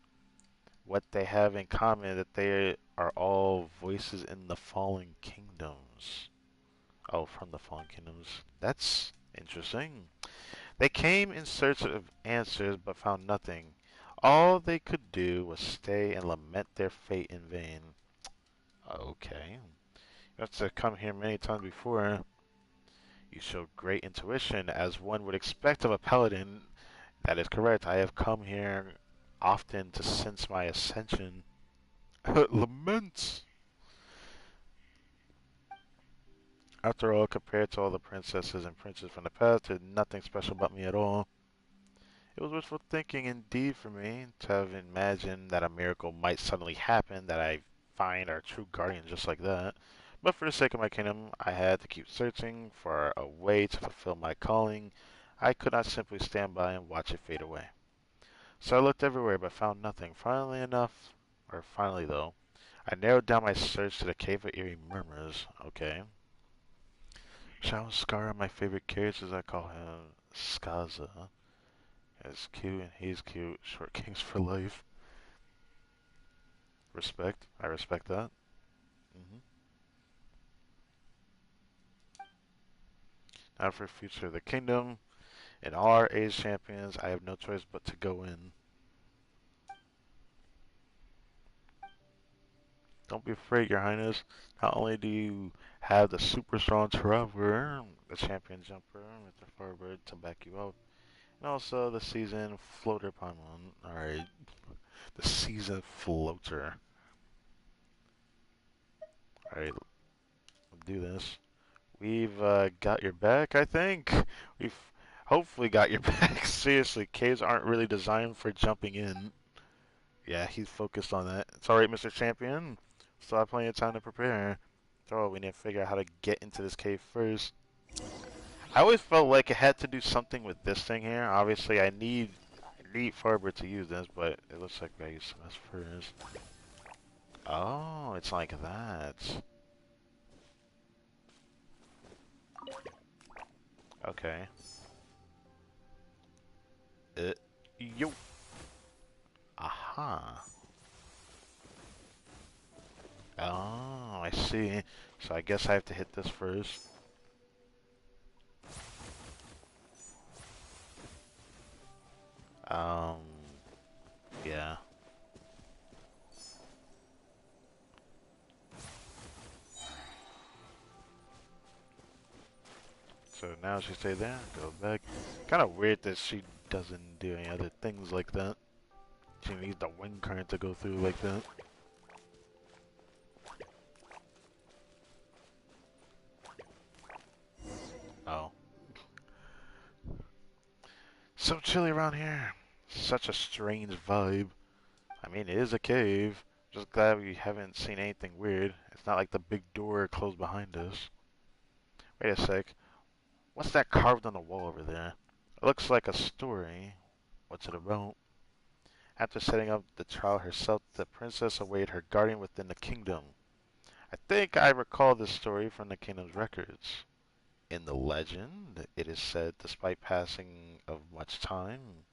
what they have in common is that they are all voices in the fallen kingdoms. Oh, from the fallen kingdoms. That's interesting. They came in search of answers but found nothing. All they could do was stay and lament their fate in vain. Okay. You have to come here many times before. You showed great intuition, as one would expect of a paladin. That is correct. I have come here often to sense my ascension. Laments! After all, compared to all the princesses and princes from the past, there's nothing special about me at all. It was wishful thinking indeed for me to have imagined that a miracle might suddenly happen, that I find our true guardian just like that. But for the sake of my kingdom, I had to keep searching for a way to fulfill my calling. I could not simply stand by and watch it fade away. So I looked everywhere but found nothing. Finally though, I narrowed down my search to the Cave of Eerie Murmurs. Okay. Shao Scar, my favorite character, as I call him, Skaza. It's cute and he's cute. Short kings for life. Respect. I respect that. hmm Now for future of the kingdom. In all our age champions, I have no choice but to go in. Don't be afraid, your highness. Not only do you have the super strong Traveler, the champion jumper, Mr. Farbird to back you up, and also the seasoned floater Paimon. Alright, the seasoned floater. Alright, let's do this. We've got your back, I think. We've hopefully got your back. Seriously, caves aren't really designed for jumping in. Yeah, he's focused on that. It's alright, Mr. Champion. Still have plenty of time to prepare. Oh, we need to figure out how to get into this cave first. I always felt like it had to do something with this thing here. Obviously, I need Farber to use this, but it looks like I use some of this first. Oh, it's like that. Okay. Uh, yo. Aha. Oh, I see. So I guess I have to hit this first. Um, yeah. So now she stay there, go back. Kind of weird that she doesn't do any other things like that. She needs the wind current to go through like that. Oh. So chilly around here. Such a strange vibe. I mean, it is a cave. Just glad we haven't seen anything weird. It's not like the big door closed behind us. Wait a sec. What's that carved on the wall over there? It looks like a story. What's it about? After setting up the trial herself, the princess awaited her guardian within the kingdom. I think I recall this story from the kingdom's records. In the legend, it is said, despite passing of much time,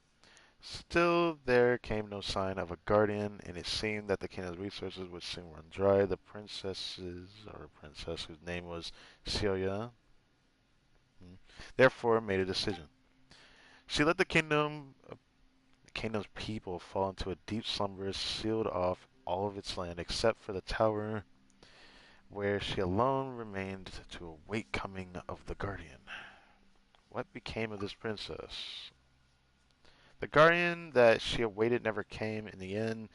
still there came no sign of a guardian, and it seemed that the kingdom's resources would soon run dry. The princesses, or princess whose name was Celia, therefore made a decision. She let the kingdom's people fall into a deep slumber, sealed off all of its land except for the tower where she alone remained to await coming of the guardian. What became of this princess? The guardian that she awaited never came. In the end,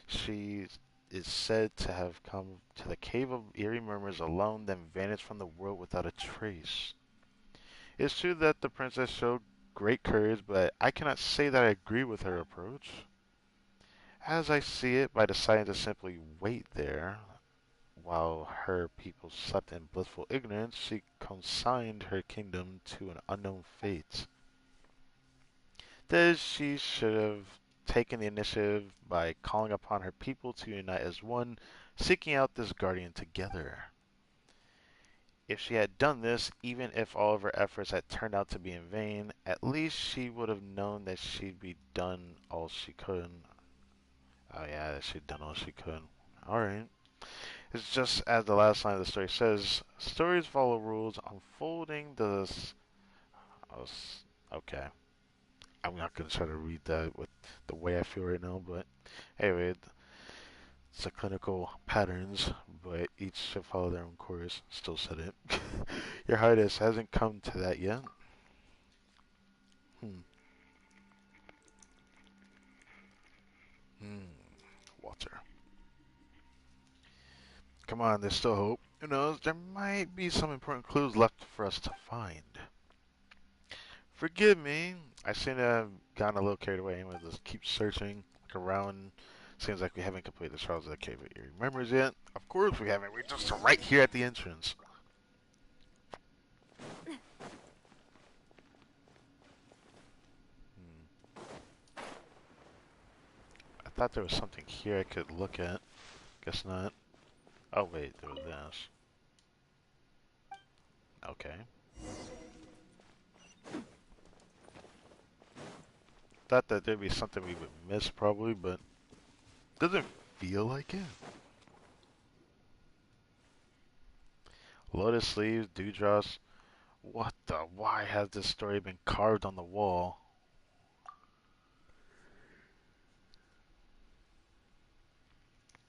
she is said to have come to the Cave of Eerie Murmurs alone, then vanished from the world without a trace. It is true that the princess showed great courage, but I cannot say that I agree with her approach. As I see it, by deciding to simply wait there, while her people slept in blissful ignorance, she consigned her kingdom to an unknown fate. That she should have taken the initiative by calling upon her people to unite as one, seeking out this guardian together. If she had done this, even if all of her efforts had turned out to be in vain, at least she would have known that she'd be done all she could. Oh yeah, that she'd done all she could. Alright. It's just as the last line of the story says, stories follow rules, unfolding the... Oh, okay. I'm not gonna try to read that with the way I feel right now, but anyway, it's a clinical patterns, but each should follow their own course. Still said it. Your highness hasn't come to that yet. Hmm. Hmm. Walter. Come on, there's still hope. Who knows? There might be some important clues left for us to find. Forgive me. I seem to have gotten a little carried away and we'll just keep searching like around. Seems like we haven't completed the trials of the cave of Eerie Memories yet. Of course we haven't. We're just right here at the entrance. Hmm. I thought there was something here I could look at. Guess not. Oh wait, there was this. Okay. Thought that there'd be something we would miss probably, but doesn't feel like it. Lotus leaves, dewdrops. What the? Why has this story been carved on the wall?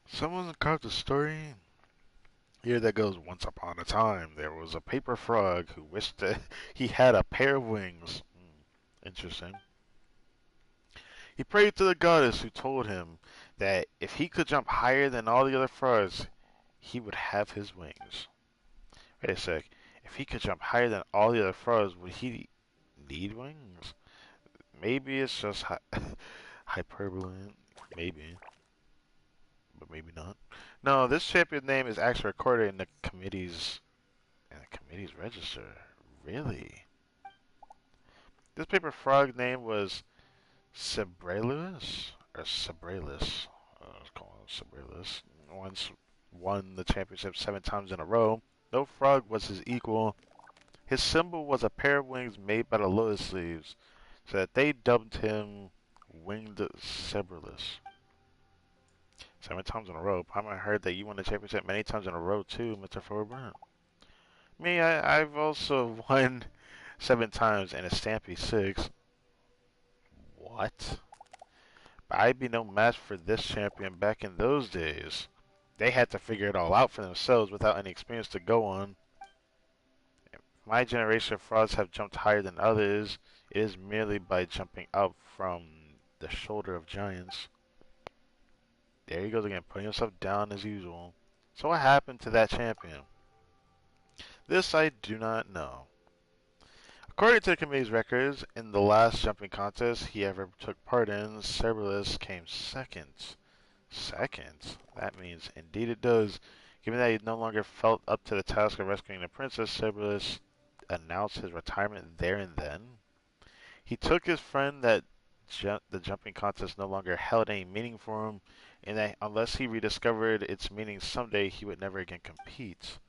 Someone carved a story? Here that goes. Once upon a time, there was a paper frog who wished that he had a pair of wings. Interesting. He prayed to the goddess who told him that if he could jump higher than all the other frogs, he would have his wings. Wait a sec. If he could jump higher than all the other frogs, would he need wings? Maybe it's just hyperbole. Maybe, but maybe not. No, this champion name is actually recorded in the committee's register. Really? This paper frog name was Cebrelus or Cebrelus. Let's call him Cebrelus. Once won the championship 7 times in a row. No frog was his equal. His symbol was a pair of wings made by the lotus leaves, so that they dubbed him Winged Cebrelus. 7 times in a row. I heard that you won the championship many times in a row too, Mr. Forburn. Me, I've also won 7 times and a Stampy 6. What? But I'd be no match for this champion back in those days. They had to figure it all out for themselves without any experience to go on. My generation of frauds have jumped higher than others. It is merely by jumping up from the shoulder of giants. There he goes again, putting himself down as usual. So what happened to that champion? This I do not know. According to the committee's records, in the last jumping contest he ever took part in, Cerberus came second. Second? That means indeed it does. Given that he no longer felt up to the task of rescuing the princess, Cerberus announced his retirement there and then. He took his friend that the jumping contest no longer held any meaning for him, and that unless he rediscovered its meaning someday, he would never again compete.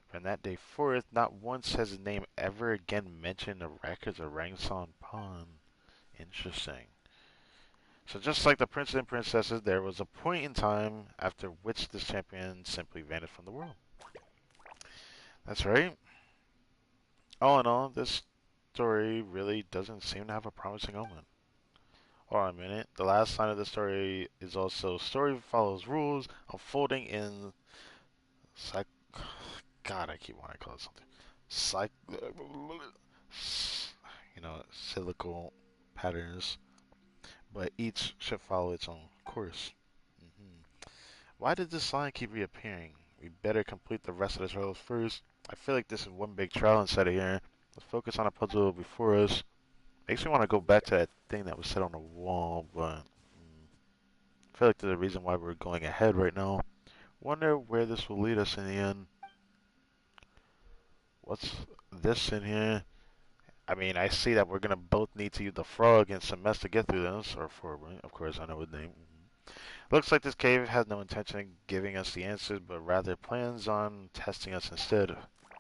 From that day forth, not once has his name ever again mentioned in the records of Rangson Pond. Interesting. So just like the princes and princesses, there was a point in time after which this champion simply vanished from the world. That's right. All in all, this story really doesn't seem to have a promising omen. Hold on a minute. The last line of the story is also story follows rules unfolding in psych. God, I keep wanting to call it something. Psych. Cyclical patterns, but each should follow its own course. Why did this line keep reappearing? We better complete the rest of the trials first. I feel like this is one big trial inside of here. Let's focus on a puzzle before us. Makes me want to go back to that thing that was set on the wall, but I feel like there's a reason why we're going ahead right now. Wonder where this will lead us in the end. What's this in here? I mean, I see that we're gonna both need to use the frog and some mess to get through this, or for, of course, I know his name. Looks like this cave has no intention of giving us the answers, but rather plans on testing us instead.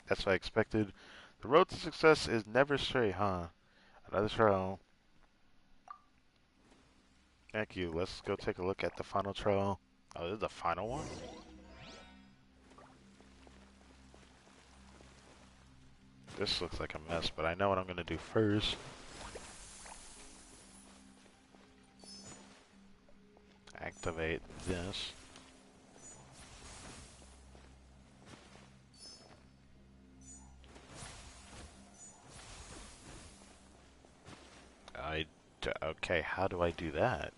That's what I expected. The road to success is never straight, huh? Another trial. Thank you. Let's go take a look at the final trial. Oh, this is the final one? This looks like a mess, but I know what I'm gonna do first. activate this. Okay, how do I do that?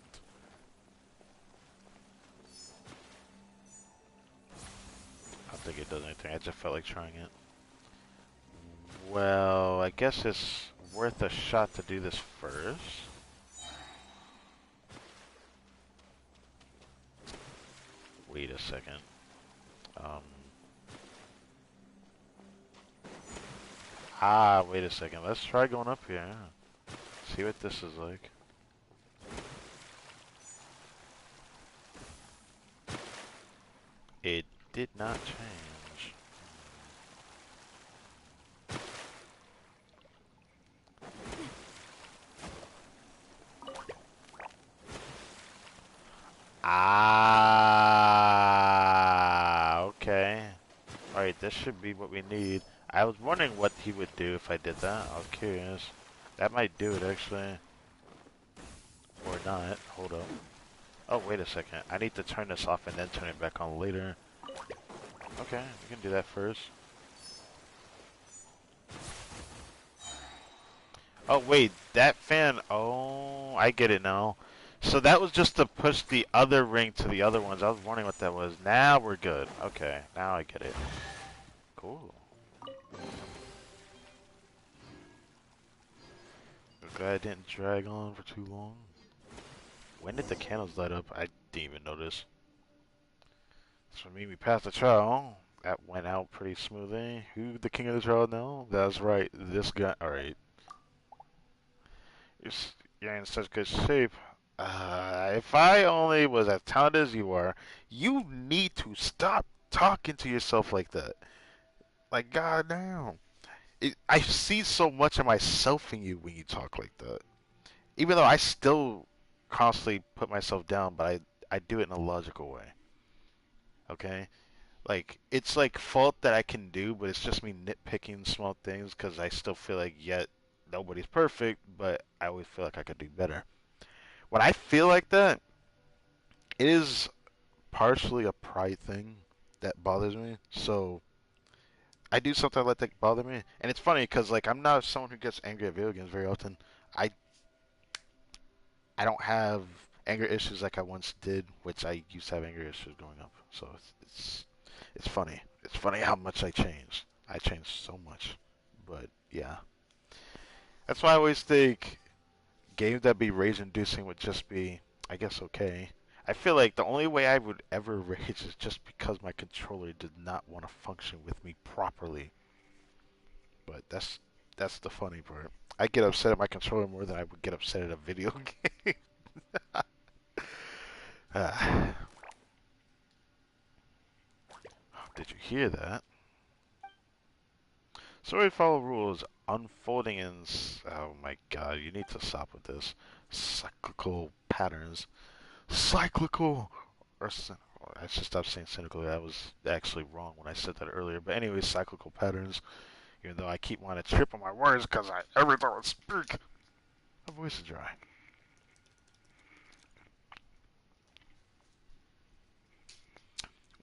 I don't think it does anything. I just felt like trying it. Well, I guess it's worth a shot to do this first. Wait a second. Wait a second. Let's try going up here. See what this is like. It did not change. Okay. Alright, this should be what we need. I was wondering what he would do if I did that. I was curious. That might do it, actually. Or not. Hold up. Oh, wait a second. I need to turn this off and then turn it back on later. Okay, we can do that first. Oh, wait. That fan... Oh, I get it now. So that was just to push the other ring to the other ones. I was wondering what that was. Now we're good. Okay, now I get it. Cool. I'm glad it didn't drag on for too long. When did the candles light up? I didn't even notice. So for me, we passed the trial. That went out pretty smoothly. Who the king of the trial now? That's right, this guy. Alright. You're in such good shape. If I only was as talented as you are, you need to stop talking to yourself like that. Like, goddamn. I see so much of myself in you when you talk like that. Even though I still constantly put myself down, but I do it in a logical way. Okay? Like, it's like fault that I can do, but it's just me nitpicking small things because I still feel like, yet, nobody's perfect, but I always feel like I could do better. When I feel like that, it is partially a pride thing that bothers me. So, I do something I let that bother me. And it's funny because, like, I'm not someone who gets angry at video games very often. I I don't have anger issues like I once did, which I used to have anger issues growing up. So it's funny. It's funny how much I changed. I changed so much. But yeah, that's why I always think games that be rage inducing would just be, I guess, okay. I feel like the only way I would ever rage is just because my controller did not want to function with me properly. But that's the funny part. I get upset at my controller more than I would get upset at a video game. Ah, did you hear that? Sorry, follow rules. Unfolding in. Oh my god, you need to stop with this. Cyclical patterns. Cyclical! Or, I should stop saying cynical. That was actually wrong when I said that earlier. But anyways, cyclical patterns. Even though I keep wanting to trip on my words because every time I speak, my voice is dry.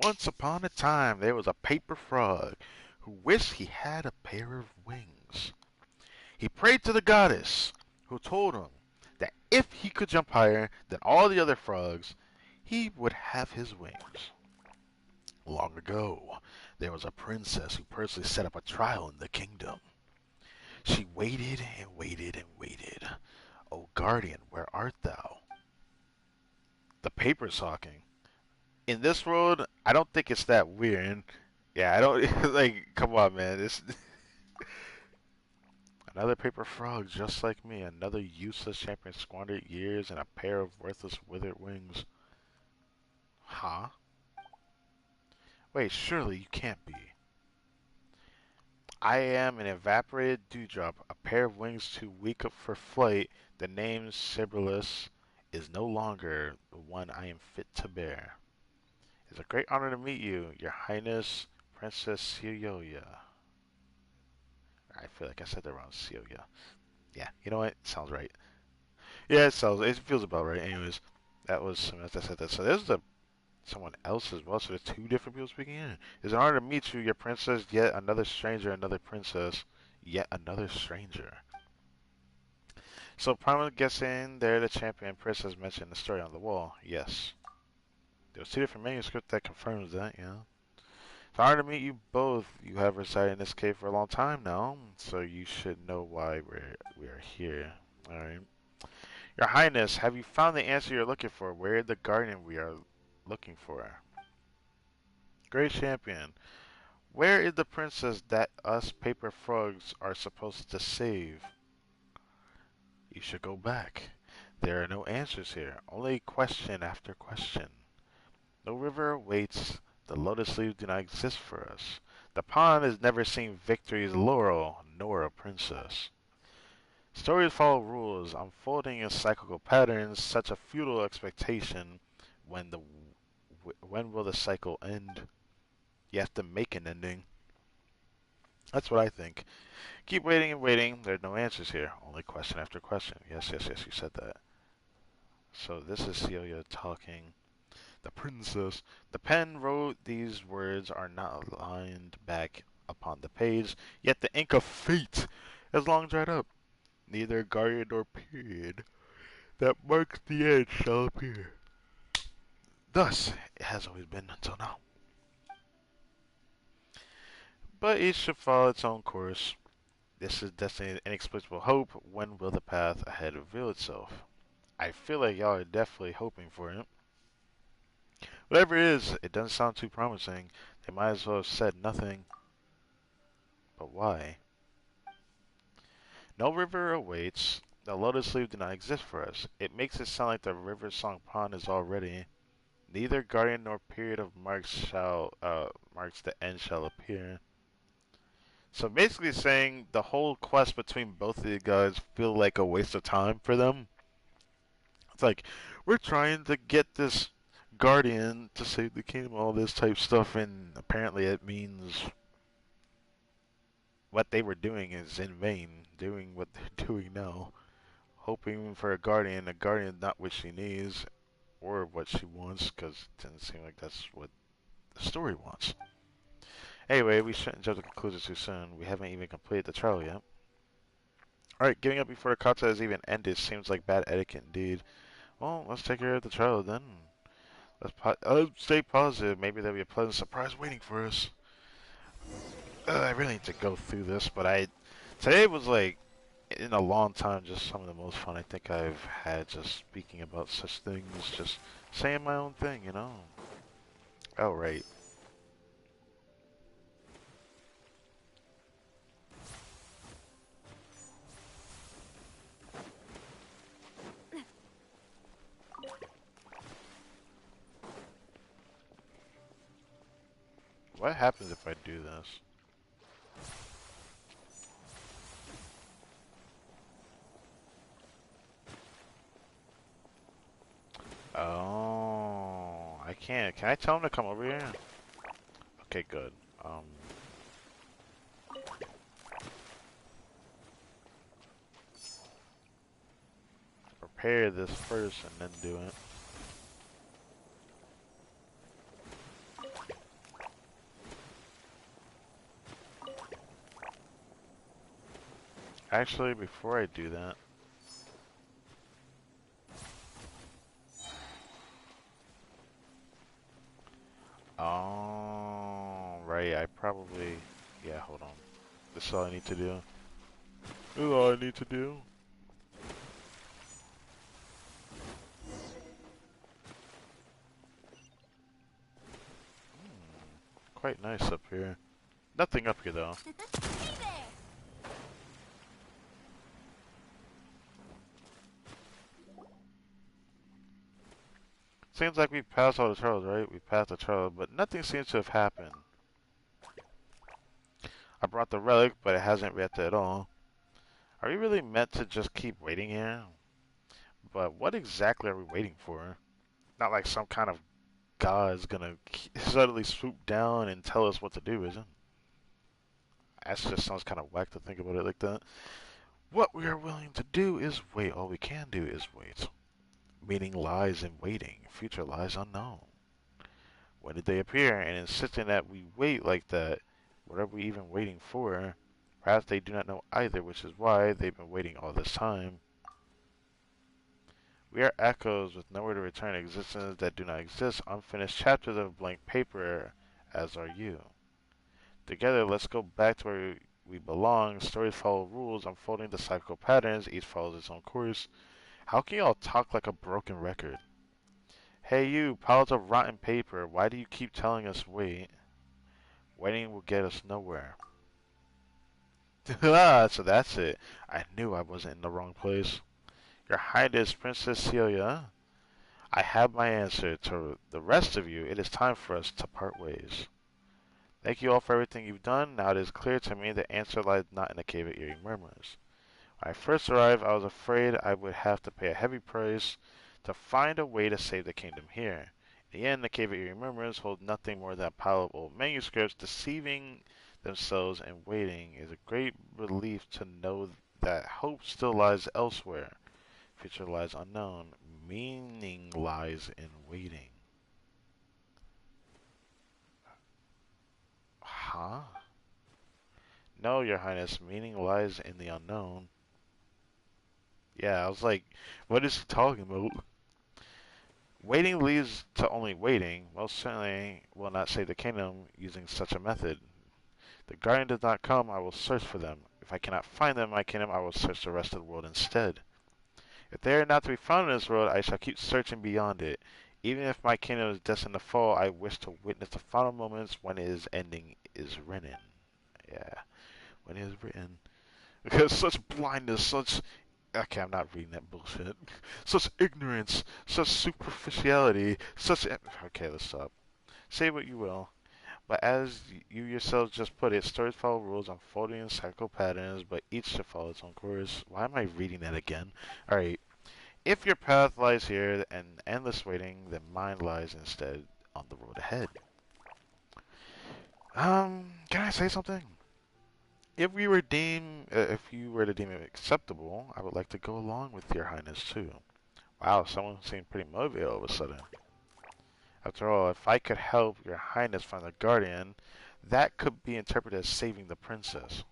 Once upon a time, there was a paper frog who wished he had a pair of wings. He prayed to the goddess, who told him that if he could jump higher than all the other frogs, he would have his wings. Long ago, there was a princess who personally set up a trial in the kingdom. She waited and waited and waited. O guardian, where art thou? The paper's talking. In this world, I don't think it's that weird. Yeah, I don't like. Come on, man. This another paper frog just like me. Another useless champion squandered years and a pair of worthless withered wings. Huh? Wait, surely you can't be. I am an evaporated dewdrop, a pair of wings too weak for flight. The name Sibyllus is no longer the one I am fit to bear. It's a great honor to meet you, Your Highness, Princess Celia. I feel like I said that wrong, Celia. Yeah, you know what? Sounds right. Yeah, it feels about right. Anyways, That was Samantha said that. So there's someone else as well. So there's two different people speaking in. It's an honor to meet you, your princess, yet another stranger, another princess, yet another stranger. So probably guessing they're the champion princess mentioned in the story on the wall. Yes. There's two different manuscripts that confirms that, yeah. It's an honor to meet you both. You have resided in this cave for a long time now, so you should know why we are here. Alright. Your Highness, have you found the answer you're looking for? Where is the guardian we are looking for? Great champion. Where is the princess that us paper frogs are supposed to save? You should go back. There are no answers here, only question after question. No river awaits, the lotus leaves do not exist for us. The pond has never seen victory's laurel, nor a princess. Stories follow rules, unfolding in cyclical patterns, such a futile expectation. When the when will the cycle end? You have to make an ending. That's what I think. Keep waiting and waiting. There are no answers here. Only question after question. Yes, yes, yes, you said that. So this is Celia talking. The princess. The pen wrote these words are not lined back upon the page, yet the ink of fate has long dried up. Neither guardian nor period that marks the end shall appear. Thus it has always been until now. But each should follow its own course. This is destiny's inexplicable hope. When will the path ahead reveal itself? I feel like y'all are definitely hoping for it. Whatever it is, it doesn't sound too promising. They might as well have said nothing. But why? No river awaits. The lotus leaf did not exist for us. It makes it sound like the river song pond is already. Neither guardian nor period of marks the end shall appear. So basically saying the whole quest between both of the guys feel like a waste of time for them. It's like we're trying to get this guardian to save the kingdom, all this type stuff, and apparently it means what they were doing is in vain. Doing what they're doing now, hoping for a guardian not what she needs or what she wants, because it doesn't seem like that's what the story wants. Anyway, we shouldn't jump to conclusions too soon. We haven't even completed the trial yet. Alright, giving up before the kata has even ended seems like bad etiquette indeed. Well, let's take care of the trial then. Let's stay positive. Maybe there'll be a pleasant surprise waiting for us. I really need to go through this, but today was like in a long time just some of the most fun I think I've had just speaking about such things, just saying my own thing, you know. Oh right. What happens if I do this? Oh, I can't. Can I tell him to come over here? Okay, good. Prepare this first and then do it. Actually, before I do that, oh, right, I probably, yeah, hold on. This is all I need to do. This is all I need to do. Quite nice up here. Nothing up here though. Seems like we passed all the trials, right? We passed the trial, but nothing seems to have happened. I brought the relic, but it hasn't reacted at all. Are we really meant to just keep waiting here? But what exactly are we waiting for? Not like some kind of God's gonna suddenly swoop down and tell us what to do, is it? That just sounds kind of whack to think about it like that. What we are willing to do is wait. All we can do is wait. Meaning lies in waiting, future lies unknown. When did they appear? And insisting that we wait like that, what are we even waiting for? Perhaps they do not know either, which is why they've been waiting all this time. We are echoes with nowhere to return, existences that do not exist, unfinished chapters of blank paper, as are you. Together, let's go back to where we belong. Stories follow rules, unfolding the cyclical patterns, each follows its own course. How can y'all talk like a broken record? Hey you, piles of rotten paper, why do you keep telling us wait? Waiting will get us nowhere. So that's it. I knew I wasn't in the wrong place. Your Highness, Princess Celia, I have my answer. To the rest of you, it is time for us to part ways. Thank you all for everything you've done. Now it is clear to me the answer lies not in the cave of eerie murmurs. When I first arrived, I was afraid I would have to pay a heavy price to find a way to save the kingdom here. In the end, the cave of eerie murmurs hold nothing more than a pile of old manuscripts deceiving themselves and waiting. It is a great relief to know that hope still lies elsewhere. Future lies unknown. Meaning lies in waiting. Huh? No, Your Highness, meaning lies in the unknown. Yeah, I was like, what is he talking about? Waiting leads to only waiting. Most certainly will not save the kingdom using such a method. The guardian does not come, I will search for them. If I cannot find them in my kingdom, I will search the rest of the world instead. If they are not to be found in this world, I shall keep searching beyond it. Even if my kingdom is destined to fall, I wish to witness the final moments when its ending is written. Yeah, when it is written. Because such blindness, such... Okay, I'm not reading that bullshit. Such ignorance, such superficiality, such... Okay, let's stop. Say what you will. But as you yourselves just put it, stories follow rules unfolding in cyclical patterns, but each should follow its own course. Why am I reading that again? Alright. If your path lies here and endless waiting, then mine lies instead on the road ahead. Can I say something? If you were to deem it acceptable, I would like to go along with your highness too. Wow, someone seemed pretty motivated all of a sudden. After all, if I could help your highness find the guardian, that could be interpreted as saving the princess.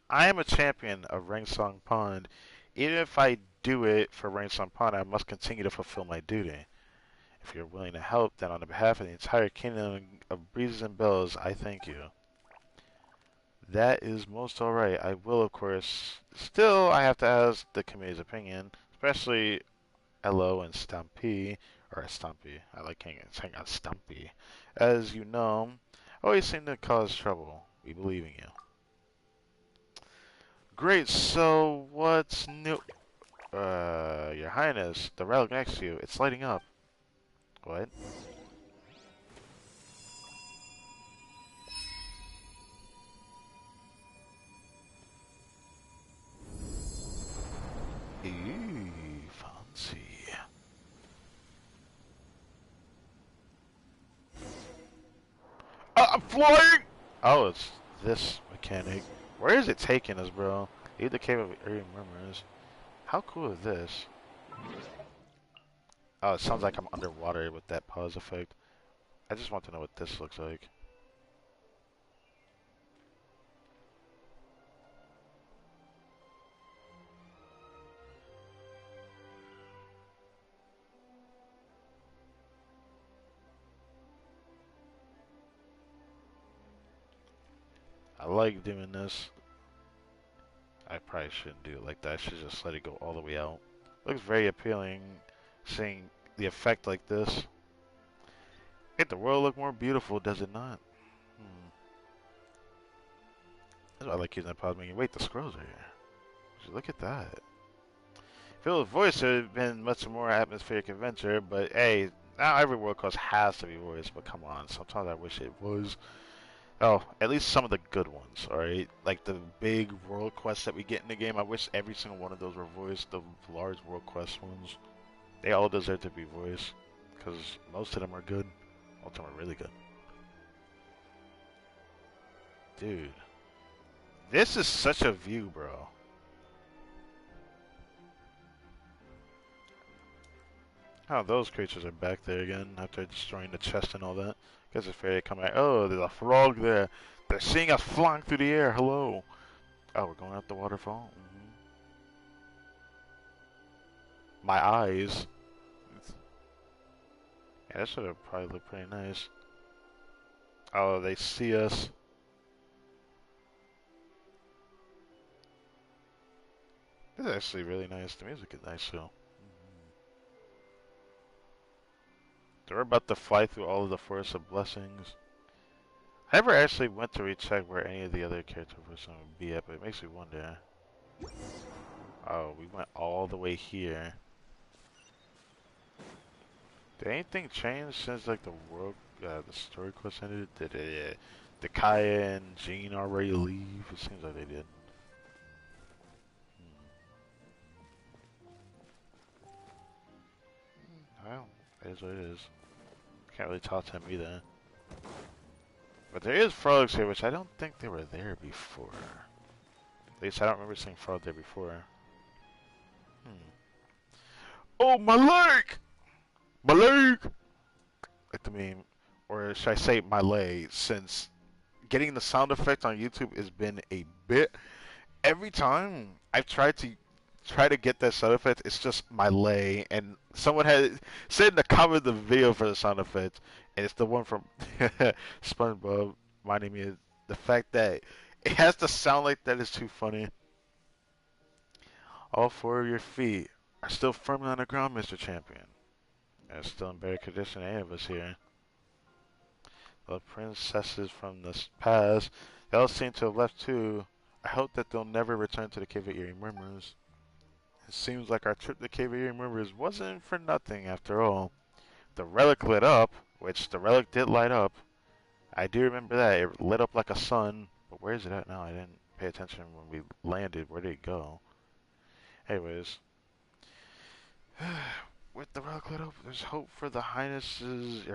I am a champion of Rangsong Pond. Even if I do it for Rangsong Pond, I must continue to fulfill my duty. If you're willing to help, then on the behalf of the entire kingdom of breezes and bells, I thank you. That is most alright. I will, of course. Still, I have to ask the committee's opinion, especially Elo and Stampy, or Stumpy. I like saying out Stumpy. As you know, always seem to cause trouble. We believe in you. Great, so what's new? Your Highness, the relic next to you, it's lighting up. What? Ooh, fancy. I'm flying! Oh, it's this mechanic. Where is it taking us, bro? Leave the cave of eerie murmurs. How cool is this? Oh, it sounds like I'm underwater with that pause effect. I just want to know what this looks like. I like doing this. I probably shouldn't do it like that. I should just let it go all the way out. Looks very appealing seeing the effect like this. Make the world look more beautiful, does it not? That's why I like using the pause menu. Wait, the scrolls are here. Look at that. Phil's voice would have been much more atmospheric adventure, but hey, not every world quest has to be voiced, but come on, sometimes I wish it was. Oh, at least some of the good ones, alright? Like the big world quests that we get in the game, I wish every single one of those were voiced, the large world quest ones. They all deserve to be voiced, because most of them are good. Most of them are really good. Dude. This is such a view, bro. Oh, those creatures are back there again after destroying the chest and all that. Guess it's fair to come back. Oh, there's a frog there. They're seeing us flying through the air. Hello. Oh, we're going up the waterfall. My eyes. Yeah, that should have probably looked pretty nice. Oh, they see us. This is actually really nice. The music is nice too. So we're about to fly through all of the Forest of Blessings. I never actually went to recheck where any of the other characters were going to be at, but it makes me wonder. Oh, we went all the way here. Did anything change since like the the story quest ended? Did Kaya and Jean already leave? It seems like they did. Well, it is what it is. Can't really talk to him either. But there is frogs here, which I don't think they were there before. At least I don't remember seeing frog there before. Oh, my leg! My leg! Like the meme. Or should I say my leg, since getting the sound effect on YouTube has been a bit. Every time I've tried to get that sound effect, it's just my lay. And someone had said in the comment of the video for the sound effect, and it's the one from SpongeBob reminding me of the fact that it has to sound like that is too funny. All four of your feet are still firmly on the ground, Mr. Champion. And still in better condition than any of us here. The princesses from the past, they all seem to have left too. I hope that they'll never return to the Cave of Eerie Murmurs. It seems like our trip to the Cave of Eerie Murmurs wasn't for nothing after all. The relic lit up, which the relic did light up. I do remember that. It lit up like a sun. But where is it at now? I didn't pay attention when we landed. Where did it go? Anyways. With the relic lit up, there's hope for Your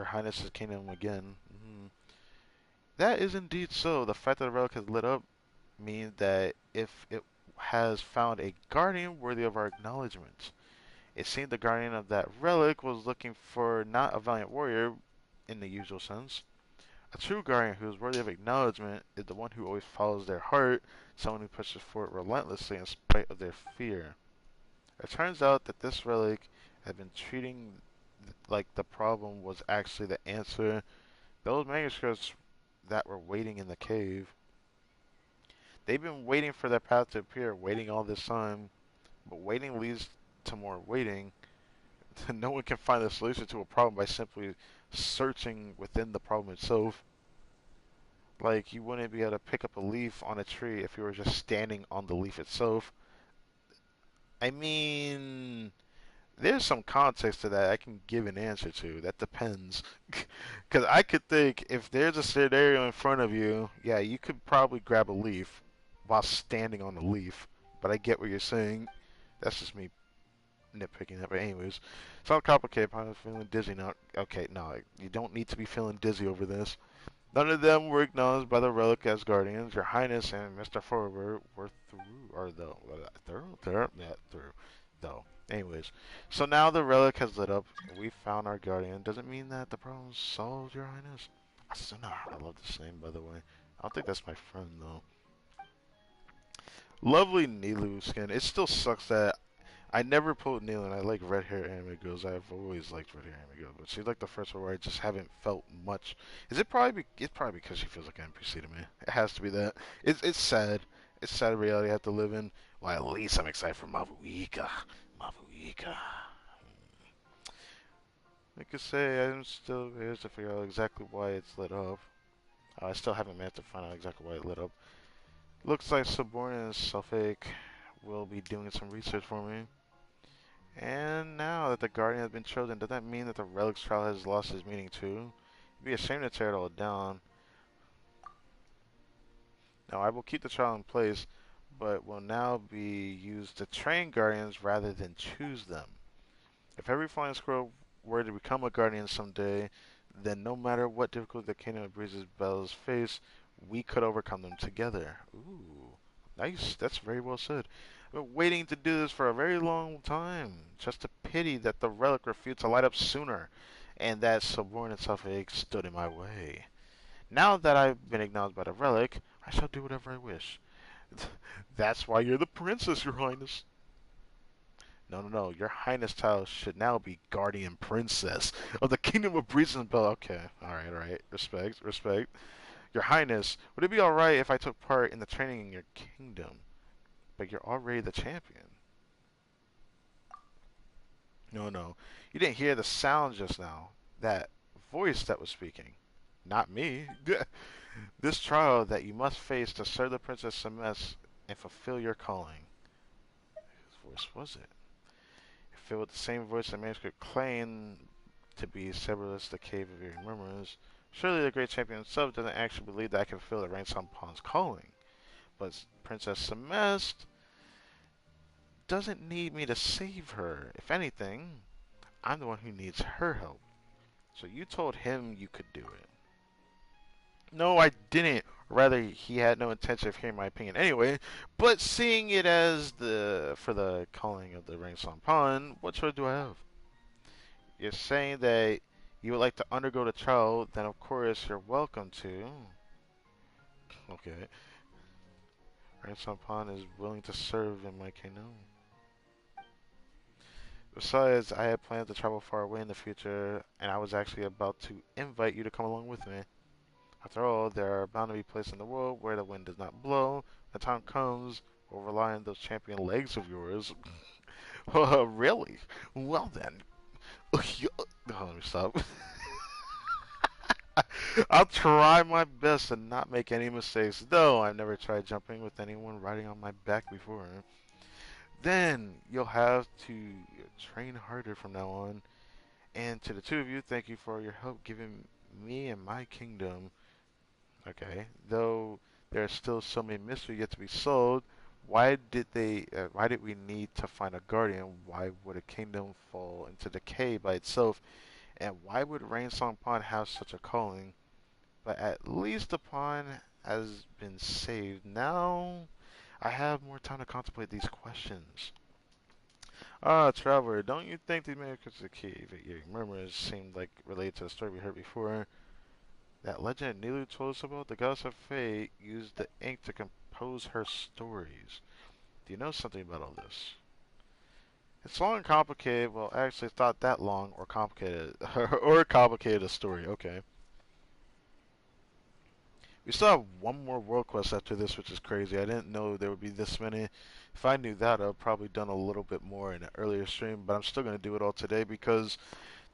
Highness's kingdom again. That is indeed so. The fact that the relic has lit up means that if it has found a guardian worthy of our acknowledgement. It seemed the guardian of that relic was looking for not a valiant warrior in the usual sense. A true guardian who is worthy of acknowledgement is the one who always follows their heart, someone who pushes forward relentlessly in spite of their fear. It turns out that this relic had been treating like the problem was actually the answer. Those manuscripts that were waiting in the cave, they've been waiting for their path to appear, waiting all this time, but waiting leads to more waiting. No one can find a solution to a problem by simply searching within the problem itself. Like, you wouldn't be able to pick up a leaf on a tree if you were just standing on the leaf itself. I mean, there's some context to that I can give an answer to. That depends. Because I could think if there's a scenario in front of you, yeah, you could probably grab a leaf while standing on the leaf. But I get what you're saying. That's just me nitpicking that. But anyways, it's not complicated. I'm feeling dizzy now. Okay, no, you don't need to be feeling dizzy over this. None of them were acknowledged by the relic as guardians. Your Highness and Mr. Forward were through, or though, through, though. Anyways, so now the relic has lit up. We found our guardian. Doesn't mean that the problem's solved, Your Highness. I love this name, by the way. I don't think that's my friend, though. Lovely Nilu skin. It still sucks that I never pulled Nilu, and I like red hair anime girls. I've always liked red hair anime girls, but she's like the first one where I just haven't felt much. Is it probably? It's probably because she feels like an NPC to me. It has to be that. It's sad. It's sad reality I have to live in. Well, at least I'm excited for Mavuika. Mavuika. I could say I'm still here to figure out exactly why it's lit up. I still haven't managed to find out exactly why it lit up. Looks like Subordinate and Suffolk will be doing some research for me. And now that the Guardian has been chosen, does that mean that the Relic's trial has lost its meaning too? It'd be a shame to tear it all down. Now, I will keep the trial in place, but will now be used to train Guardians rather than choose them. If every flying squirrel were to become a Guardian someday, then no matter what difficulty the Kingdom of Breeze's bells face, we could overcome them together. Ooh, Nice. That's very well said. I've been waiting to do this for a very long time. Just a pity that the relic refused to light up sooner, and that subordinate suffix stood in my way. Now that I've been acknowledged by the relic, I shall do whatever I wish. That's why you're the princess, Your Highness. No, no, no. Your Highness title should now be Guardian Princess of the Kingdom of Breeze and Bell. Okay, alright, alright. Respect, respect. Your Highness, would it be alright if I took part in the training in your kingdom? But you're already the champion. No, no. You didn't hear the sound just now. That voice that was speaking. Not me. This trial that you must face to serve the Princess Semes and fulfill your calling. Whose voice was it? Filled with the same voice the manuscript claimed to be Cerberus, the Cave of Eerie Murmurs. Surely the great champion himself doesn't actually believe that I can fulfill the Rainson Pawn's calling. But Princess Semest doesn't need me to save her. If anything, I'm the one who needs her help. So you told him you could do it. No, I didn't. Rather, he had no intention of hearing my opinion anyway. But seeing it as for the calling of the Rainson Pawn, what choice do I have? You're saying that you would like to undergo the trial, then of course you're welcome to. Okay. Rainson Pawn is willing to serve in my kingdom. Besides, I had planned to travel far away in the future, and I was actually about to invite you to come along with me. After all, there are bound to be places in the world where the wind does not blow. The time comes, we'll rely on those champion legs of yours. Really? Well then. Let me stop. I'll try my best to not make any mistakes, though I've never tried jumping with anyone riding on my back before. Then you'll have to train harder from now on. And to the two of you, thank you for your help giving me and my kingdom. Okay, though there are still so many mysteries yet to be solved. Why did we need to find a guardian? Why would a kingdom fall into decay by itself? And why would Rainsong Pond have such a calling? But at least the pond has been saved. Now I have more time to contemplate these questions. Ah, Traveler, don't you think the Americans the cave at your murmurs seemed like related to the story we heard before? That legend Nilu told us about, the goddess of fate used the ink to compose her stories. Do you know something about all this? It's long and complicated. Well, actually, it's not that long or complicated. Or complicated a story. Okay. We still have one more world quest after this, which is crazy. I didn't know there would be this many. If I knew that, I'd probably done a little bit more in an earlier stream, but I'm still going to do it all today because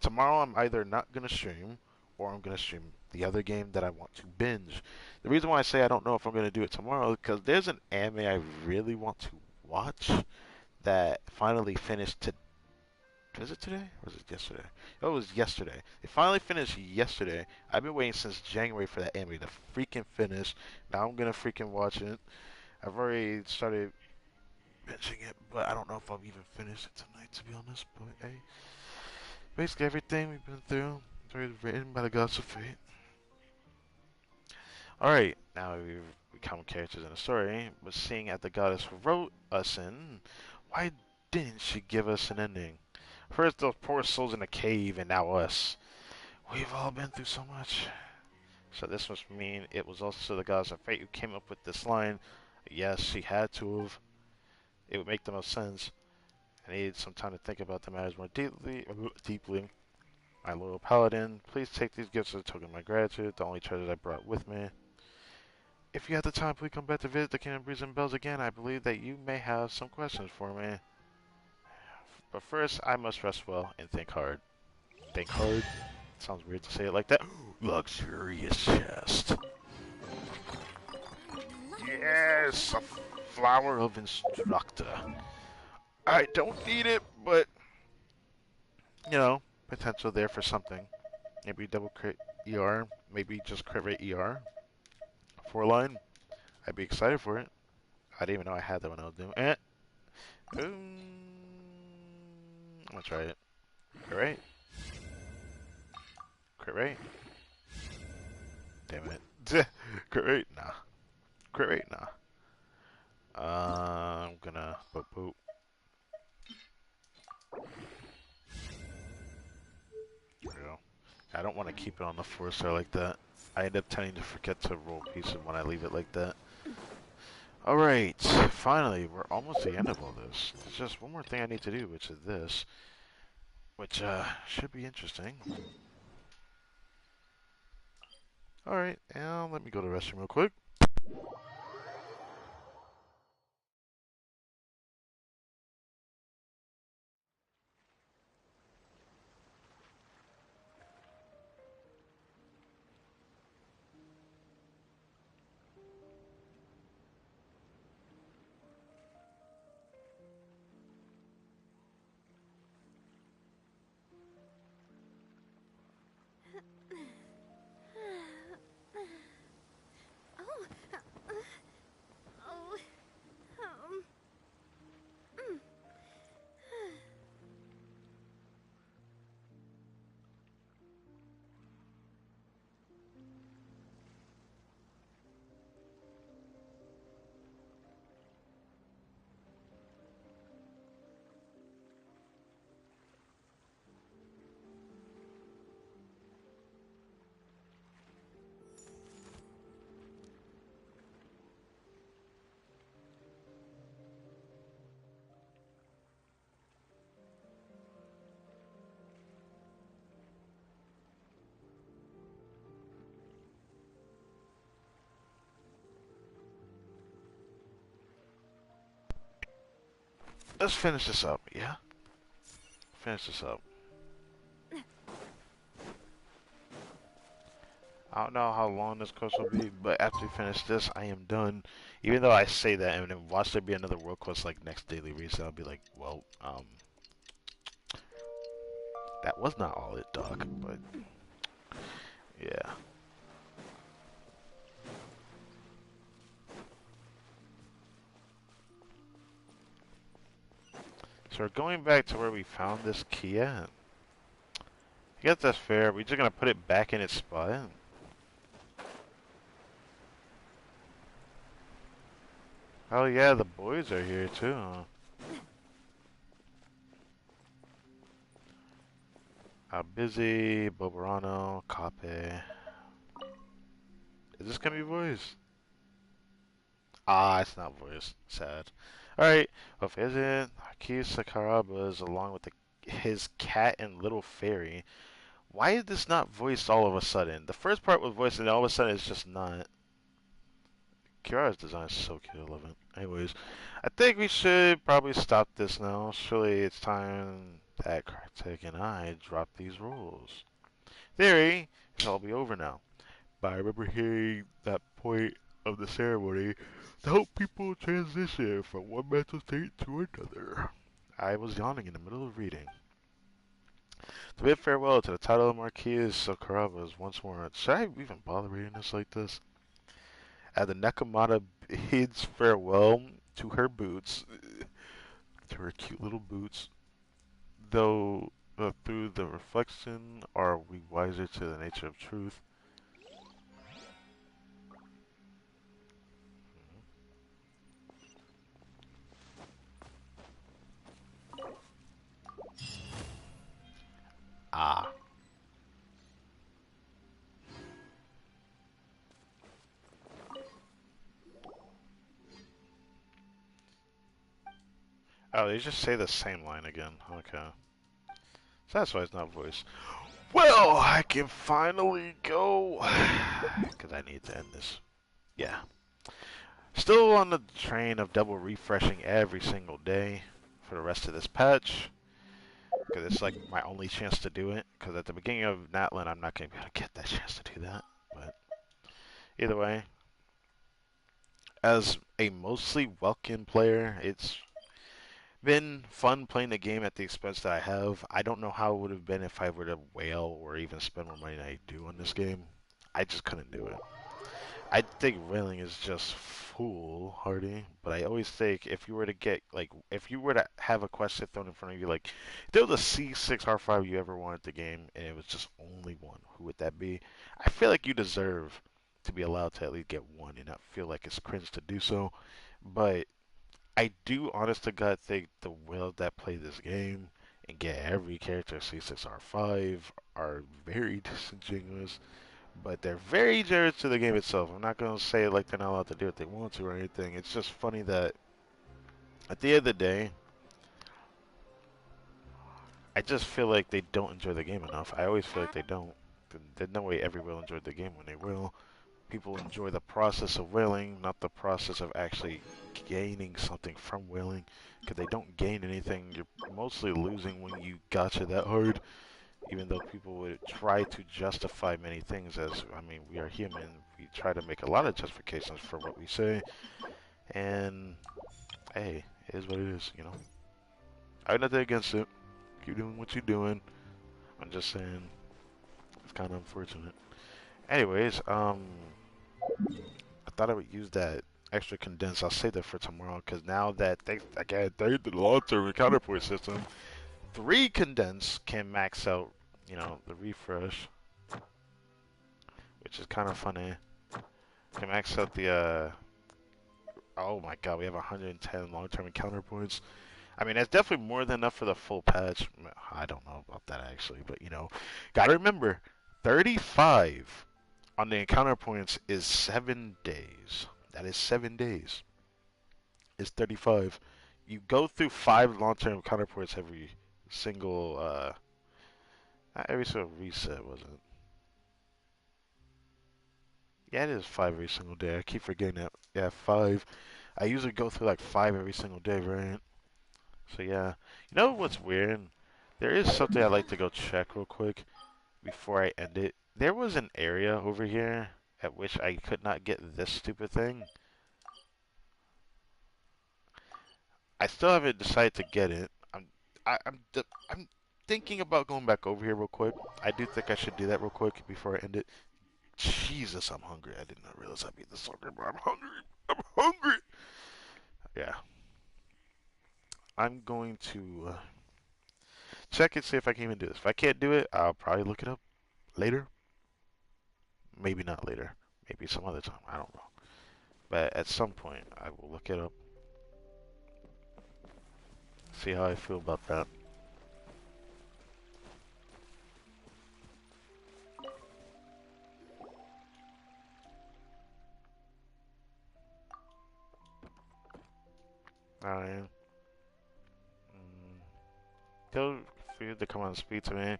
tomorrow I'm either not going to stream or I'm going to stream the other game that I want to binge. The reason why I say I don't know if I'm going to do it tomorrow is because there's an anime I really want to watch that finally finished today. Was it today? Or was it yesterday? Oh, it was yesterday. It finally finished yesterday. I've been waiting since January for that anime to freaking finish. Now I'm gonna freaking watch it. I've already started binging it, but I don't know if I'll even finish it tonight, to be honest. But hey, basically everything we've been through is already written by the gods of fate. Alright, now we've become characters in the story, but seeing as the goddess wrote us in, why didn't she give us an ending? First those poor souls in the cave, and now us. We've all been through so much. So this must mean it was also the goddess of fate who came up with this line. Yes, she had to have. It would make the most sense. I needed some time to think about the matters more deeply. My loyal paladin, please take these gifts as a token of my gratitude, the only treasures I brought with me. If you have the time, please come back to visit the Kingdom of Breeze and Bells again. I believe that you may have some questions for me. But first, I must rest well and think hard. Think hard? Sounds weird to say it like that. Luxurious chest. Yes, a flower of instructor. I don't need it, but you know, potential there for something. Maybe double crit ER, maybe just crit rate ER. 4 line. I'd be excited for it. I didn't even know I had that when I was doing it. I'm gonna try it. Crit rate. Crit rate. Damn it. Crit rate, nah. Crit rate, nah. I'm gonna boop boop. There we go. I don't want to keep it on the 4-star like that. I end up tending to forget to roll pieces when I leave it like that. Alright, finally, we're almost at the end of all this. There's just one more thing I need to do, which is this. Which, should be interesting. Alright, and let me go to the restroom real quick.
Oh, oh, um, mm.
Let's finish this up, yeah? Finish this up. I don't know how long this quest will be, but after we finish this, I am done. Even though I say that, and then watch there be another world quest like next daily reset, I'll be like, well, that was not all it, Doc, but yeah. So we're going back to where we found this key at. I guess that's fair. We're just gonna put it back in its spot. Oh yeah, the boys are here too. Busy, Bobarano, Cape. Is this gonna be voice? Ah, it's not voice. Sad. Alright, well, if it isn't, Aki Sakuraba along with his cat and little fairy. Why is this not voiced all of a sudden? The first part was voiced and all of a sudden it's just not. Kirara's design is so cute, I love it. Anyways, I think we should probably stop this now. Surely it's time that Kartik and I drop these rules. Theory, it's all be over now. But I remember hearing that point of the ceremony to help people transition from one mental state to another. I was yawning in the middle of reading. To bid farewell to the title of Marquis Sakurabas once more. Should I even bother reading this like this? As the Nekomata bids farewell to her boots, to her cute little boots, though through the reflection are we wiser to the nature of truth. Ah. Oh, they just say the same line again. Okay. So that's why it's not voice. Well, I can finally go. Because I need to end this. Yeah. Still on the train of double refreshing every single day for the rest of this patch. Because it's like my only chance to do it. Because at the beginning of Natlan, I'm not going to be able to get that chance to do that. But either way, as a mostly Welkin player, it's been fun playing the game at the expense that I have. I don't know how it would have been if I were to whale or even spend more money than I do on this game. I just couldn't do it. I think whaling is just foolhardy, but I always think if you were to get, like, if you were to have a question thrown in front of you, like, if there was a C6 R5 you ever wanted the game, and it was just only one, who would that be? I feel like you deserve to be allowed to at least get one and not feel like it's cringe to do so, but I do, honest to God, think the whales that play this game and get every character C6R5 are very disingenuous, but they're very generous to the game itself. I'm not gonna say it like they're not allowed to do what they want to or anything. It's just funny that at the end of the day, I just feel like they don't enjoy the game enough. I always feel like they don't. There's no way every whale enjoyed the game when they will. People enjoy the process of whaling, not the process of actually gaining something from whaling. Because they don't gain anything. You're mostly losing when you gotcha that hard. Even though people would try to justify many things as, I mean, we are human. We try to make a lot of justifications for what we say. And, hey, it is what it is, you know. I have nothing against it. Keep doing what you're doing. I'm just saying, it's kind of unfortunate. Anyways, I thought I would use that extra condense. I'll save that for tomorrow because now that they did the long-term counterpoint system, 3 condense can max out, you know, the refresh, which is kind of funny. Can max out the oh my god, we have 110 long-term encounter points. I mean, that's definitely more than enough for the full patch. I don't know about that actually, but you know, gotta remember, 35 on the encounter points is 7 days. That is 7 days. Is 35. You go through 5 long-term encounter points every single, not every single reset, was it? Yeah, it is 5 every single day. I keep forgetting that. Yeah, 5. I usually go through like 5 every single day, right? So yeah. You know what's weird? There is something I'd like to go check real quick before I end it. There was an area over here at which I could not get this stupid thing. I still haven't decided to get it. I'm thinking about going back over here real quick. I do think I should do that real quick before I end it. Jesus, I'm hungry. I did not realize I'd be this hungry, but I'm hungry. I'm hungry. Yeah, I'm going to check and see if I can even do this. If I can't do it, I'll probably look it up later. Maybe not later. Maybe some other time. I don't know. But at some point, I will look it up. See how I feel about that. Alright. Tell food to come on and speak to me.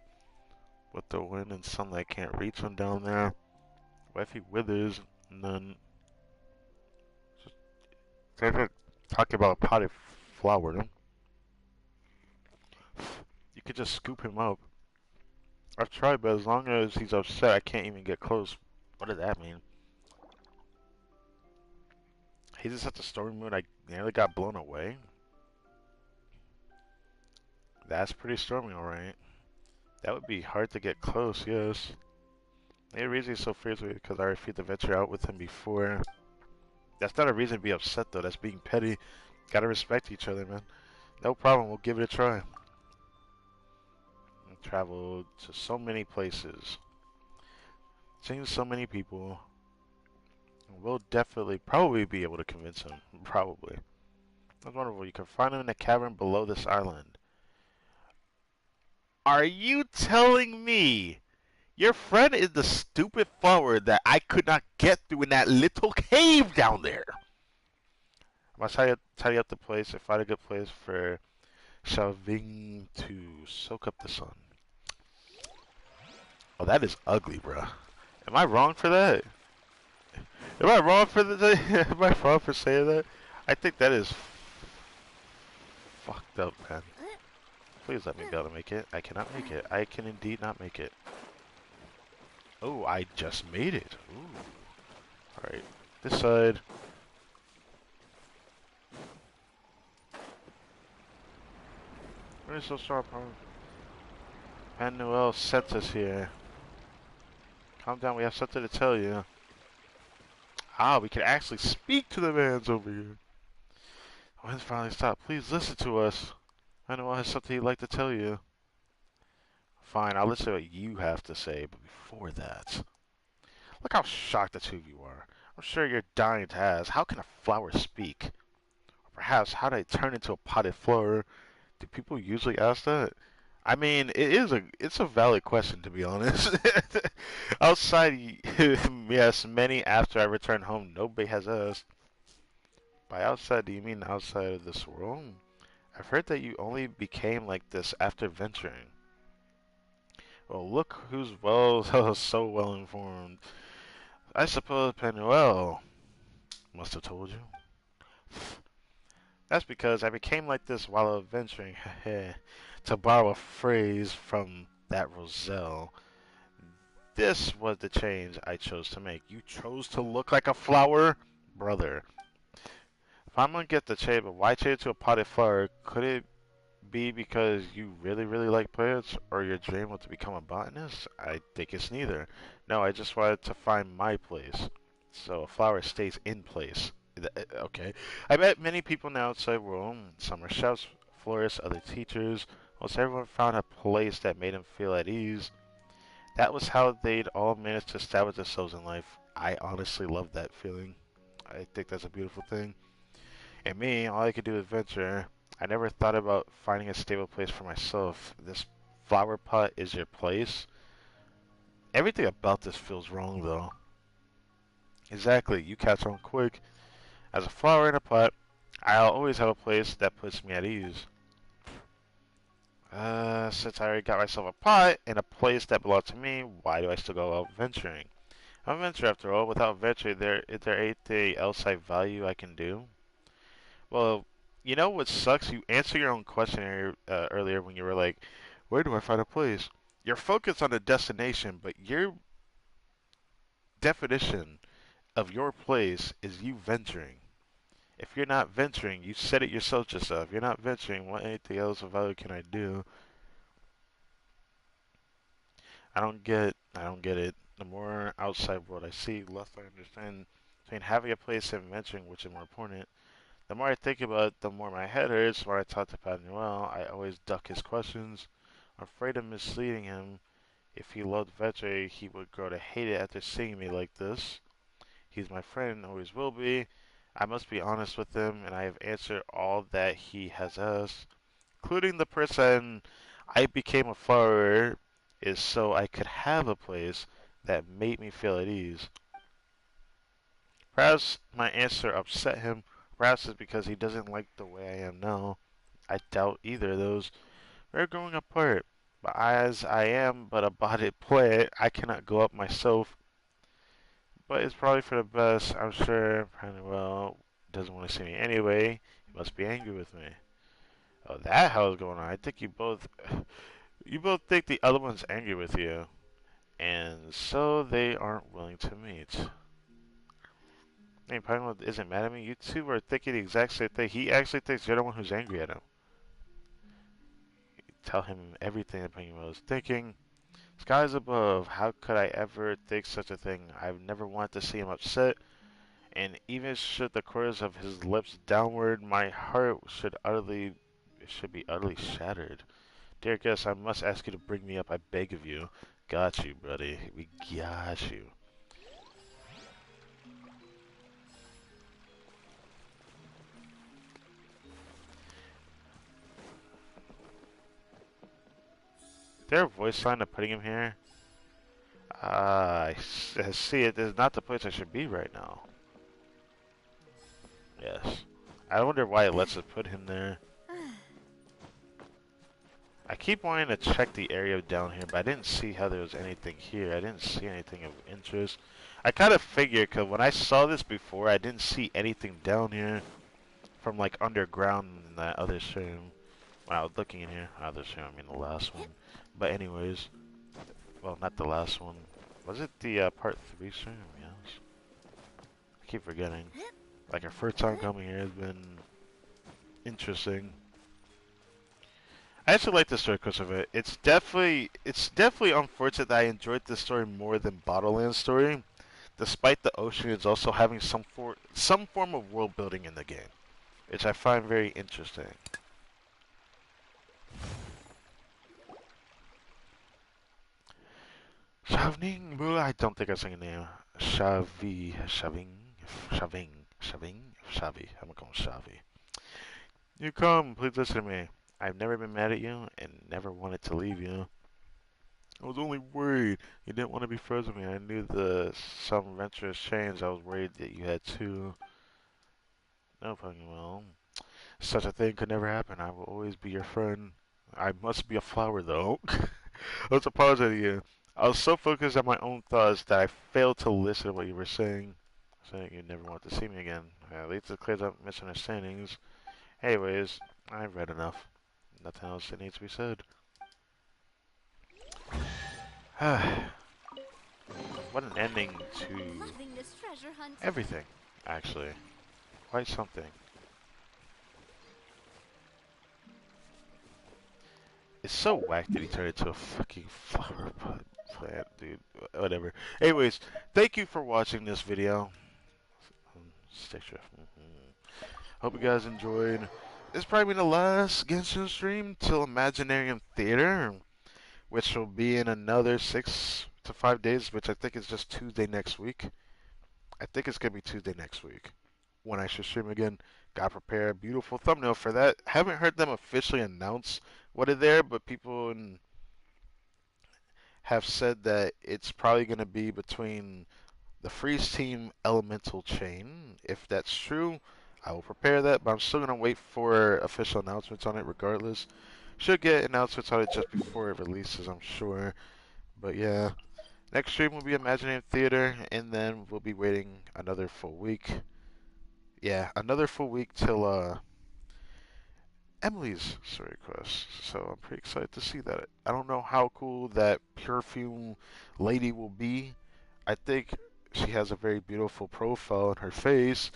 With the wind and sunlight can't reach him down there. What if he withers and then they're talking about a potted flower? You could just scoop him up. I've tried, but as long as he's upset, I can't even get close. What does that mean? He just at the story mood. I nearly got blown away. That's pretty stormy, alright. That would be hard to get close, yes. The reason he's so fierce with because I refused to venture out with him before. That's not a reason to be upset, though. That's being petty. Gotta respect each other, man. No problem. We'll give it a try. I've traveled to so many places. Seen so many people. We'll definitely, probably be able to convince him. Probably. That's wonderful. You can find him in a cavern below this island. Are you telling me your friend is the stupid flower that I could not get through in that little cave down there? I must tidy up the place and find a good place for Shelving to soak up the sun. Oh, that is ugly, bruh. Am I wrong for that? Am I wrong for the? Am I wrong for saying that? I think that is fucked up, man. Please let me be able to make it. I cannot make it. I can indeed not make it. Oh, I just made it. Ooh. Alright. This side. What is so sharp, huh? Manuel sent us here. Calm down, we have something to tell you. Ah, we can actually speak to the mans over here. Wind's finally stopped. Please listen to us. Manuel has something he'd like to tell you. Fine, I'll listen to what you have to say, but before that... Look how shocked the two of you are. I'm sure you're dying to ask, how can a flower speak? Or Perhaps how did I turn into a potted flower? Do people usually ask that? I mean, it's a valid question to be honest. Outside, yes, many after I returned home, nobody has asked. By outside, do you mean outside of this world? I've heard that you only became like this after venturing. Well, look who's so well informed. I suppose Penuel must have told you. That's because I became like this while adventuring, to borrow a phrase from that Roselle. This was the change I chose to make. You chose to look like a flower? Brother. If I'm gonna get the shade, but why change to a potted flower? Could it be because you really, really like plants, or your dream was to become a botanist? I think it's neither. No, I just wanted to find my place. So a flower stays in place. Okay. I met many people in the outside world. Some are chefs, florists, other teachers. Almost everyone found a place that made them feel at ease. That was how they'd all managed to establish themselves in life. I honestly love that feeling. I think that's a beautiful thing. And me, all I could do is venture. I never thought about finding a stable place for myself. This flower pot is your place. Everything about this feels wrong, though. Exactly, you catch on quick. As a flower in a pot, I'll always have a place that puts me at ease. Since I already got myself a pot and a place that belongs to me, why do I still go out venturing? I'm a venture after all. Without venture, is there anything else I value I can do? Well, you know what sucks? You answer your own question earlier when you were like, where do I find a place? You're focused on the destination, but your definition of your place is you venturing. If you're not venturing, you said it yourself just now. If you're not venturing, what anything else of value can I do? I don't get it. The more outside world I see, the less I understand between having a place and venturing, which is more important. The more I think about it, the more my head hurts. When I talk to Pat Noel, I always duck his questions. I'm afraid of misleading him. If he loved veterinary, he would grow to hate it after seeing me like this. He's my friend, always will be. I must be honest with him, and I have answered all that he has asked, including the person I became a follower, is so I could have a place that made me feel at ease. Perhaps my answer upset him. Perhaps it's because he doesn't like the way I am now. I doubt either of those. We're growing apart. But as I am but a bodied plant, I cannot go up myself. But it's probably for the best. I'm sure Well doesn't want to see me anyway. He must be angry with me. Oh, that hell's going on. I think you both think the other one's angry with you, and so they aren't willing to meet. Hey, Penguin isn't mad at me. You two are thinking the exact same thing. He actually thinks you're the one who's angry at him. You tell him everything that Penguin was thinking. Skies above. How could I ever think such a thing? I've never wanted to see him upset, and even should the corners of his lips downward, my heart should be utterly shattered. Dear guest, I must ask you to bring me up. I beg of you. Got you, buddy. We got you. Is there a voice line of putting him here? I see it. This is not the place I should be right now. Yes. I wonder why it lets us put him there. I keep wanting to check the area down here, but I didn't see how there was anything here. I didn't see anything of interest. I kind of figured, because when I saw this before, I didn't see anything down here from, like, underground in that other stream. When I was looking in here. Other stream, I mean the last one. But anyways. Well, not the last one. Was it the part 3 stream? Yes. I keep forgetting. Like, our first time coming here has been interesting. I actually like the story because of it. It's definitely unfortunate that I enjoyed this story more than Bottleland's story, despite the oceans also having some form of world building in the game, which I find very interesting. Shavning, I don't think I'm saying the name. Shaving, Shavi. I'm gonna call him Shavi. You come, please listen to me. I've never been mad at you and never wanted to leave you. I was only worried you didn't want to be friends with me. I knew the some adventurous change. I was worried that you had too. No fucking well. Such a thing could never happen. I will always be your friend. I must be a flower though. Let's apologize to you. I was so focused on my own thoughts that I failed to listen to what you were saying. Saying you never want to see me again. At least it clears up misunderstandings. Anyways, I've read enough. Nothing else that needs to be said. What an ending to
Loving this treasure hunt.
everything, actually. Quite something. It's so whack that he turned into a fucking flower pot plant, dude. Whatever. Anyways, thank you for watching this video. Stick shift. Hope you guys enjoyed. This is probably the last Genshin stream till Imaginarium Theater, which will be in another 6 to 5 days, which I think is just Tuesday next week. I think it's gonna be Tuesday next week when I should stream again. Got prepare a beautiful thumbnail for that. Haven't heard them officially announce what is there, but people have said that it's probably gonna be between the Freeze Team Elemental Chain. If that's true, I will prepare that, but I'm still gonna wait for official announcements on it regardless. Should get announcements on it just before it releases, I'm sure. But yeah, next stream will be Imaginary Theater, and then we'll be waiting another full week. Yeah, another full week till Emily's story quest. So I'm pretty excited to see that. I don't know how cool that perfume lady will be. I think she has a very beautiful profile in her face,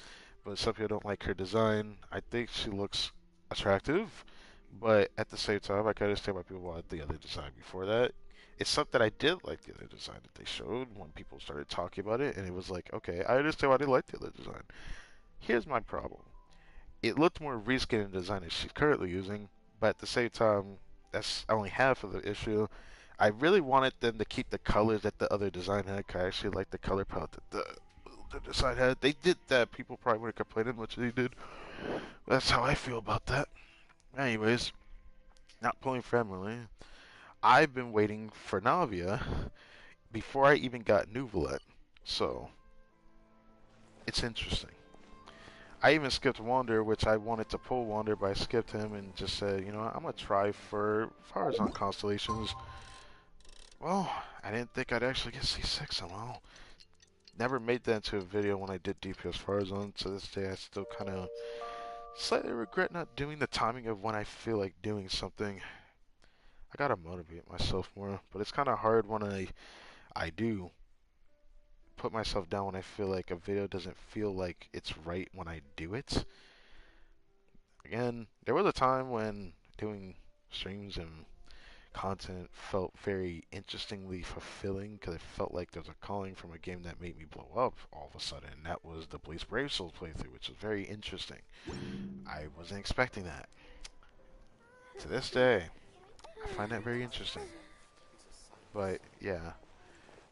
but some people don't like her design. I think she looks attractive, but at the same time, I can understand why people wanted the other design before that. It's something I did like the other design that they showed when people started talking about it, and it was like, okay, I understand why they like the other design. Here's my problem. It looked more reskin in design as she's currently using, but at the same time, that's only half of the issue. I really wanted them to keep the colors that the other design had, 'cause I actually like the color palette that the design had. They did that, people probably would have complained as much as they did. That's how I feel about that. Anyways, not pulling family. I've been waiting for Navia before I even got Nuvolet, so it's interesting. I even skipped Wander, which I wanted to pull Wander, but I skipped him and just said, you know what, I'm going to try for Farazan Constellations. Well, I didn't think I'd actually get C6 somehow. Never made that into a video when I did DPS Farazan. To this day, I still kind of slightly regret not doing the timing of when I feel like doing something. I gotta motivate myself more, but it's kind of hard when I do put myself down when I feel like a video doesn't feel like it's right when I do it. Again, there was a time when doing streams and content felt very interestingly fulfilling because it felt like there's a calling from a game that made me blow up all of a sudden. And that was the Bleach Brave Souls playthrough, which was very interesting. I wasn't expecting that. To this day, I find that very interesting. But yeah,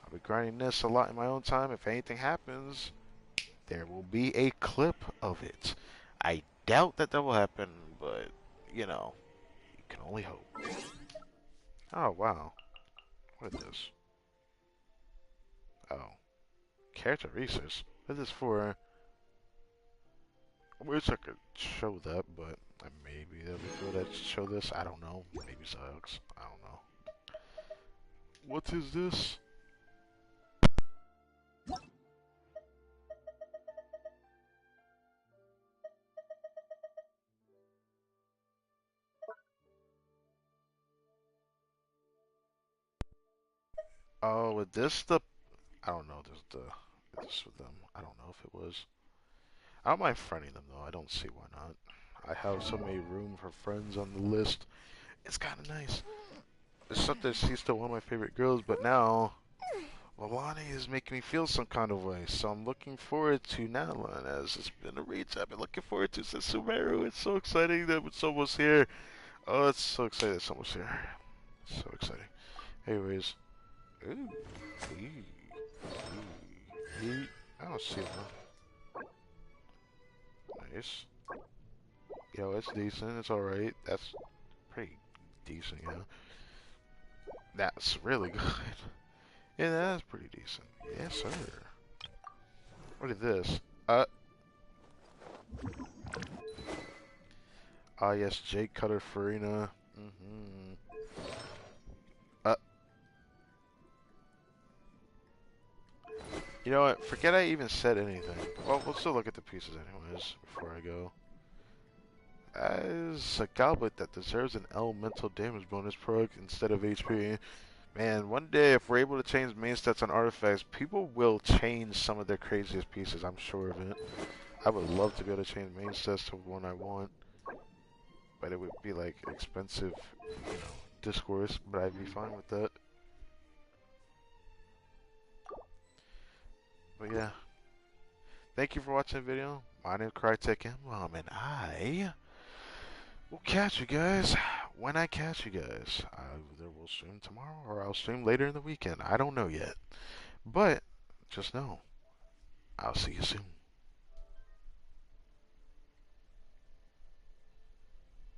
I'll be grinding this a lot in my own time. If anything happens, there will be a clip of it. I doubt that will happen, but you know, you can only hope. Oh wow, what is this? Oh, character research. What is this for? I wish I could show that, but maybe there'll be people that show this. I don't know. Maybe sucks. I don't know. What is this? Oh, with this the I don't know. There's this with them. I don't know if it was. I don't mind friending them though. I don't see why not. I have so many room for friends on the list. It's kind of nice. It's something she's still one of my favorite girls, but now Milani is making me feel some kind of way. So I'm looking forward to Nadeline, as it's been a read I've been looking forward to since Sumeru. It's so exciting that it's almost here. Oh, it's so exciting it's almost here. So exciting. Anyways. Ooh. I don't see it, huh? Nice. Yo, it's decent. It's alright. That's pretty decent, you know. That's really good. Yeah, that's pretty decent. Yes, sir. What is this? Ah, yes, Jake Cutter Farina. Uh, you know what? Forget I even said anything. Well, we'll still look at the pieces anyways before I go. As a goblet that deserves an elemental damage bonus perk instead of HP. Man, one day if we're able to change main stats on artifacts, people will change some of their craziest pieces. I'm sure of it. I would love to be able to change main stats to one I want, but it would be like expensive, you know, discourse. But I'd be fine with that. But yeah, thank you for watching the video. My name is Crytek Mom, and I will catch you guys when I catch you guys. I either will stream tomorrow or I'll stream later in the weekend. I don't know yet, but just know I'll see you soon.